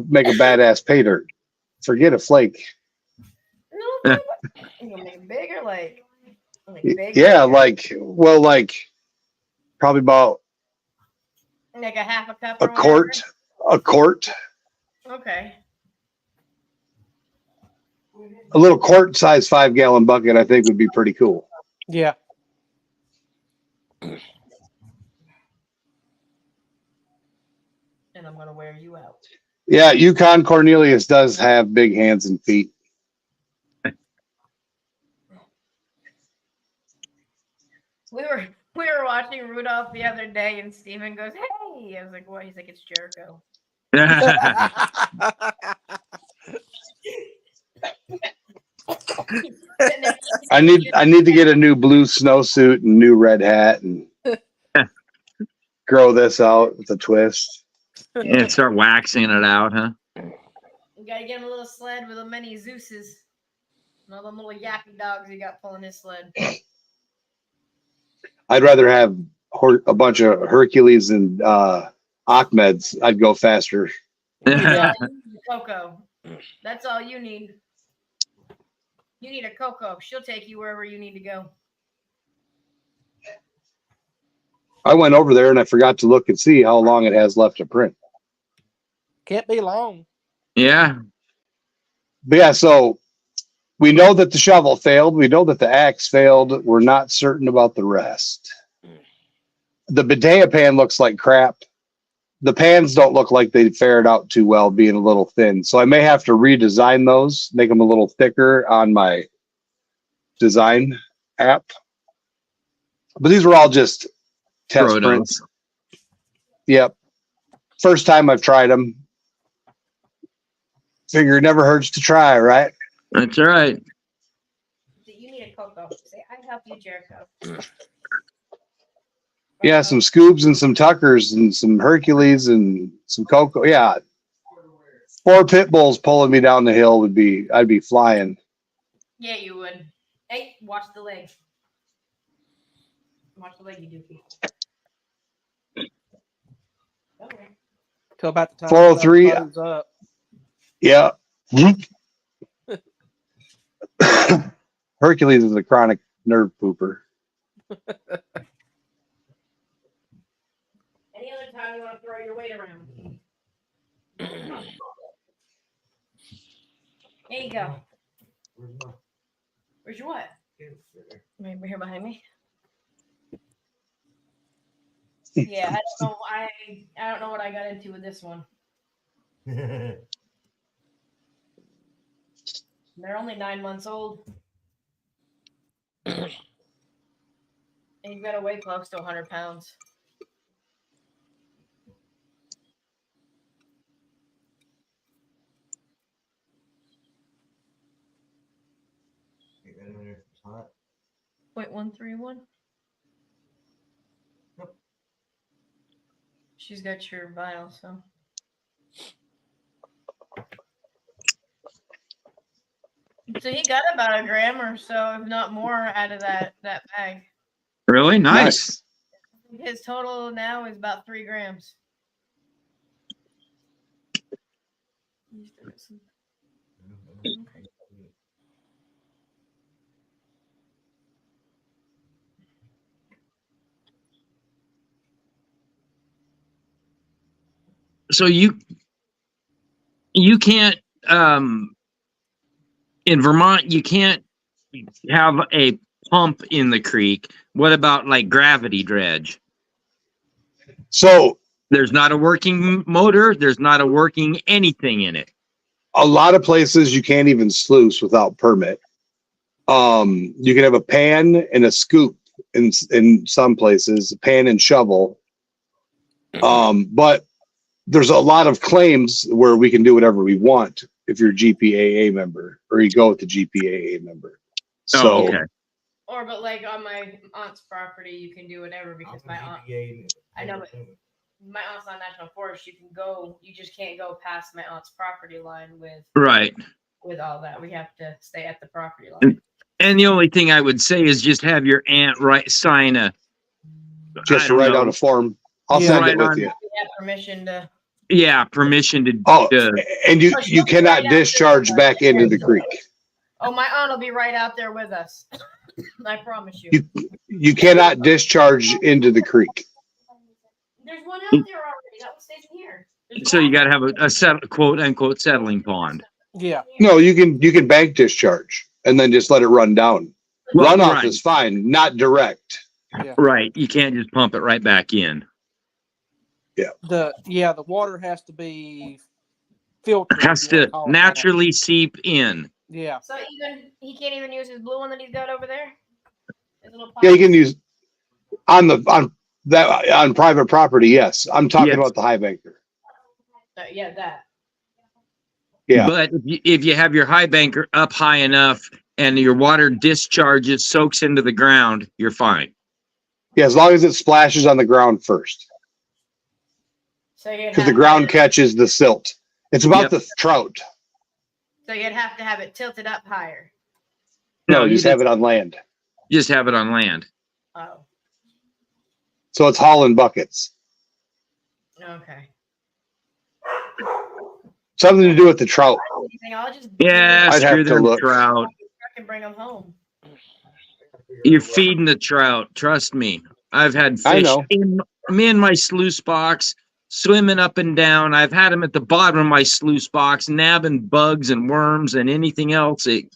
make a badass pay dirt. Forget a flake. No, you gonna make it bigger, like bigger. Yeah, like probably about like a half a cup. A quart. Okay. A little quart size 5-gallon bucket, I think, would be pretty cool. Yeah. And I'm gonna wear you out. Yeah, Yukon Cornelius does have big hands and feet. We were watching Rudolph the other day, and Steven goes, "Hey!" I was like, "What?" He's like, "It's Jericho." I need to get a new blue snowsuit and new red hat and grow this out with a twist. And start waxing it out, huh? You gotta get him a little sled with a many Zeuses and all them little yappy dogs you got pulling his sled. I'd rather have a bunch of Hercules and Ahmeds. I'd go faster. Yeah, Coco. That's all you need. You need a Coco. She'll take you wherever you need to go. I went over there and I forgot to look and see how long it has left to print. Can't be long. Yeah. But yeah, so we know that the shovel failed. We know that the axe failed. We're not certain about the rest. The bidet pan looks like crap. The pans don't look like they fared out too well, being a little thin. So I may have to redesign those, make them a little thicker on my design app. But these were all just test Protos. prints. Yep. First time I've tried them. Figure it never hurts to try, right? That's right. You need a Coco. Say, I help you, Jericho. Yeah, some Scoobs and some Tuckers and some Hercules and some Coco. Yeah. 4 pit bulls pulling me down the hill I'd be flying. Yeah, you would. Hey, watch the leg. Watch the leg, you doofy. Okay. Till about the time 403. Up. Yeah. Hercules is a chronic nerve pooper. Any other time you want to throw your weight around? There you go. Where's your what? Right here behind me. Yeah, I don't know. I don't know what I got into with this one. They're only 9 months old. And you've got to weigh close to 100 pounds. 0.131. She's got your vial, so. So he got about a gram or so, if not more, out of that bag. Really nice. His total now is about 3 grams. Okay. So you can't in Vermont you can't have a pump in the creek. What about like gravity dredge? So There's not a working motor. There's not a working anything in it. a lot of places you can't even sluice without permit. You can have a pan and a scoop in some places, a pan and shovel. But there's a lot of claims where we can do whatever we want if you're a GPAA member or you go with the GPAA member. So, okay. Or, but like on my aunt's property, you can do whatever because my aunt, I know, but my aunt's on national forest. You can go, you just can't go past my aunt's property line with all that. We have to stay at the property line. And the only thing I would say is just have your aunt sign a. Just write out a form. I'll send it with you. We have permission to. Yeah, permission to. And you cannot discharge back into the creek. Oh, my aunt will be right out there with us. I promise you. You cannot discharge into the creek. There's one out there already. That one stays in here. So you got to have a quote unquote settling pond. Yeah. No, you can bank discharge and then just let it run down. Well, Runoff is fine, not direct. Yeah. Right. You can't just pump it right back in. Yeah. The water has to be filtered. Has to naturally seep in. Yeah. So he can't even use his blue one that he's got over there. Yeah, you can use on private property. Yes, I'm talking about the high banker. Yeah, that. Yeah. But if you have your high banker up high enough and your water discharges, soaks into the ground, you're fine. Yeah, as long as it splashes on the ground first. So because the ground catches the silt. It's about the trout. So you'd have to have it tilted up higher. No, you just have it on land. Just have it on land. Oh. So it's hauling buckets. Okay. Something to do with the trout. Yeah, I'd have to look. Trout. I can bring them home. You're feeding the trout. Trust me. I've had fish in my sluice box, swimming up and down. I've had them at the bottom of my sluice box, nabbing bugs and worms and anything else it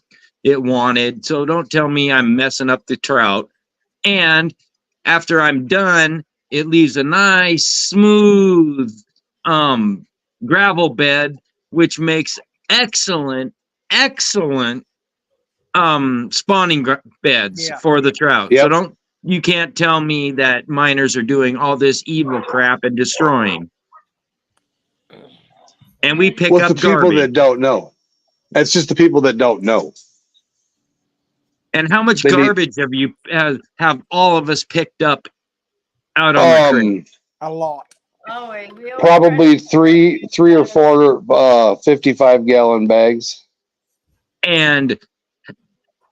wanted. So don't tell me I'm messing up the trout. And after I'm done, it leaves a nice, smooth gravel bed, which makes excellent spawning beds for the trout. Yep. So you can't tell me that miners are doing all this evil crap and destroying. And we pick up the people garbage. that don't know. It's just the people that don't know. And how much garbage have all of us picked up out on the creek? A lot. Probably three or four 55-gallon bags. And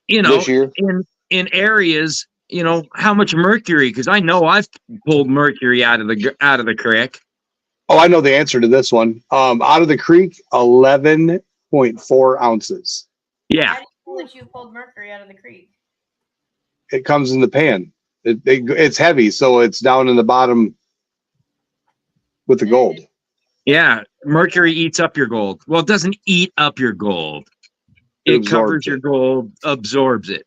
this year? in areas, how much mercury? Because I know I've pulled mercury out of the creek. Oh, I know the answer to this one. Out of the creek, 11.4 ounces. Yeah. How do you know that you pulled mercury out of the creek? It comes in the pan. It's heavy, so it's down in the bottom with the gold. Yeah, mercury eats up your gold. Well, it doesn't eat up your gold. It covers your gold, absorbs it.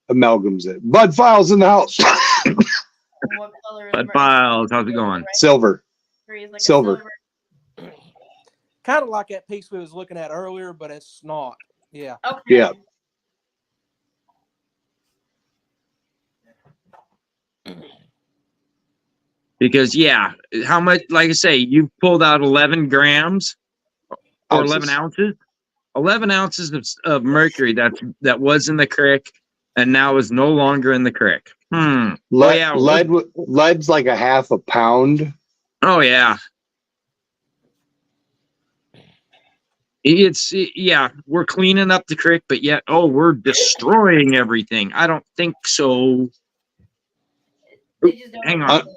Amalgams it. Bud Files in the house. What color is Bud Files, how's it going? Silver. Like silver. Kind of like that piece we was looking at earlier, but it's not. Yeah. Okay. Yeah. Because how much? Like I say, you pulled out 11 grams or 11 ounces. 11 ounces of mercury that was in the creek, and now is no longer in the creek. Oh Lead, yeah. lead's like a half a pound. Oh yeah. Yeah, we're cleaning up the creek, but yet, we're destroying everything. I don't think so. They just don't Hang know on. how to-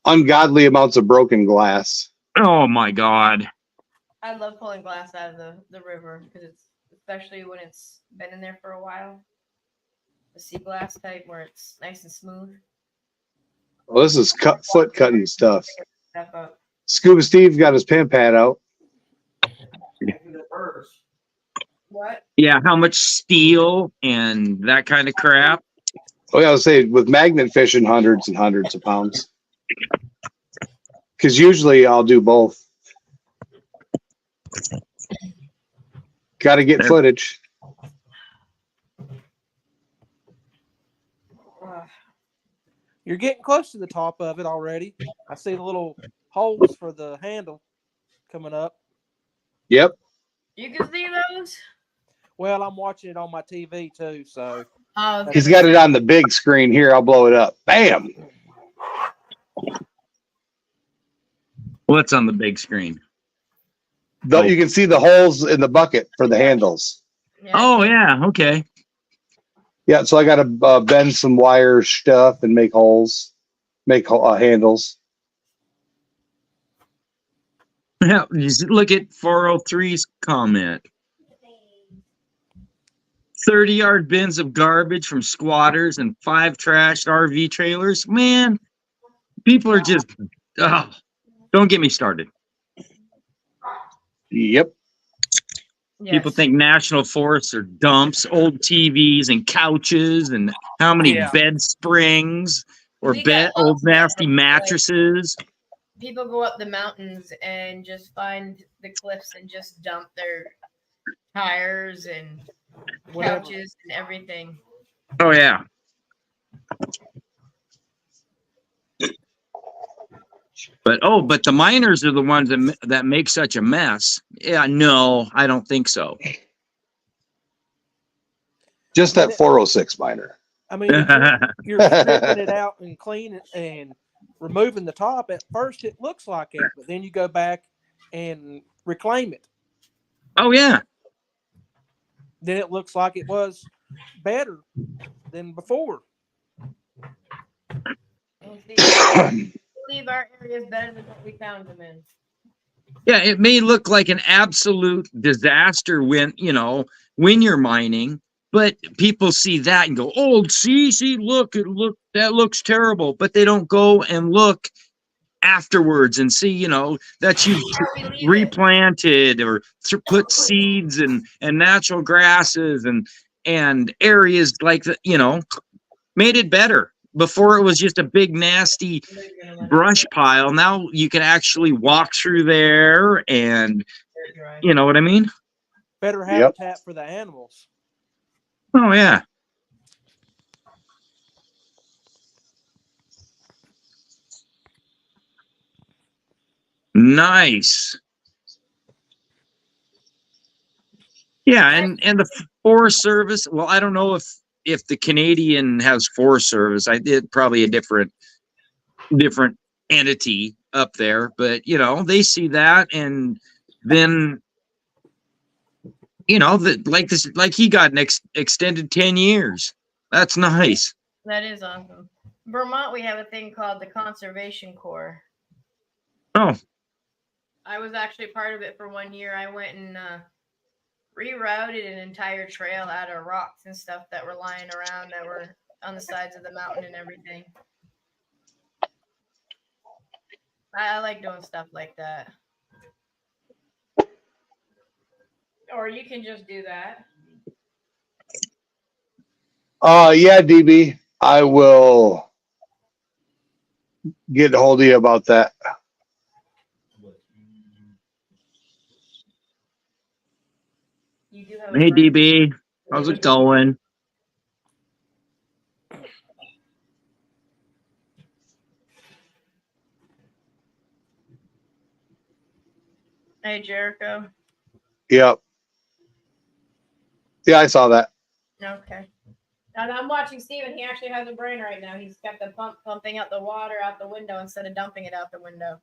Ungodly amounts of broken glass. Oh my God. I love pulling glass out of the river because it's especially when it's been in there for a while. The sea glass type where it's nice and smooth. Well, this is foot cutting stuff. Stuff up. Scuba Steve got his pen pad out. What? Yeah, how much steel and that kind of crap. Oh, yeah, I was saying with magnet fishing, hundreds and hundreds of pounds. Because usually I'll do both. Got to get footage. You're getting close to the top of it already. I see the little holes for the handle coming up. Yep. You can see those? Well, I'm watching it on my TV too, so. Oh, He's got it on the big screen here. I'll blow it up. Bam. What's on the big screen? You can see the holes in the bucket for the handles. Yeah. Oh yeah, okay. Yeah, so I got to bend some wire stuff and make holes, make handles. Yeah, just look at 403's comment. 30-yard bins of garbage from squatters and 5 trashed RV trailers. Man, people are just, don't get me started. Yep. Yes. People think national forests are dumps, old TVs and couches, and how many bed springs or We got old lots of nasty that, mattresses. People go up the mountains and just find the cliffs and just dump their tires and couches and everything. Oh yeah. But the miners are the ones that make such a mess. Yeah, no, I don't think so. Just that 406 miner. I mean, if you're stripping it out and cleaning and removing the top, at first it looks like it, but then you go back and reclaim it. Oh yeah. Then it looks like it was better than before. Leave our areas better than what we found them in. Yeah, it may look like an absolute disaster when you're mining, but people see that and go, "Oh, see, look, that looks terrible." But they don't go and look afterwards and see, that you've replanted or put seeds and natural grasses and areas like that, made it better. Before it was just a big nasty brush pile. Now you can actually walk through there and you know what I mean? Better habitat for the animals. Oh yeah. Nice. Yeah, and the Forest Service, well, I don't know if the Canadian has Forest Service. I did probably a different entity up there, but they see that and then like he got an extended 10 years. That's nice. That is awesome. Vermont, we have a thing called the Conservation Corps. Oh. I was actually part of it for 1 year. I went and rerouted an entire trail out of rocks and stuff that were lying around that were on the sides of the mountain and everything. I like doing stuff like that. Or you can just do that. Yeah, DB. I will get a hold of you about that. You do have Hey DB, how's it going? Hey Jericho. Yep. Yeah, I saw that. Okay. And I'm watching Steven. He actually has a brain right now. He's got the pump pumping out the water out the window instead of dumping it out the window.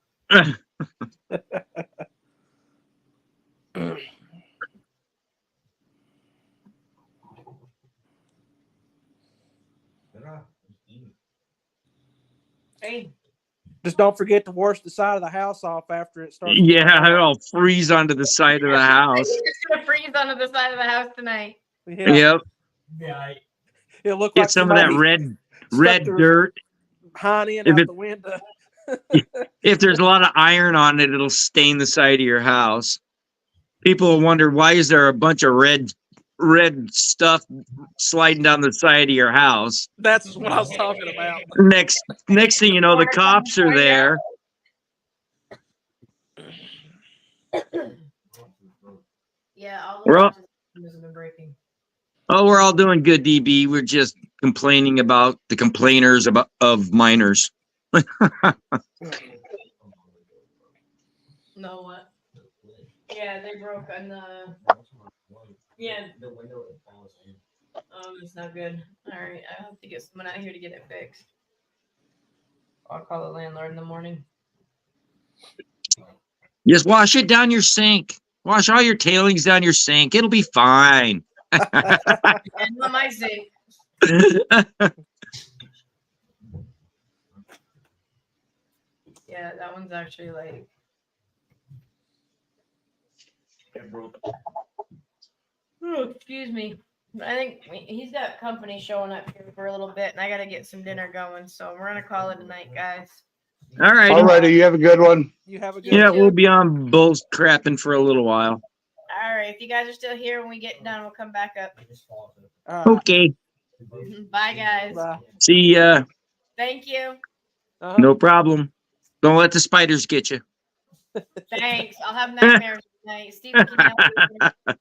Hey. Just don't forget to wash the side of the house off after it starts. Yeah, it'll freeze onto the side of the house. It's gonna freeze onto the side of the house tonight. Yeah. Yep. Yeah. It'll look Get like some of that red dirt. Honey in If out it- the window. If there's a lot of iron on it, it'll stain the side of your house. People will wonder, why is there a bunch of red stuff sliding down the side of your house? That's what I was talking about. Next thing you know, the cops are there. Yeah, all We're the all- watches have been breaking. Oh, we're all doing good, DB. We're just complaining about the complainers of miners. No, what? Yeah, they broke on the. Yeah. It's not good. All right, I have to get someone out here to get it fixed. I'll call the landlord in the morning. Just wash it down your sink. Wash all your tailings down your sink. It'll be fine. And on my sink. Yeah, that one's actually like. Oh, excuse me. I think he's got company showing up here for a little bit, and I gotta get some dinner going. So we're gonna call it a night, guys. All right. Alrighty, you have a good one. You have a good Yeah, one. we'll be on bull crapping for a little while. All right, if you guys are still here when we get done, we'll come back up. All right. Okay. Bye, guys. Bye. See ya. Thank you. Uh-huh. No problem. Don't let the spiders get you. Thanks. I'll have nightmares tonight. Steven, can you help me?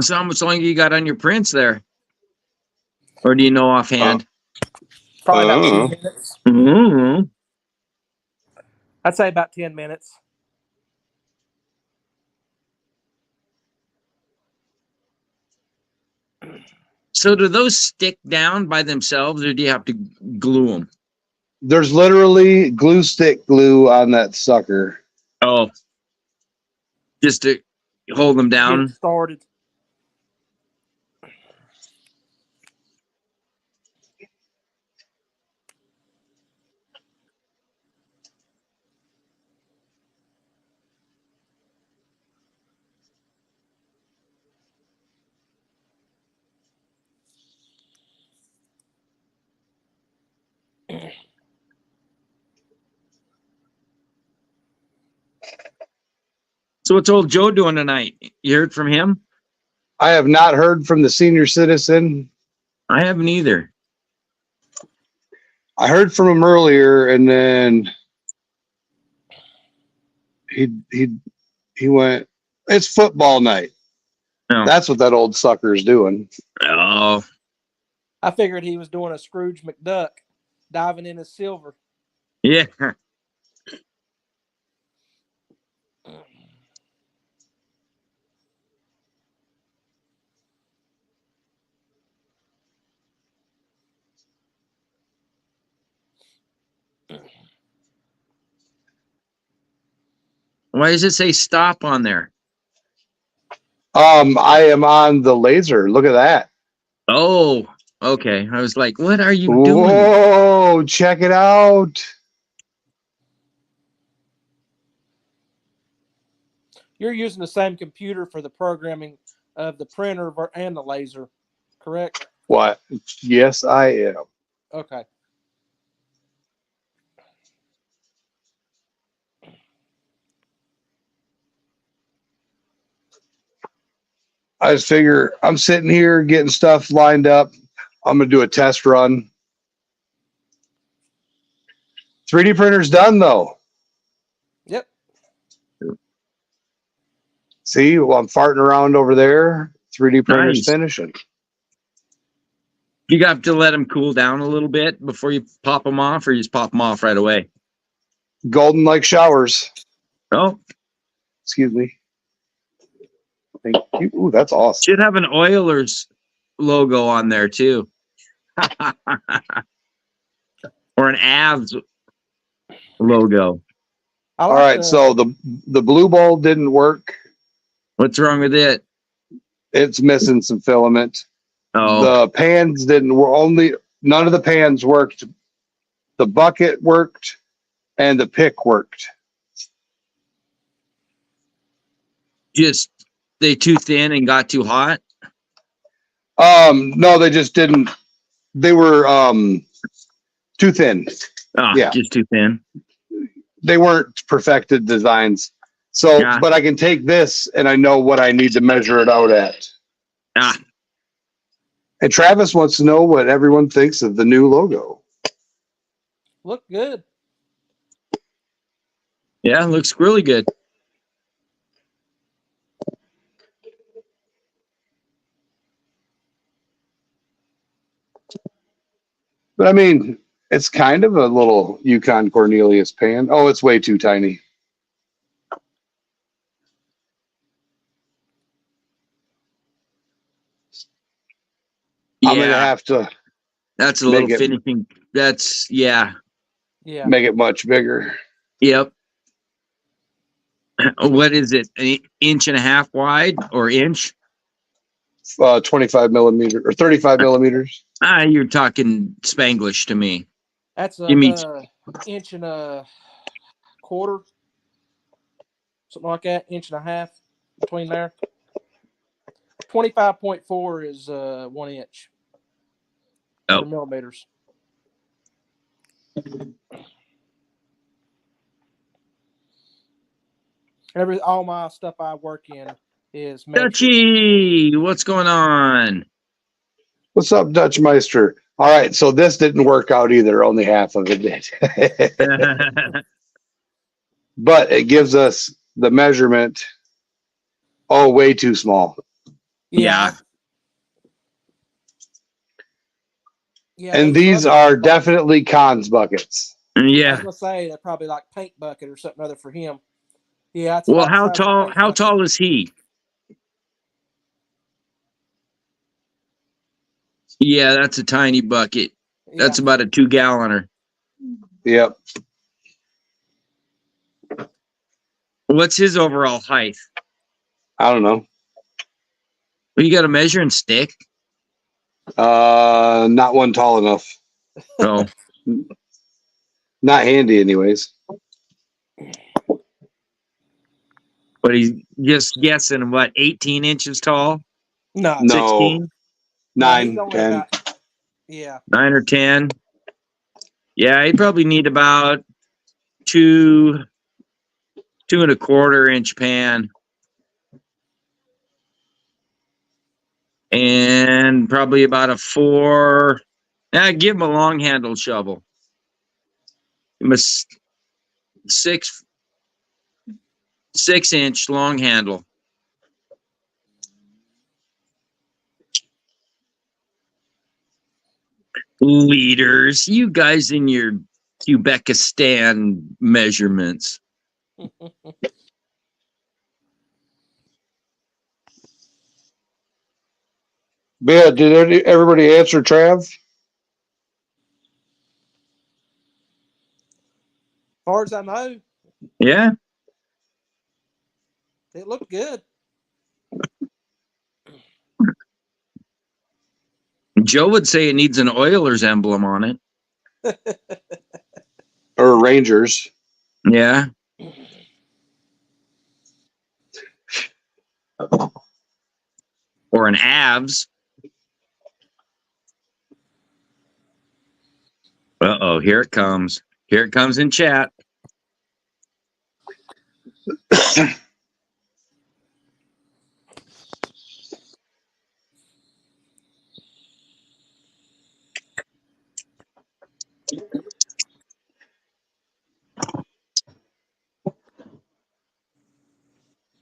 So how much longer you got on your prints there? Or do you know offhand? Probably about 10 minutes. Mm-hmm. I'd say about 10 minutes. So do those stick down by themselves, or do you have to glue them? There's literally glue stick glue on that sucker. Oh, just to hold them Get down. it started. So what's old Joe doing tonight? You heard from him? I have not heard from the senior citizen. I haven't either. I heard from him earlier, and then he went, it's football night. Oh. That's what that old sucker is doing. Oh. I figured he was doing a Scrooge McDuck, diving in his silver. Yeah. Why does it say stop on there? I am on the laser. Look at that. Oh, okay. I was like, what are you doing? Whoa, check it out. You're using the same computer for the programming of the printer and the laser, correct? What? Yes, I am. Okay. I just figure I'm sitting here getting stuff lined up. I'm going to do a test run. 3D printer's done, though. Yep. See, while I'm farting around over there, 3D printer's Nice. finishing. You got to let them cool down a little bit before you pop them off, or you just pop them off right away? Golden like showers. Oh, Excuse me. Thank you. Ooh, that's awesome. should have an Oilers logo on there too. Or an Avs logo. All right, so the blue ball didn't work. What's wrong with it? It's missing some filament. Oh, The pans didn't work. None of the pans worked. The bucket worked, and the pick worked. just they too thin and got too hot. No, they just didn't. They were too thin. Oh, Yeah. just too thin. They weren't perfected designs. So, Yeah. but I can take this and I know what I need to measure it out at. Ah, And Travis wants to know what everyone thinks of the new logo. Look good. yeah, looks really good. But I mean, it's kind of a little Yukon Cornelius pan. Oh, it's way too tiny. Yeah, I'm gonna have to that's a make little it- finishing. That's Yeah. make it much bigger. Yep. What is it? An inch and a half wide or inch? 25 millimeter or 35 millimeters. Ah, you're talking Spanglish to me. That's You mean- inch and a quarter, something like that. Inch and a half between there. 25.4 is 1 inch. Oh. Millimeters. All my stuff I work in is metric. Dutchy, what's going on? What's up, Dutch Meister? All right, so this didn't work out either. Only half of it did. But it gives us the measurement. Oh, way too small. Yeah. Yeah, And those these buckets are probably- definitely Cons buckets. I was Yeah. gonna say they're probably like paint bucket or something other for him. Yeah. That's Well, about how the size of a tall? paint How bucket. tall is he? Yeah, that's a tiny bucket. Yeah. That's about a 2-galloner. Yep. What's his overall height? I don't know. Well, you got a measuring stick. Not one tall enough. Oh, Not handy, anyways. but he's just guessing what, 18 inches tall? No. No. 16? 9, he's only 10. about- yeah. 9 or 10? Yeah, he'd probably need about 2.25-inch pan. And probably about a 4. Give him a long handled shovel. Give him a 6-inch long handle. Leaders, you guys in your Uzbekistan measurements. Yeah, did everybody answer, Trav? As far as I know, Yeah. it looked good. Joe would say it needs an Oilers emblem on it. Or Rangers? Yeah. Or an Avs. Uh-oh, here it comes. Here it comes in chat.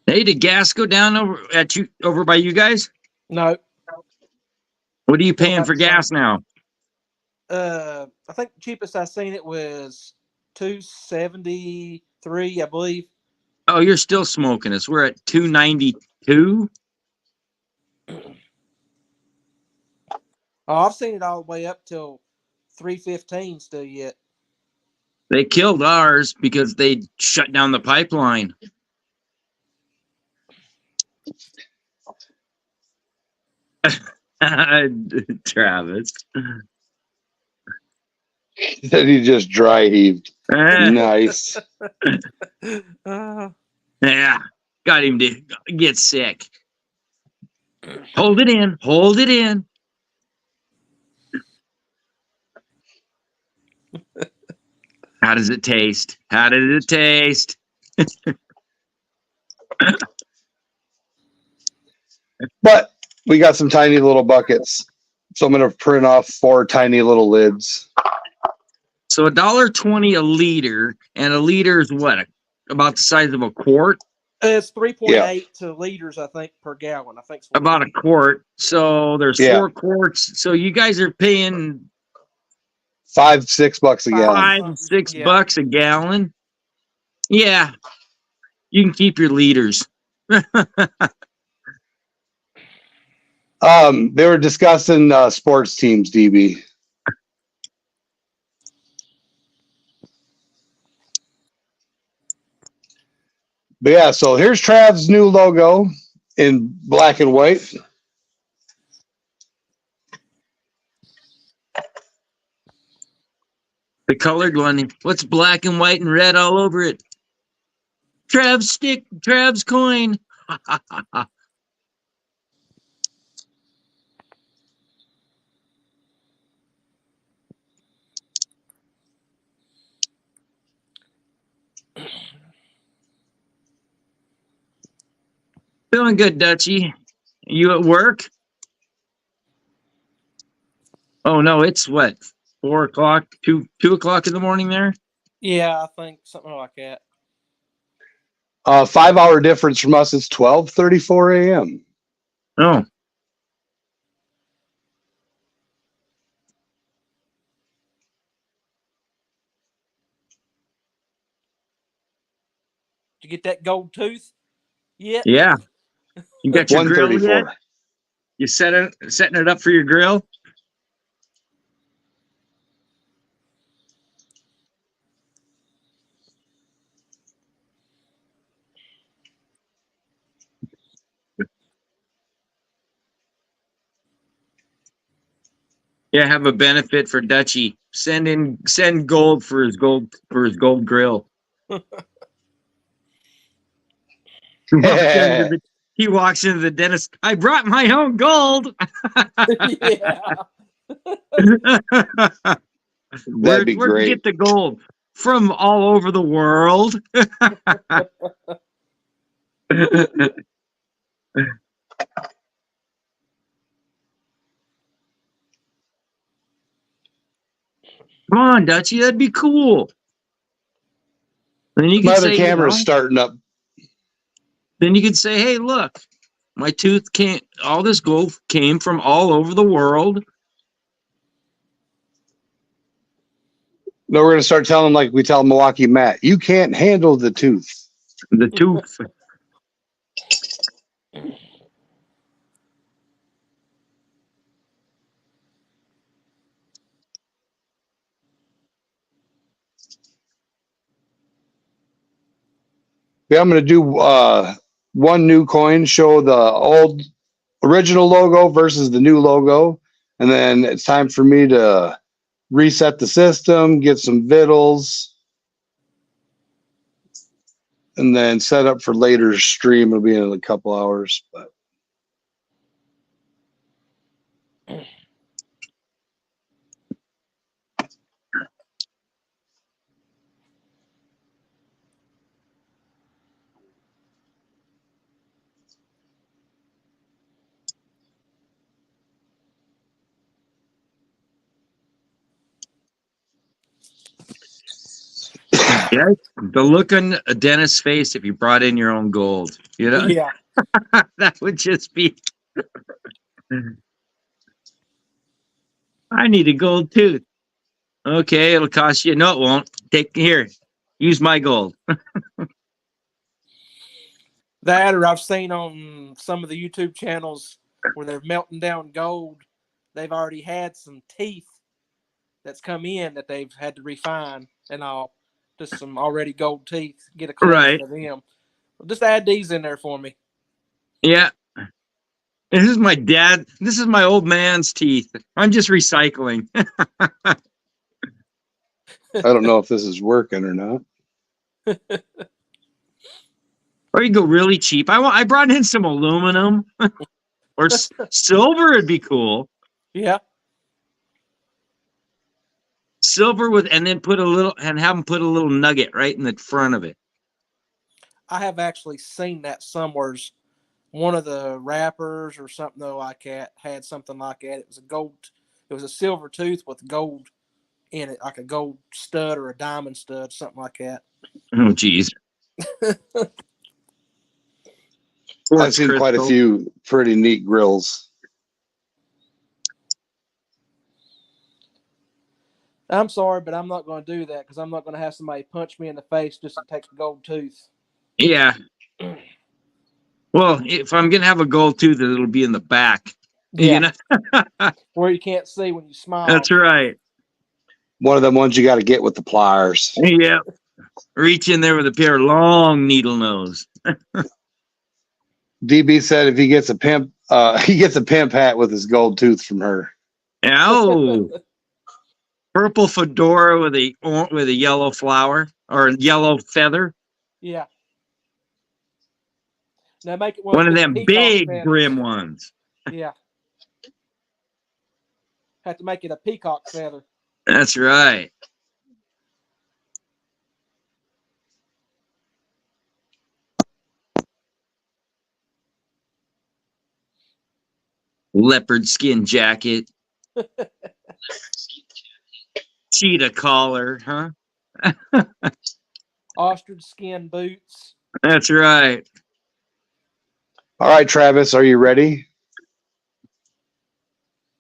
Hey, Hey, did gas go down over by you guys? No. What are you Still paying about for the same. gas now? I think the cheapest I seen it was $2.73, I believe. Oh, you're still smoking us. We're at $2.92. Oh, I've seen it all the way up till $3.15 still yet. They killed ours because they shut down the pipeline. Travis. Then he just dry heaved. Eh, Nice. yeah, got him to get sick. Hold it in. Hold it in. How does it taste? How did it taste? But we got some tiny little buckets. So I'm going to print off 4 tiny little lids. So $1.20 a liter, and a liter is what? About the size of a quart? It's 3.8 Yeah. to liters, I think, per gallon. I think it's About a quart. So there's Yeah. 4 quarts. So you guys are paying $5-6 a gallon. $5-6 a gallon. Yeah, you can keep your liters. They were discussing sports teams, DB. But yeah, so here's Trav's new logo in black and white. The colored one. What's black and white and red all over it? Trav's stick, Trav's coin. Feeling good, Dutchie. You at work? Oh no, it's what? 4 o'clock, 2 o'clock in the morning there? Yeah, I think something like that. 5-hour difference from us. It's 12:34 a.m. Oh. Did you get that gold tooth yet? Yeah. You got your grill yet? 1:34. You setting it up for your grill? Yeah, have a benefit for Dutchie. Send gold for his gold grill. He walks into the dentist. I brought my own gold. Yeah. That'd be Where'd you great. get the gold? From all over the world. Come on, Dutchie, that'd be cool. Then you My could other say, camera's starting up. then you could say, hey, look, my tooth came. All this gold came from all over the world. No, we're going to start telling like we tell Milwaukee Matt, you can't handle the tooth. The tooth. Yeah, I'm going to do one new coin, show the old original logo versus the new logo. And then it's time for me to reset the system, get some vittles, and then set up for later stream. It'll be in a couple hours. But Yeah, the look on a dentist's face if you brought in your own gold. You know, Yeah. that would just be. I need a gold tooth. Okay, it'll cost you. No, it won't. Take here. Use my gold. That, or I've seen on some of the YouTube channels where they're melting down gold. They've already had some teeth that's come in that they've had to refine and all. Just some already gold teeth. Get a collection Right. of them. Just add these in there for me. Yeah. This is my dad. This is my old man's teeth. I'm just recycling. I don't know if this is working or not. Or you go really cheap. I brought in some aluminum or silver would be cool. Yeah. Silver with, and then put a little, and have them put a little nugget right in the front of it. I have actually seen that somewheres. One of the rappers or something though like that had something like that. It was a gold. It was a silver tooth with gold in it, like a gold stud or a diamond stud, something like that. Oh, geez. I've seen quite a few pretty neat grills. I'm sorry, but I'm not going to do that because I'm not going to have somebody punch me in the face just to take a gold tooth. Yeah. Well, if I'm going to have a gold tooth, it'll be in the back. Yeah. You know? Where you can't see when you smile. That's right. One of them ones you got to get with the pliers. Yeah. Reach in there with a pair of long needle nose. DB said if he gets a pimp hat with his gold tooth from her. Oh. Purple fedora with a yellow flower or yellow feather. Yeah. Now make it one of them big brim ones. Yeah. Have to make it a peacock feather. That's right. Leopard skin jacket. Cheetah collar, huh? Ostrich skin boots. That's right. All right, Travis, are you ready?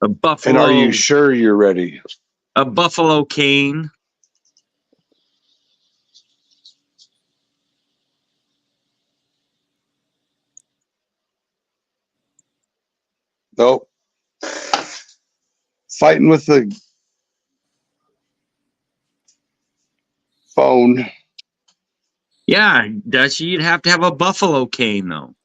A buffalo. And are you sure you're ready? A buffalo cane. Nope. Fighting with the phone. Yeah, Dutch, you'd have to have a buffalo cane, though.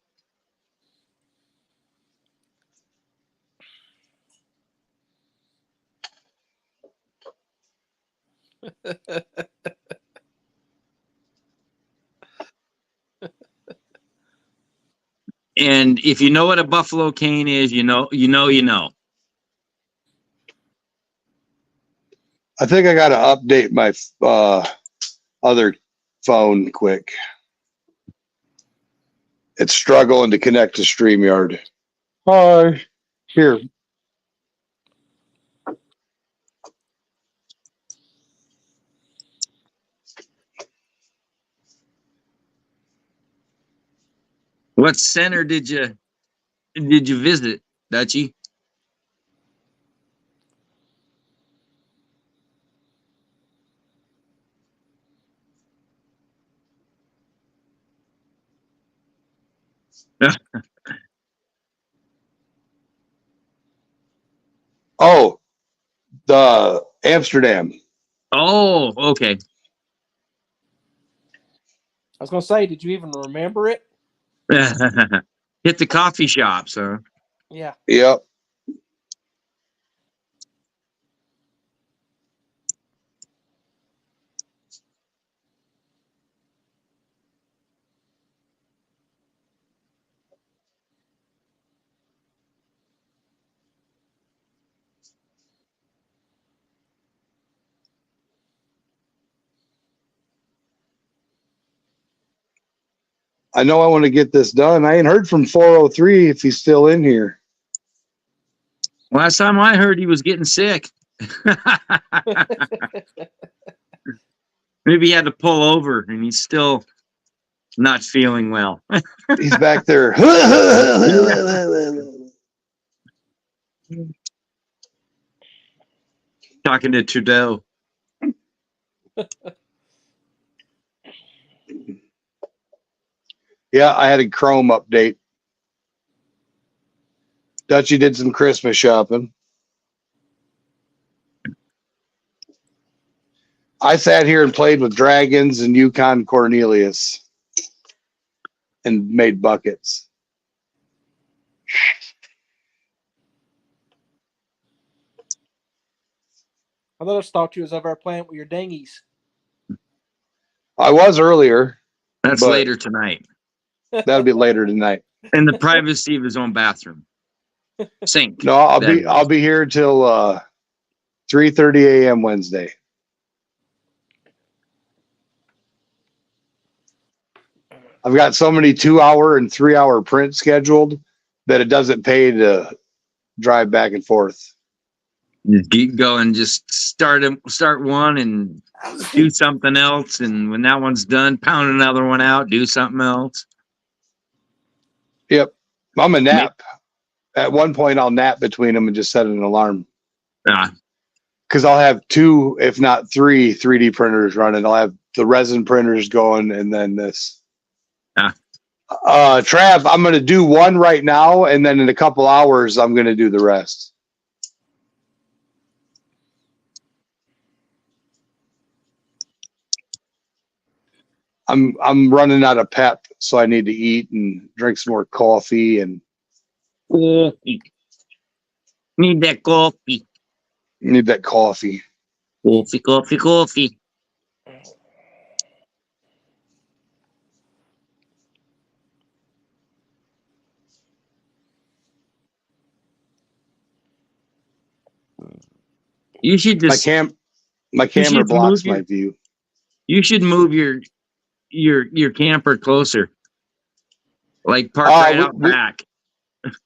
And if you know what a buffalo cane is, you know. I think I got to update my other phone quick. It's struggling to connect to StreamYard. Hi. Here. What center did you visit, Dutchie? Oh, the Amsterdam. Oh, okay. I was going to say, did you even remember it? Hit the coffee shops, huh? Yeah. Yep. I know I want to get this done. I ain't heard from 403 if he's still in here. Last time I heard, he was getting sick. Maybe he had to pull over and he's still not feeling well. He's back there. Talking to Trudeau. Yeah, I had a Chrome update. Dutchie did some Christmas shopping. I sat here and played with dragons and Yukon Cornelius and made buckets. I just thought you was over there playing with your dinghies. I was earlier. That's but later tonight. That'll be later tonight. In the privacy of his own bathroom. Sink. No, I'll be here till 3:30 a.m. Wednesday. I've got so many 2-hour and 3-hour prints scheduled that it doesn't pay to drive back and forth. Just keep going. Just start one and do something else. And when that one's done, pound another one out. Do something else. Yep, I'm a nap. At one point, I'll nap between them and just set an alarm. Because I'll have 2, if not 3, 3D printers running. I'll have the resin printers going, and then this. Trav, I'm going to do one right now, and then in a couple hours, I'm going to do the rest. I'm running out of pep, so I need to eat and drink some more coffee and coffee. Need that coffee. Need that coffee. Coffee. You should just my camera blocks my view. You should move your camper closer. Like park right out back.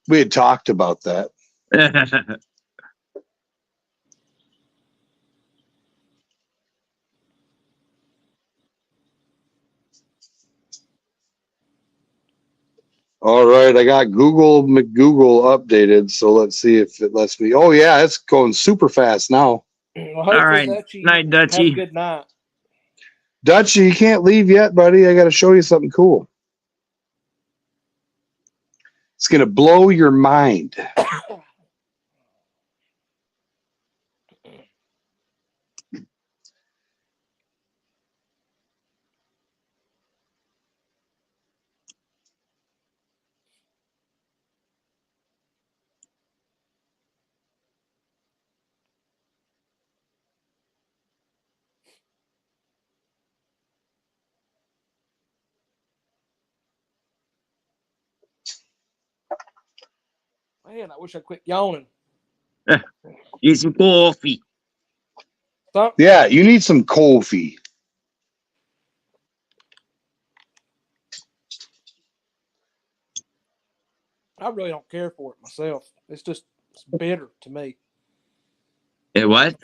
We had talked about that. All right, I got Google McGoogle updated, so let's see if it lets me. Oh yeah, it's going super fast now. Well, all right, night, Dutchie. Have a good night. Dutchie, you can't leave yet, buddy. I got to show you something cool. It's gonna blow your mind. Man, I wish I quit yawning. Get some coffee. Yeah, you need some coffee. I really don't care for it myself. It's bitter to me. What?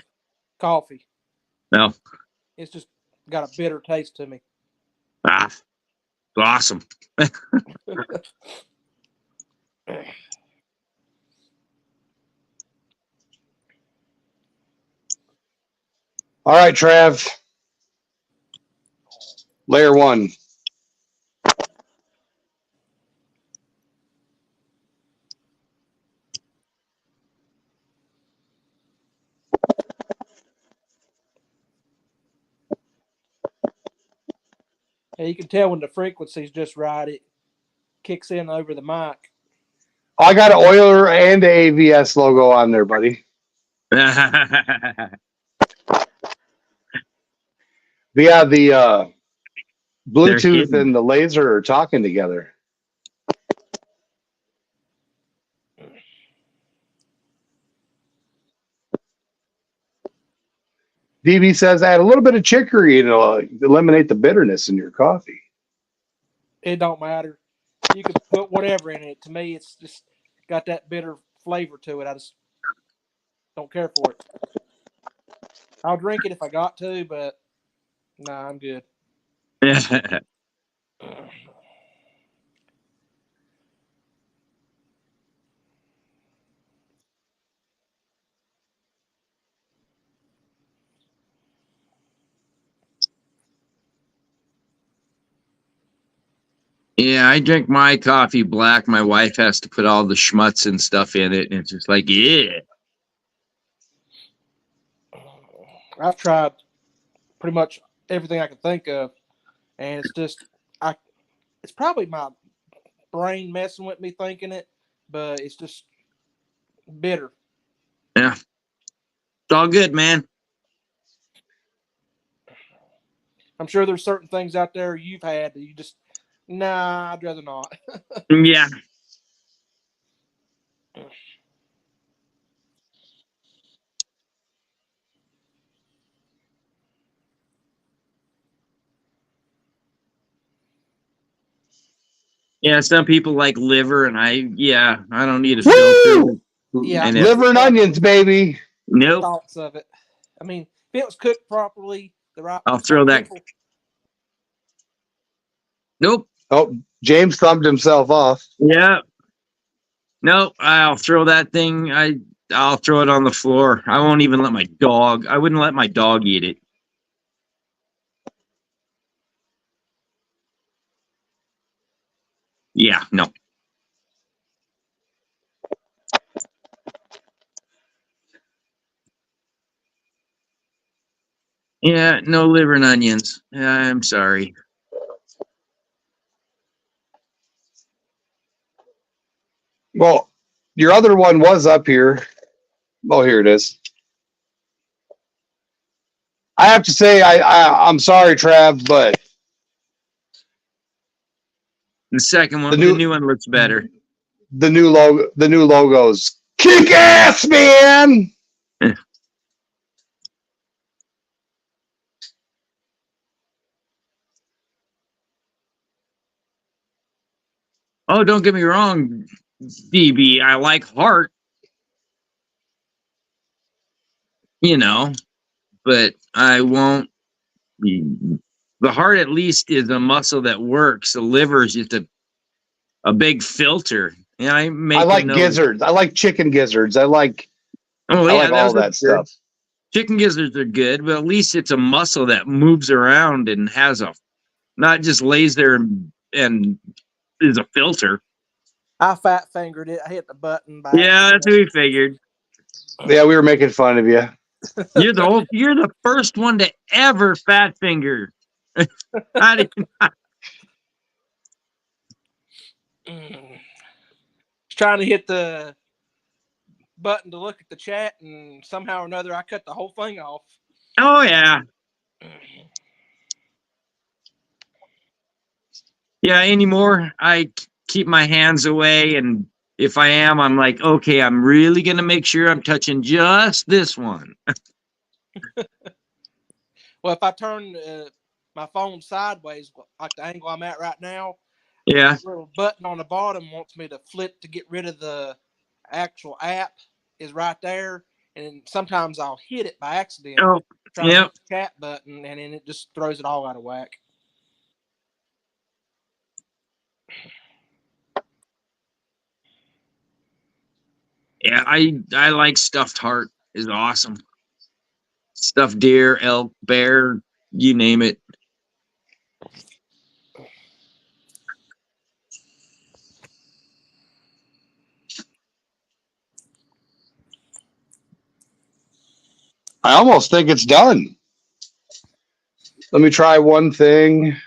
Coffee. No. It's just got a bitter taste to me. Awesome. All right, Trav. Layer 1. Yeah, you can tell when the frequency's just right. It kicks in over the mic. I got an Euler and the AVS logo on there, buddy. Yeah, the Bluetooth and the laser are talking together. DB says add a little bit of chicory and it'll eliminate the bitterness in your coffee. It don't matter. You can put whatever in it. To me, it's just got that bitter flavor to it. I just don't care for it. I'll drink it if I got to, but Nah, I'm good. Yeah, I drink my coffee black. My wife has to put all the schmutz and stuff in it, and it's just like, yeah. I've tried pretty much everything I can think of, and it's just it's probably my brain messing with me thinking it, but it's just bitter. Yeah. It's all good, man. I'm sure there's certain things out there you've had that you just, nah, I'd rather not. Yeah. Yeah, some people like liver, and I don't need a filter. Yeah, And Liver and onions, baby. Nope. Thoughts of it. I mean, if it was cooked properly, the right. I'll throw that. People, Nope. Oh, James thumbed himself off. Yeah. Nope. I'll throw that thing. I'll throw it on the floor. I won't even let my dog. I wouldn't let my dog eat it. Yeah. No. Yeah. No liver and onions. I'm sorry. Well, your other one was up here. Oh, here it is. I have to say, I'm sorry, Trav, but The second one, the new one looks better. The new logo's kick ass, man. Oh, don't get me wrong, DB. I like heart. But I won't. The heart at least is a muscle that works. The liver is just a big filter. Yeah, I like gizzards. I like chicken gizzards. I like all that stuff. Chicken gizzards are good, but at least it's a muscle that moves around and has not just lays there and is a filter. I fat fingered it. I hit the button. Yeah, that's what we figured. Yeah, we were making fun of you. You're the first one to ever fat finger. I didn't. Trying to hit the button to look at the chat, and somehow or another, I cut the whole thing off. Oh yeah. Yeah. Anymore, I keep my hands away, and if I am, I'm like, okay, I'm really gonna make sure I'm touching just this one. Well, if I turn my phone sideways, like the angle I'm at right now, yeah, the little button on the bottom wants me to flip to get rid of the actual app is right there, and sometimes I'll hit it by accident. Oh, trying to hit the chat button, and then it just throws it all out of whack. Yeah, I like stuffed heart. Is awesome. Stuffed deer, elk, bear, you name it. I almost think it's done. Let me try one thing.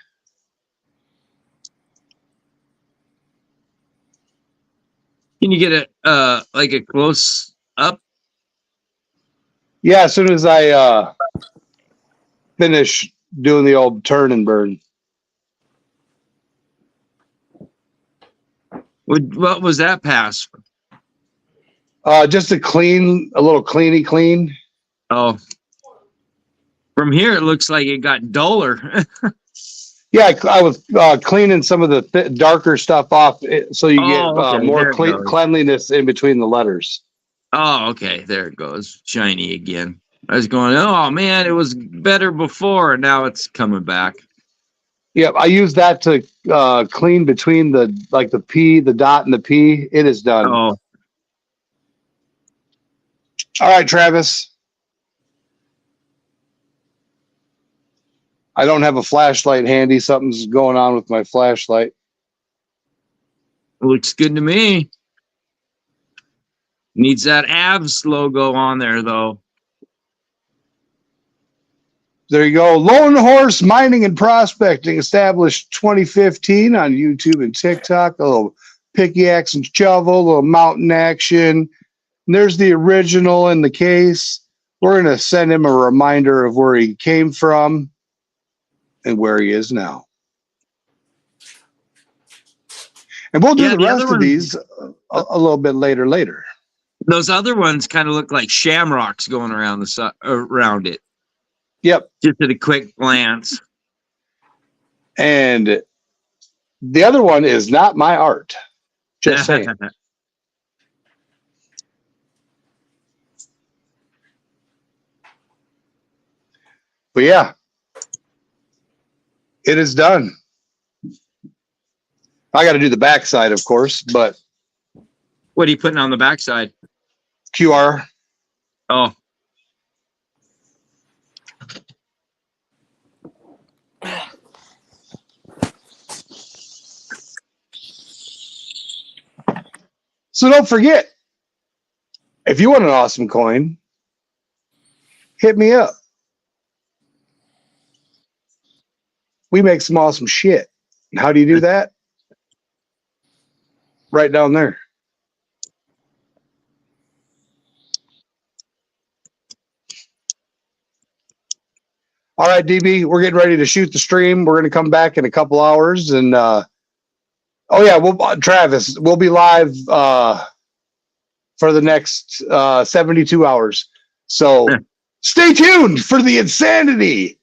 Can you get a close up? Yeah, as soon as I finish doing the old turn and burn. What was that pass? Just a little clean. Oh, from here it looks like it got duller. Yeah, I was cleaning some of the darker stuff off, so you get more cleanliness in between the letters. Oh, okay. There it goes. Shiny again. I was going, oh man, it was better before, and now it's coming back. Yep, I use that to clean between the P, the dot, and the P. It is done. Oh, All right, Travis. I don't have a flashlight handy. Something's going on with my flashlight. looks good to me. Needs that abs logo on there though. There you go. Lone Horse Mining and Prospecting, established 2015 on YouTube and TikTok. A little pickaxe and shovel, a little mountain action. And there's the original in the case. We're going to send him a reminder of where he came from and where he is now. And we'll do the rest of these a little bit later. Those other ones kind of look like shamrocks going around around it. Yep. Just at a quick glance. And the other one is not my art. Just saying. But yeah, it is done. I got to do the backside, of course, but what are you putting on the backside? QR. Oh. So don't forget, if you want an awesome coin, hit me up. We make some awesome shit. How do you do that? Right down there. All right, DB, we're getting ready to shoot the stream. We're going to come back in a couple hours. And, oh, yeah, Travis, we'll be live for the next 72 hours. So stay tuned for the insanity.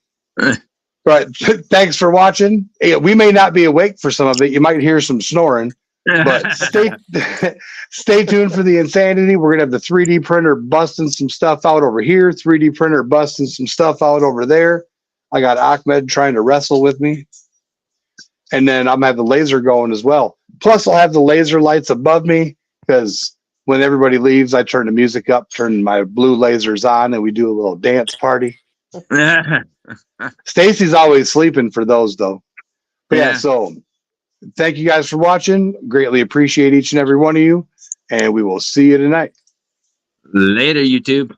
Right. Thanks for watching. We may not be awake for some of it. You might hear some snoring. But stay tuned for the insanity. We're going to have the 3D printer busting some stuff out over here, 3D printer busting some stuff out over there. I got Ahmed trying to wrestle with me. And then I'm going to have the laser going as well. Plus, I'll have the laser lights above me because when everybody leaves, I turn the music up, turn my blue lasers on, and we do a little dance party. Stacy's always sleeping for those, though. But yeah, so thank you guys for watching. Greatly appreciate each and every one of you. And we will see you tonight. Later, YouTube.